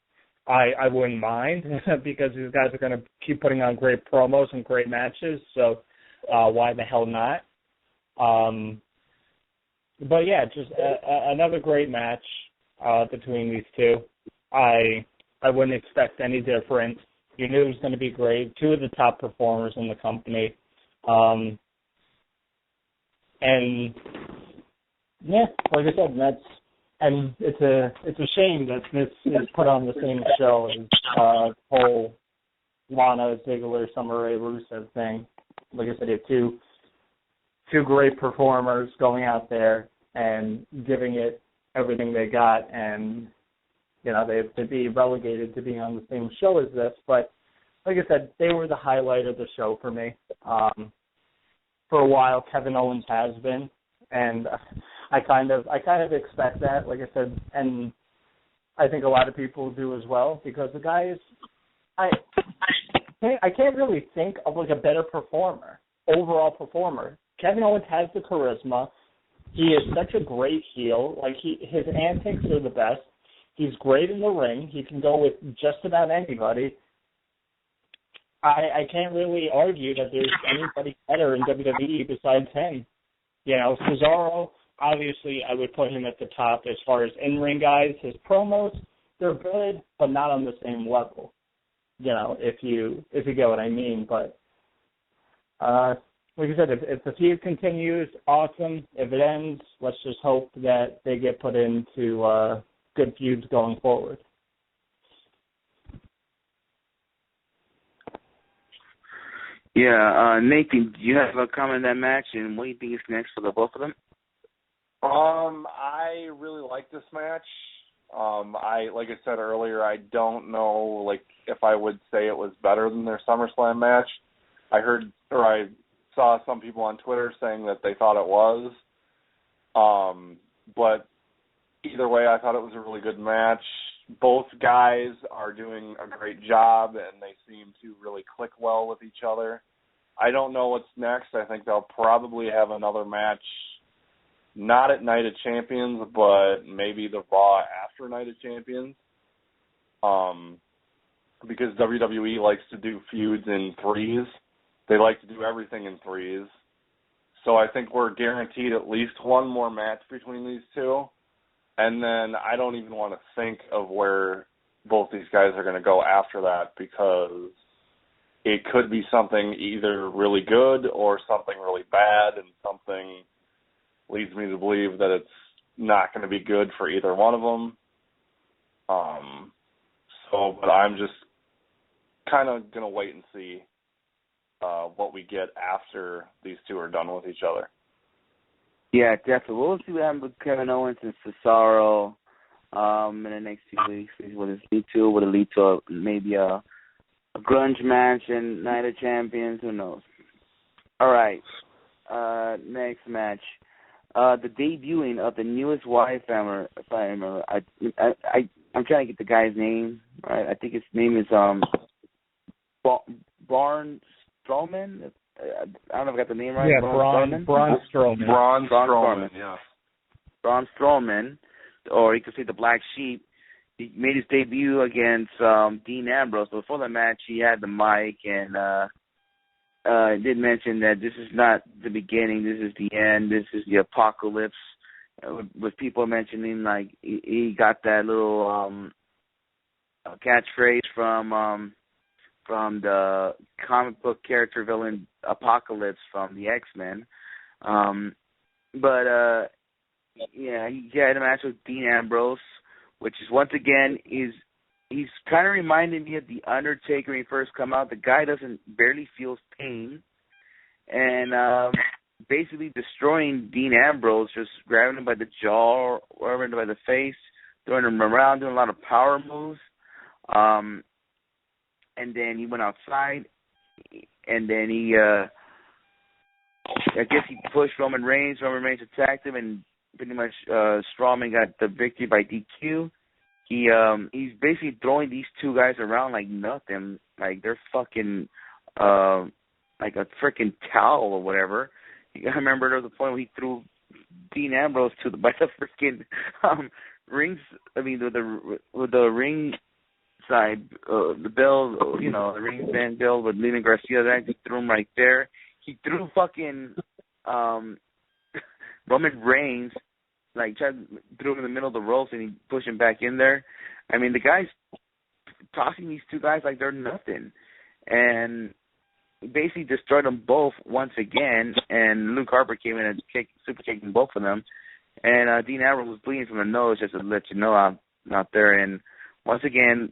S3: I wouldn't mind because these guys are going to keep putting on great promos and great matches. So why the hell not? But yeah, just another great match between these two. I wouldn't expect any different. You knew it was going to be great. Two of the top performers in the company. And yeah, like I said, it's a shame that this is put on the same show as whole Lana Ziggler Summer Rae Rusev thing. Like I said, you have two great performers going out there and giving it everything they got, and they have to be relegated to being on the same show as this. But like I said, they were the highlight of the show for me. For a while, Kevin Owens has been, and I kind of expect that. Like I said, and I think a lot of people do as well, because the guy is. I can't really think of like a better overall performer. Kevin Owens has the charisma. He is such a great heel. Like his antics are the best. He's great in the ring. He can go with just about anybody. I can't really argue that there's anybody better in WWE besides him. Cesaro, obviously, I would put him at the top as far as in-ring guys. His promos, they're good, but not on the same level. If you get what I mean. But like I said, if the feud continues, awesome. If it ends, let's just hope that they get put into good feuds going forward.
S2: Yeah, Nathan, do you have a comment on that match, and what do you think is next for the both of them?
S1: I really like this match. Like I said earlier, I don't know if I would say it was better than their SummerSlam match. I saw some people on Twitter saying that they thought it was. But either way, I thought it was a really good match. Both guys are doing a great job, and they seem to really click well with each other. I don't know what's next. I think they'll probably have another match, not at Night of Champions, but maybe the Raw after Night of Champions. Because WWE likes to do feuds in threes. They like to do everything in threes. So I think we're guaranteed at least one more match between these two. And then I don't even want to think of where both these guys are going to go after that, because it could be something either really good or something really bad, and something leads me to believe that it's not going to be good for either one of them. But I'm just kind of going to wait and see what we get after these two are done with each other.
S2: Yeah, definitely. We'll see what happens with Kevin Owens and Cesaro in the next few weeks. What it lead to? Would it lead to maybe a grunge match and Night of Champions? Who knows? All right. Next match. The debuting of the newest Wyatt family. I'm trying to get the guy's name. Right? I think his name is Braun Strowman. I don't know if I got the name right.
S3: Yeah, Braun Strowman.
S1: Braun Strowman, yeah.
S2: Braun Strowman, or you could say the Black Sheep. He made his debut against Dean Ambrose. Before the match, he had the mic and did mention that this is not the beginning, this is the end, this is the apocalypse. With people mentioning, like, he got that little catchphrase from the comic book character villain Apocalypse from the X-Men. Yeah, he had a match with Dean Ambrose, which is, once again, he's kind of reminding me of The Undertaker when he first come out. The guy barely feels pain, and basically destroying Dean Ambrose, just grabbing him by the jaw or by the face, throwing him around, doing a lot of power moves. And then he went outside, and then he, I guess he pushed Roman Reigns. Roman Reigns attacked him, and pretty much Strowman got the victory by DQ. He's basically throwing these two guys around like nothing, like they're fucking like a freaking towel or whatever. I remember there was a point where he threw Dean Ambrose by the freaking rings. I mean, with the ring side, the bell, the ring band bell with Lena Garcia. That he threw him right there. He threw fucking Roman Reigns, like threw him in the middle of the ropes, and he pushed him back in there. I mean, the guy's tossing these two guys like they're nothing, and he basically destroyed them both once again. And Luke Harper came in and super kicking both of them. And Dean Ambrose was bleeding from the nose, just to let you know out there. And once again,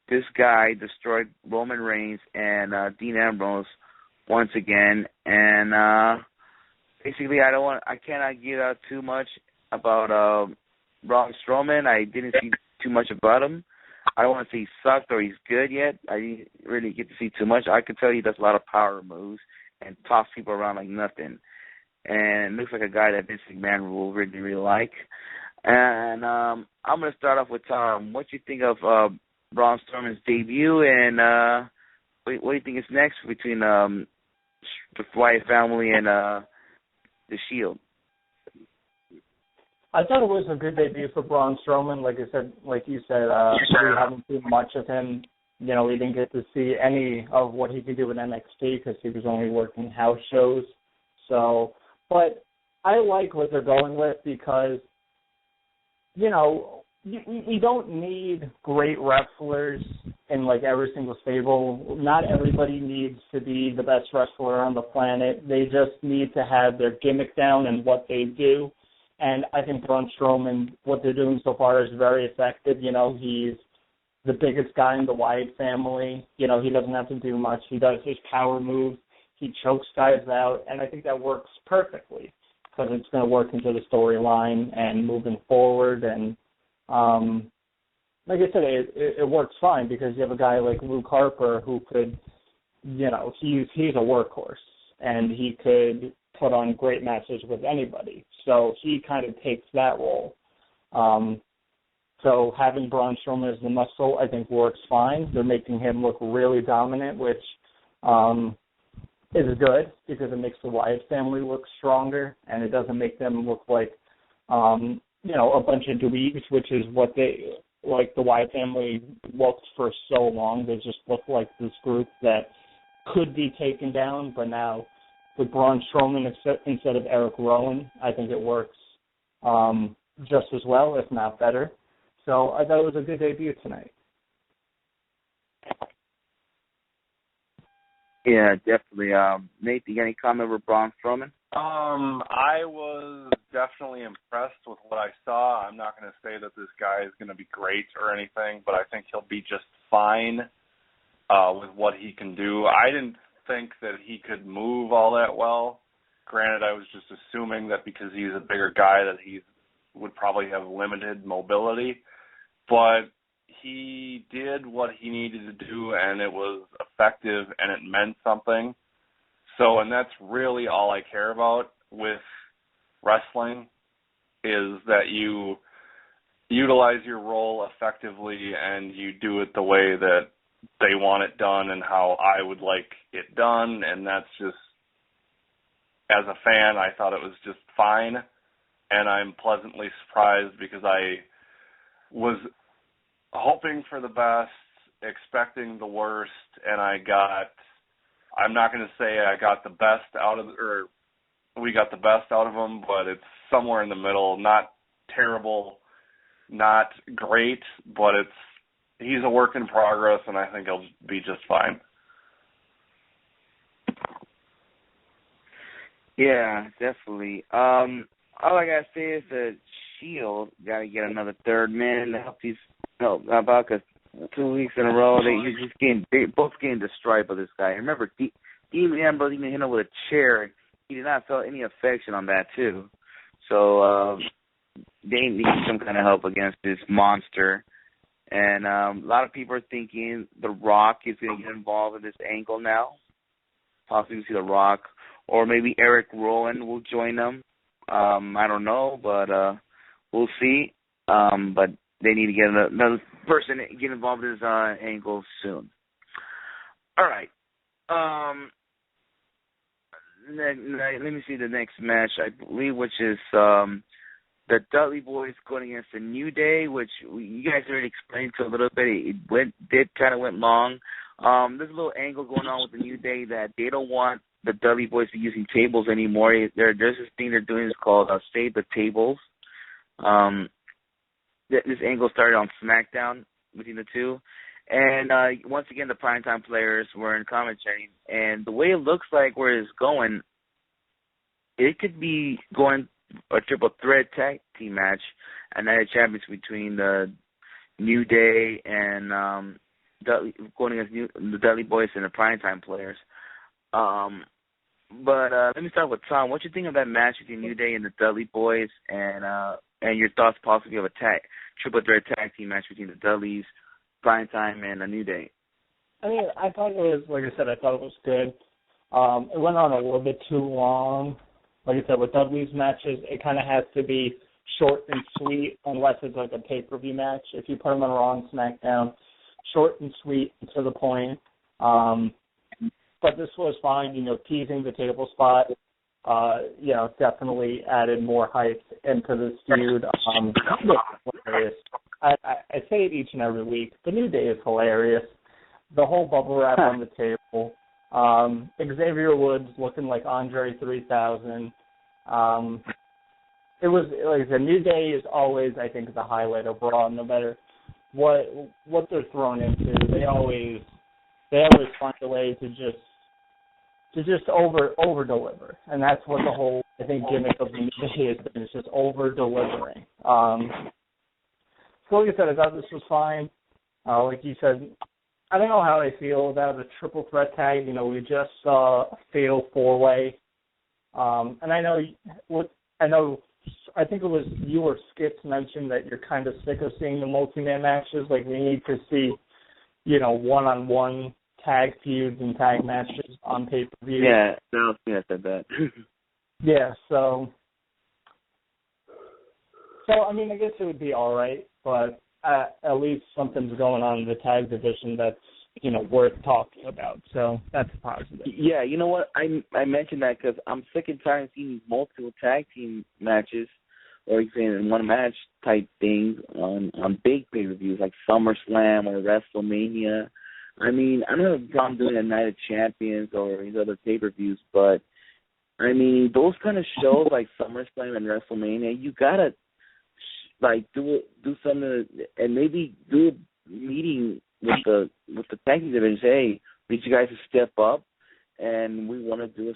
S2: this guy destroyed Roman Reigns and Dean Ambrose once again. And basically, I cannot get out too much about Braun Strowman. I didn't see too much about him. I don't want to say he sucked or he's good yet. I didn't really get to see too much. I could tell he does a lot of power moves and toss people around like nothing. And looks like a guy that Vince McMahon will really, really like. And I'm going to start off with Tom. What do you think of Braun Strowman's debut, and what do you think is next between the Wyatt family and the Shield?
S3: I thought it was a good debut for Braun Strowman. Like you said, we haven't seen much of him. We didn't get to see any of what he could do in NXT because he was only working house shows. So, but I like what they're going with because, you don't need great wrestlers in like every single stable. Not everybody needs to be the best wrestler on the planet. They just need to have their gimmick down and what they do. And I think Braun Strowman, what they're doing so far is very effective. He's the biggest guy in the Wyatt family. He doesn't have to do much. He does his power moves. He chokes guys out. And I think that works perfectly because it's going to work into the storyline and moving forward. And like I said, it works fine because you have a guy like Luke Harper who could, he's a workhorse. And he could put on great matches with anybody. So he kind of takes that role. So having Braun Strowman as the muscle, I think, works fine. They're making him look really dominant, which is good because it makes the Wyatt family look stronger, and it doesn't make them look like, a bunch of dweebs, which is what the Wyatt family looked for so long. They just look like this group that could be taken down, but now with Braun Strowman instead of Eric Rowan, I think it works just as well, if not better. So I thought it was a good debut tonight.
S2: Yeah, definitely. Nate, you got any comment with Braun Strowman?
S1: I was definitely impressed with what I saw. I'm not going to say that this guy is going to be great or anything, but I think he'll be just fine with what he can do. I didn't think that he could move all that well. Granted, I was just assuming that because he's a bigger guy that he would probably have limited mobility, but he did what he needed to do, and it was effective, and it meant something. So, and that's really all I care about with wrestling, is that you utilize your role effectively and you do it the way that they want it done and how I would like it done, and that's just, as a fan, I thought it was just fine, and I'm pleasantly surprised because I was hoping for the best, expecting the worst, and I'm not going to say I got the best out of, or we got the best out of him, but it's somewhere in the middle, not terrible, not great, but he's a work in progress, and I think he'll be just fine.
S2: Yeah, definitely. All I gotta say is that Shield gotta get another third man to help about, because 2 weeks in a row they both getting destroyed by this guy. Remember, Dean Ambrose even hit him with a chair. He did not feel any affection on that too. So they need some kind of help against this monster. And a lot of people are thinking The Rock is going to get involved in this angle now. Possibly see The Rock. Or maybe Eric Rowan will join them. I don't know, but we'll see. But they need to get another person get involved in this angle soon. All right. Let me see the next match, I believe, which is the Dudley Boys going against the New Day, which you guys already explained to a little bit. It kind of went long. There's a little angle going on with the New Day that they don't want the Dudley Boys to be using tables anymore. There's this thing they're doing is called Save the Tables. This angle started on SmackDown between the two. And once again, the primetime players were in commentary. And the way it looks like where it's going, it could be going a triple threat tag team match, a night of champions between the New Day and going against the Dudley Boys and the primetime players. But let me start with Tom. What do you think of that match between New Day and the Dudley Boys, and your thoughts possibly of a triple threat tag team match between the Dudleys, primetime, and the New Day?
S3: I mean, I thought it was, like I said, I thought it was good. It went on a little bit too long. Like I said, with Dudley's matches, it kind of has to be short and sweet unless it's like a pay-per-view match. If you put them on Raw and SmackDown, short and sweet and to the point. But this was fine, teasing the table spot, definitely added more hype into this feud. Hilarious. I say it each and every week. The New Day is hilarious. The whole bubble wrap on the table. Xavier Woods looking like Andre 3000. It was, like the New Day is always, I think, the highlight of Raw, no matter what they're thrown into. They always find a way to just over deliver, and that's what the whole, I think, gimmick of the New Day is. It's just over delivering. So like I said, I thought this was fine. Like you said, I don't know how I feel about a triple threat tag. We just saw a fatal 4-way, and I think it was you or Skips mentioned that you're kind of sick of seeing the multi-man matches. Like, we need to see, one-on-one tag feuds and tag matches on pay-per-view.
S2: Yeah, no, I said that.
S3: Yeah, so I mean, I guess it would be all right, but at least something's going on in the tag division that's, worth talking about. So that's positive.
S2: Yeah, you know what? I mentioned that because I'm sick and tired of seeing these multiple tag team matches, or you say in one match type things on big pay-per-views like SummerSlam or WrestleMania. I mean, I don't have a problem doing a Night of Champions or these other pay-per-views, but I mean, those kind of shows like SummerSlam and WrestleMania, you gotta like do something and maybe do a meeting with the tag team division. Say, hey, we need you guys to step up, and we want to do a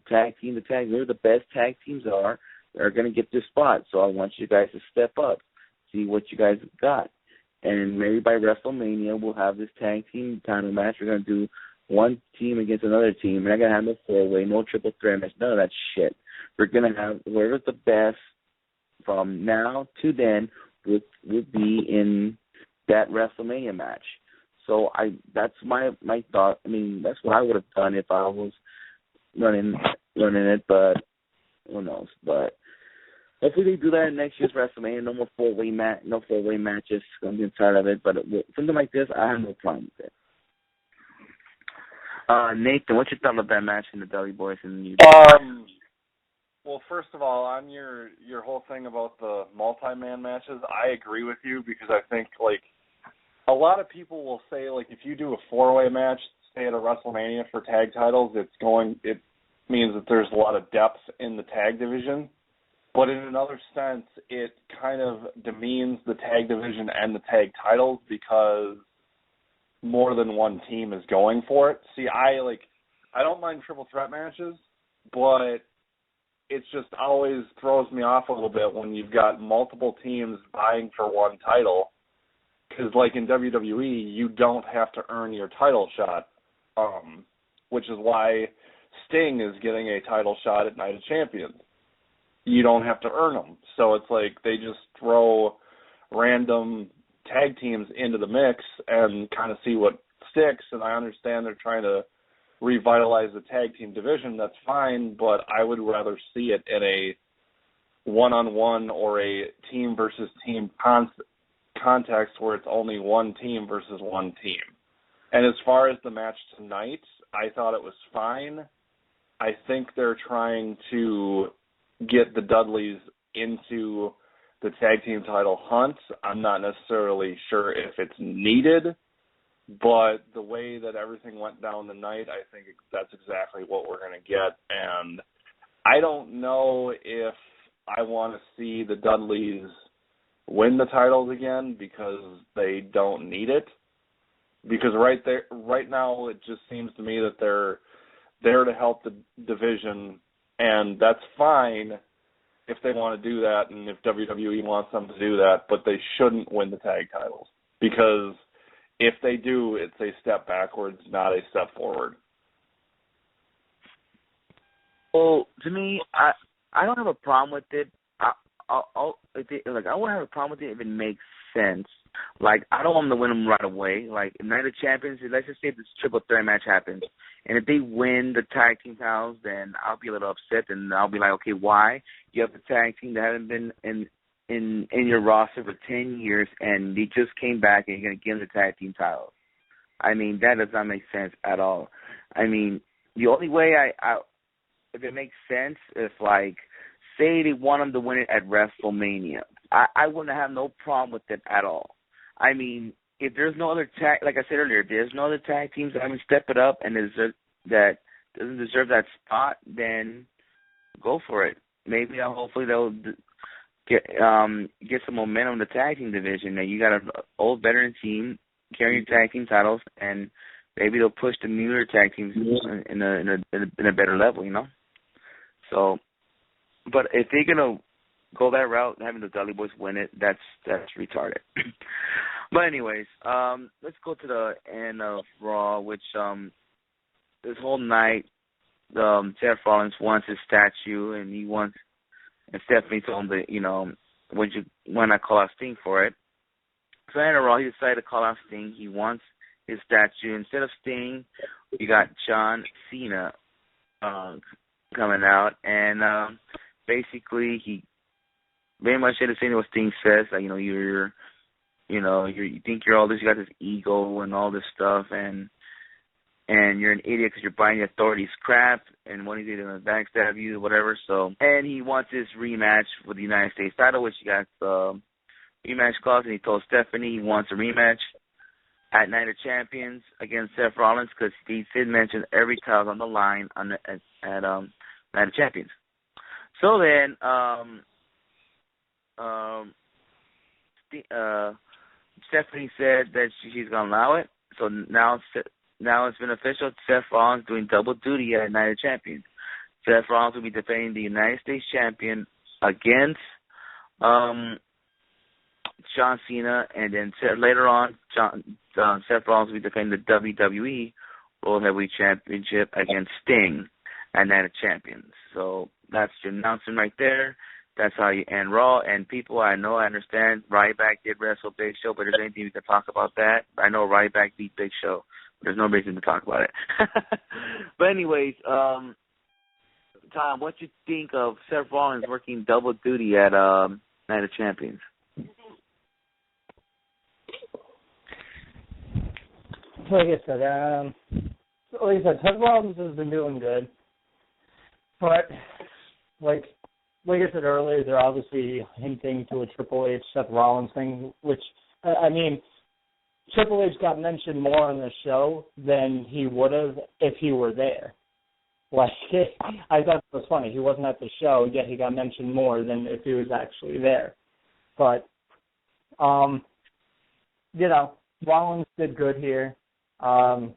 S2: tag team. The tag, where the best tag teams are going to get this spot. So I want you guys to step up, see what you guys got, and maybe by WrestleMania we'll have this tag team title match. We're going to do one team against another team. We're not going to have no 4-way, no triple threat match, none of that shit. We're going to have whoever's the best from now to then would be in that WrestleMania match. So that's my thought. I mean, that's what I would have done if I was running it, but who knows? But hopefully they do that in next year's WrestleMania. No more 4-way matches. I'm getting tired of it. But something like this, I have no problem with it. Nathan, what's your thought about that match in the Dudley Boys and you?
S1: Well, first of all, on your whole thing about the multi-man matches, I agree with you because I think, like, a lot of people will say, like, if you do a 4-way match, say at a WrestleMania for tag titles, it means that there's a lot of depth in the tag division. But in another sense, it kind of demeans the tag division and the tag titles because more than one team is going for it. See, I don't mind triple threat matches, but it just always throws me off a little bit when you've got multiple teams vying for one title. Because, like in WWE, you don't have to earn your title shot, which is why Sting is getting a title shot at Night of Champions. You don't have to earn them. So it's like they just throw random tag teams into the mix and kind of see what sticks. And I understand they're trying to revitalize the tag team division. That's fine, but I would rather see it in a one-on-one or a team versus team context where it's only one team versus one team. And as far as the match tonight, I thought it was fine. I think they're trying to get the Dudleys into the tag team title hunt. I'm not necessarily sure if it's needed, but the way that everything went down tonight, I think that's exactly what we're going to get. And I don't know if I want to see the Dudleys win the titles again because they don't need it. Because right now, it just seems to me that they're there to help the division, and that's fine if they want to do that and if WWE wants them to do that, but they shouldn't win the tag titles because if they do, it's a step backwards, not a step forward.
S2: Well, to me, I don't have a problem with it. I won't have a problem with it if it makes sense. Like, I don't want them to win them right away. Like, Night of Champions, let's just say this triple threat match happens, and if they win the tag team titles, then I'll be a little upset, and I'll be like, okay, why? You have a tag team that haven't been in your roster for 10 years, and they just came back, and you're going to give them the tag team titles. I mean, that does not make sense at all. I mean, the only way if it makes sense, is like, say they want them to win it at WrestleMania. I wouldn't have no problem with it at all. I mean, if there's no other tag, like I said earlier, there's no other tag teams that haven't stepped it up and that doesn't deserve that spot, then go for it. Maybe hopefully they'll get some momentum in the tag team division. Now you got an old veteran team carrying tag team titles, and maybe they'll push the newer tag teams in a better level, you know. So, but if they're gonna go that route, having the Dudley Boys win it, that's retarded. But anyways, let's go to the end of Raw, which this whole night, Seth Rollins wants his statue, and he wants, and Stephanie told him that, you know, when I call out Sting for it. So in Raw, he decided to call out Sting. He wants his statue. Instead of Sting, we got John Cena coming out, and basically he very much said the same thing what Sting says, like, you think you're all this, you got this ego and all this stuff, and you're an idiot because you're buying the authority's crap, and when he's going to backstab you, whatever. So, and he wants this rematch for the United States title, which he got the rematch clause, and he told Stephanie he wants a rematch at Night of Champions against Seth Rollins because he did mention every title on the line at Night of Champions. So then, Stephanie said that she's going to allow it. So now it's been official. Seth Rollins doing double duty at Night of Champions. Seth Rollins will be defending the United States champion against John Cena, and then later on, Seth Rollins will be defending the WWE World Heavyweight Championship against Sting at Night of Champions. So that's your announcement right there. That's how you end Raw. And people, I understand, Ryback did wrestle Big Show, but is there anything we can talk about that? I know Ryback beat Big Show, but there's no reason to talk about it. But anyways, Tom, what you think of Seth Rollins working double duty at Night of Champions?
S3: Like I said, Seth Rollins has been doing good, but like I said earlier, they're obviously hinting to a Triple H Seth Rollins thing, which I mean, Triple H got mentioned more on the show than he would have if he were there. Like, I thought it was funny. He wasn't at the show, yet he got mentioned more than if he was actually there. But, Rollins did good here. I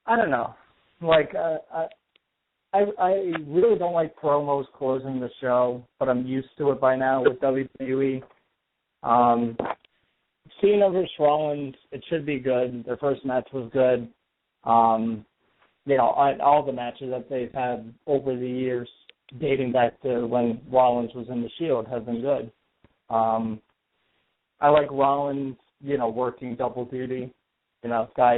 S3: don't know. Like, I really don't like promos closing the show, but I'm used to it by now with WWE. Cena versus Rollins, it should be good. Their first match was good. All the matches that they've had over the years, dating back to when Rollins was in the Shield, have been good. I like Rollins, working double duty. Guy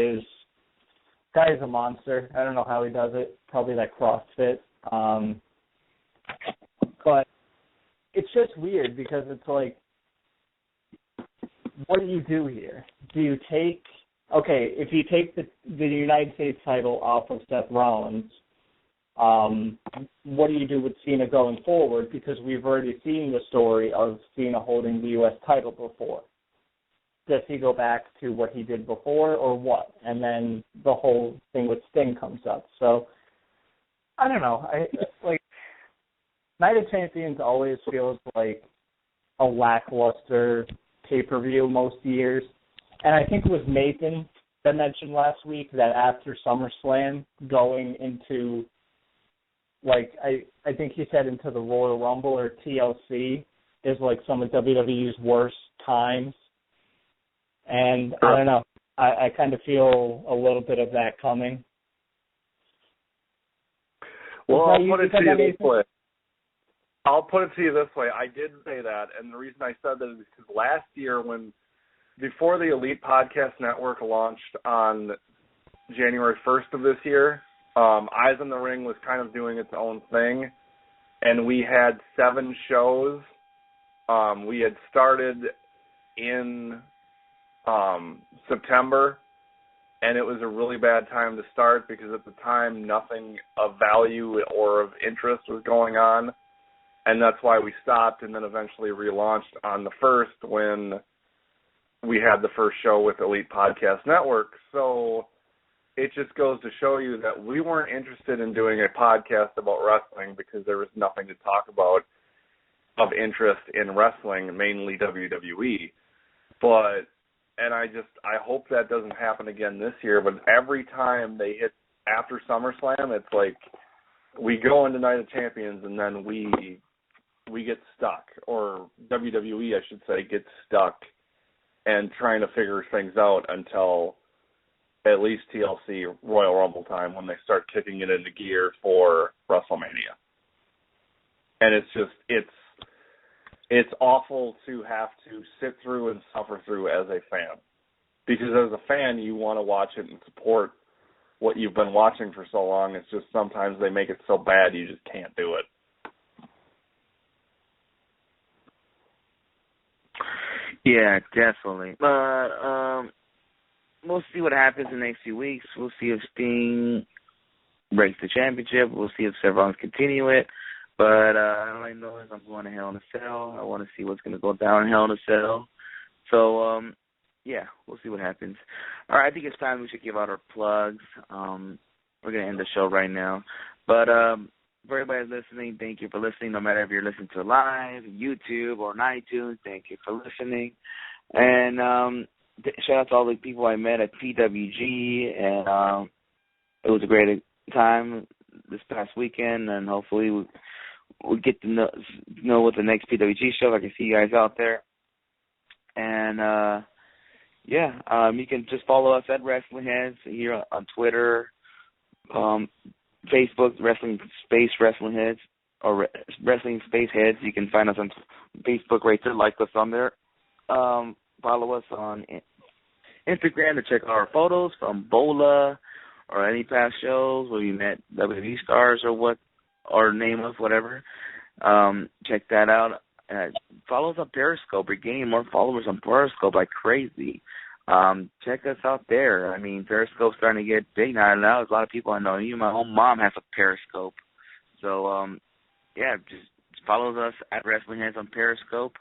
S3: is a monster. I don't know how he does it. Probably that CrossFit. But it's just weird because it's like, what do you do here? Do you take, if you take the United States title off of Seth Rollins, what do you do with Cena going forward? Because we've already seen the story of Cena holding the U.S. title before. Does he go back to what he did before or what? And then the whole thing with Sting comes up. So, I don't know. Night of Champions always feels like a lackluster pay-per-view most years. And I think it was Nathan that mentioned last week that after SummerSlam, going into, I think he said into the Royal Rumble or TLC is some of WWE's worst times. And I don't know. I kind of feel a little bit of that coming.
S1: Well, I'll put it to you this way. I did say that, and the reason I said that is because last year before the Elite Podcast Network launched on January 1st of this year, Eyes in the Ring was kind of doing its own thing, and we had 7 shows. We had started in September, and it was a really bad time to start because at the time nothing of value or of interest was going on, and that's why we stopped and then eventually relaunched on the 1st when we had the first show with Elite Podcast Network. So it just goes to show you that we weren't interested in doing a podcast about wrestling because there was nothing to talk about of interest in wrestling, mainly WWE. And I hope that doesn't happen again this year, but every time they hit after SummerSlam, it's like we go into Night of Champions and then we get stuck, or WWE, I should say, gets stuck and trying to figure things out until at least TLC, Royal Rumble time, when they start kicking it into gear for WrestleMania. And it's awful to have to sit through and suffer through as a fan. Because as a fan, you want to watch it and support what you've been watching for so long. It's just sometimes they make it so bad you just can't do it.
S2: Yeah, definitely. But we'll see what happens in the next few weeks. We'll see if Sting breaks the championship. We'll see if Seth Rollins continue it. But all I know is I'm going to Hell in a Cell. I want to see what's going to go down in Hell in a Cell. So, yeah, we'll see what happens. All right, I think it's time we should give out our plugs. We're going to end the show right now. But for everybody listening, thank you for listening. No matter if you're listening to live, YouTube, or on iTunes, thank you for listening. And shout out to all the people I met at PWG, and it was a great time this past weekend, and hopefully we'll get to know what the next PWG show. I can see you guys out there. And, you can just follow us at Wrestling Heads here on Twitter, Facebook, Wrestling Space Wrestling Heads, or Wrestling Space Heads. You can find us on Facebook right there. Like us on there. Follow us on Instagram to check our photos from BOLA or any past shows where we met WWE stars or name us, whatever. Check that out. Follow us on Periscope. We're gaining more followers on Periscope like crazy. Check us out there. I mean, Periscope's starting to get big now. There's a lot of people I know. Even my own mom has a Periscope. So, just follow us at Wrestling Heads on Periscope.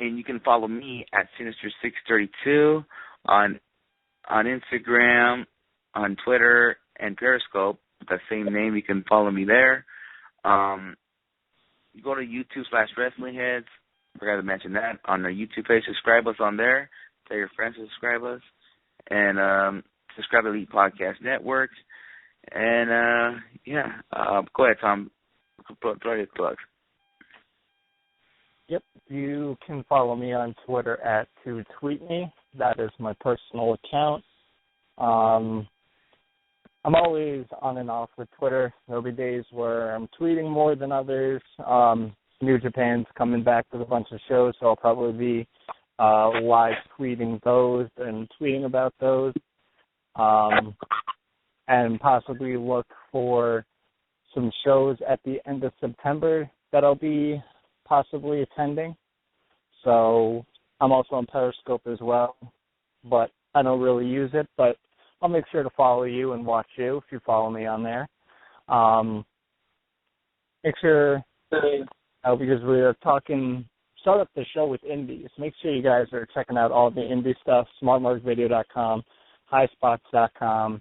S2: And you can follow me at Sinister632 on Instagram, on Twitter, and Periscope with that same name. You can follow me there. You go to YouTube/Wrestling Heads. Forgot to mention that on our YouTube page. Subscribe us on there. Tell your friends to subscribe us. And subscribe to Elite Podcast Network. And, go ahead, Tom. Throw your plugs.
S3: Yep, you can follow me on Twitter at @ToTweetMe. That is my personal account. I'm always on and off with Twitter. There'll be days where I'm tweeting more than others. New Japan's coming back with a bunch of shows, so I'll probably be live tweeting those and tweeting about those. And possibly look for some shows at the end of September that I'll be possibly attending. So I'm also on Periscope as well, but I don't really use it, but I'll make sure to follow you and watch you if you follow me on there. Make sure, because we are start up the show with indies. Make sure you guys are checking out all the indie stuff, smartmarkvideo.com, highspots.com.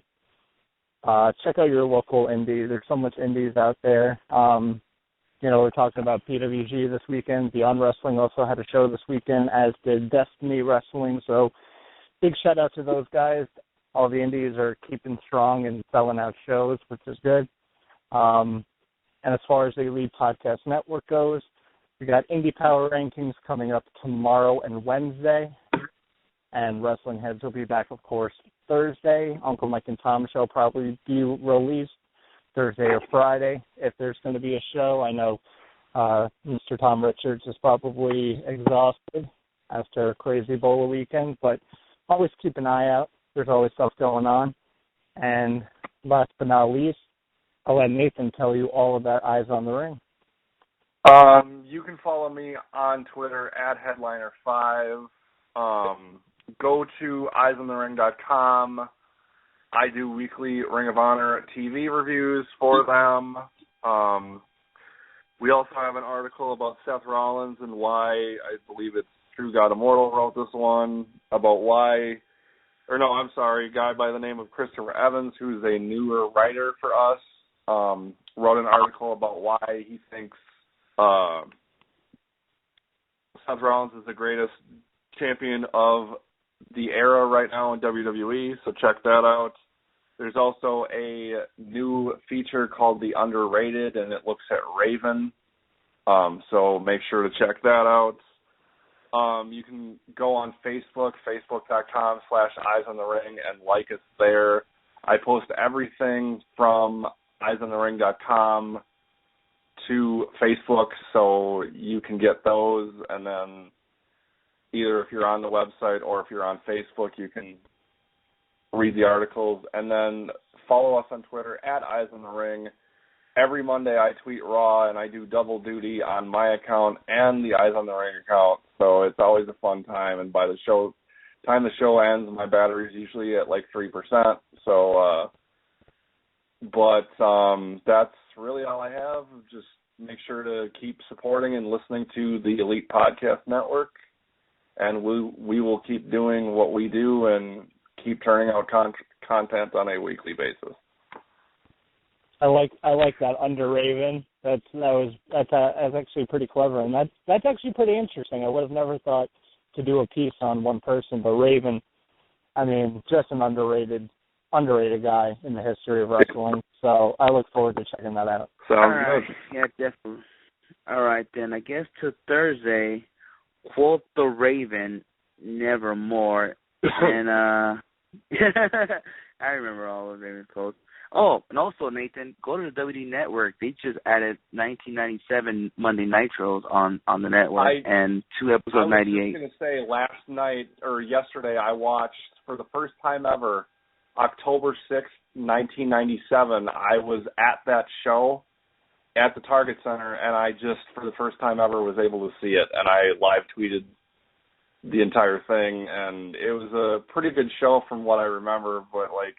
S3: Check out your local indies. There's so much indies out there. We're talking about PWG this weekend. Beyond Wrestling also had a show this weekend, as did Destiny Wrestling. So big shout out to those guys. All the indies are keeping strong and selling out shows, which is good. And as far as the Elite Podcast Network goes, we got Indie Power Rankings coming up tomorrow and Wednesday. And Wrestling Heads will be back, of course, Thursday. Uncle Mike and Tom show will probably be released Thursday or Friday if there's going to be a show. I know Mr. Tom Richards is probably exhausted after a crazy BOLA weekend, but always keep an eye out. There's always stuff going on. And last but not least, I'll let Nathan tell you all about Eyes on the Ring.
S1: You can follow me on Twitter at Headliner5. Go to eyesonthering.com. I do weekly Ring of Honor TV reviews for them. We also have an article about Seth Rollins and why, I believe it's True God Immortal wrote this one, about why, a guy by the name of Christopher Evans, who's a newer writer for us, wrote an article about why he thinks Seth Rollins is the greatest champion of the era right now in WWE, so check that out. There's also a new feature called The Underrated, and it looks at Raven, so make sure to check that out. You can go on Facebook, facebook.com/EyesOnTheRing, and like us there. I post everything from EyesOnTheRing.com to Facebook, so you can get those, and then either if you're on the website or if you're on Facebook, you can read the articles, and then follow us on Twitter at EyesOnTheRing. Every Monday I tweet Raw, and I do double duty on my account and the Eyes on the Ring account, so it's always a fun time, and by the time the show ends, my battery's usually at like 3%, so, that's really all I have. Just make sure to keep supporting and listening to the Elite Podcast Network, and we will keep doing what we do and keep turning out content on a weekly basis.
S3: I like that under Raven. That's actually pretty clever, and that's actually pretty interesting. I would have never thought to do a piece on one person, but Raven, I mean, just an underrated guy in the history of wrestling. So I look forward to checking that out.
S2: All right. Yeah, definitely. All right, then. I guess to Thursday, quote the Raven, nevermore. And I remember all of Raven's quotes. Oh, and also, Nathan, go to the WWE Network. They just added 1997 Monday Nitros on the network and 2 episodes of 98.
S1: I was just going to say, last night or yesterday, I watched, for the first time ever, October 6th, 1997. I was at that show at the Target Center, and I just, for the first time ever, was able to see it. And I live tweeted the entire thing, and it was a pretty good show from what I remember, but, like,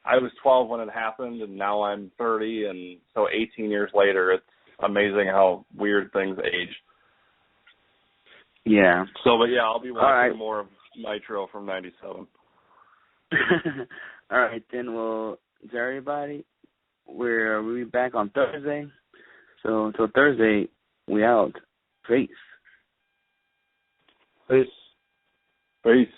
S1: I was 12 when it happened, and now I'm 30, and so 18 years later, it's amazing how weird things age.
S2: Yeah.
S1: So, but yeah, I'll be watching more of Nitro from 97.
S2: All right, then, well, to everybody, we'll be back on Thursday. So until Thursday, we out. Peace.
S3: Peace.
S1: Peace.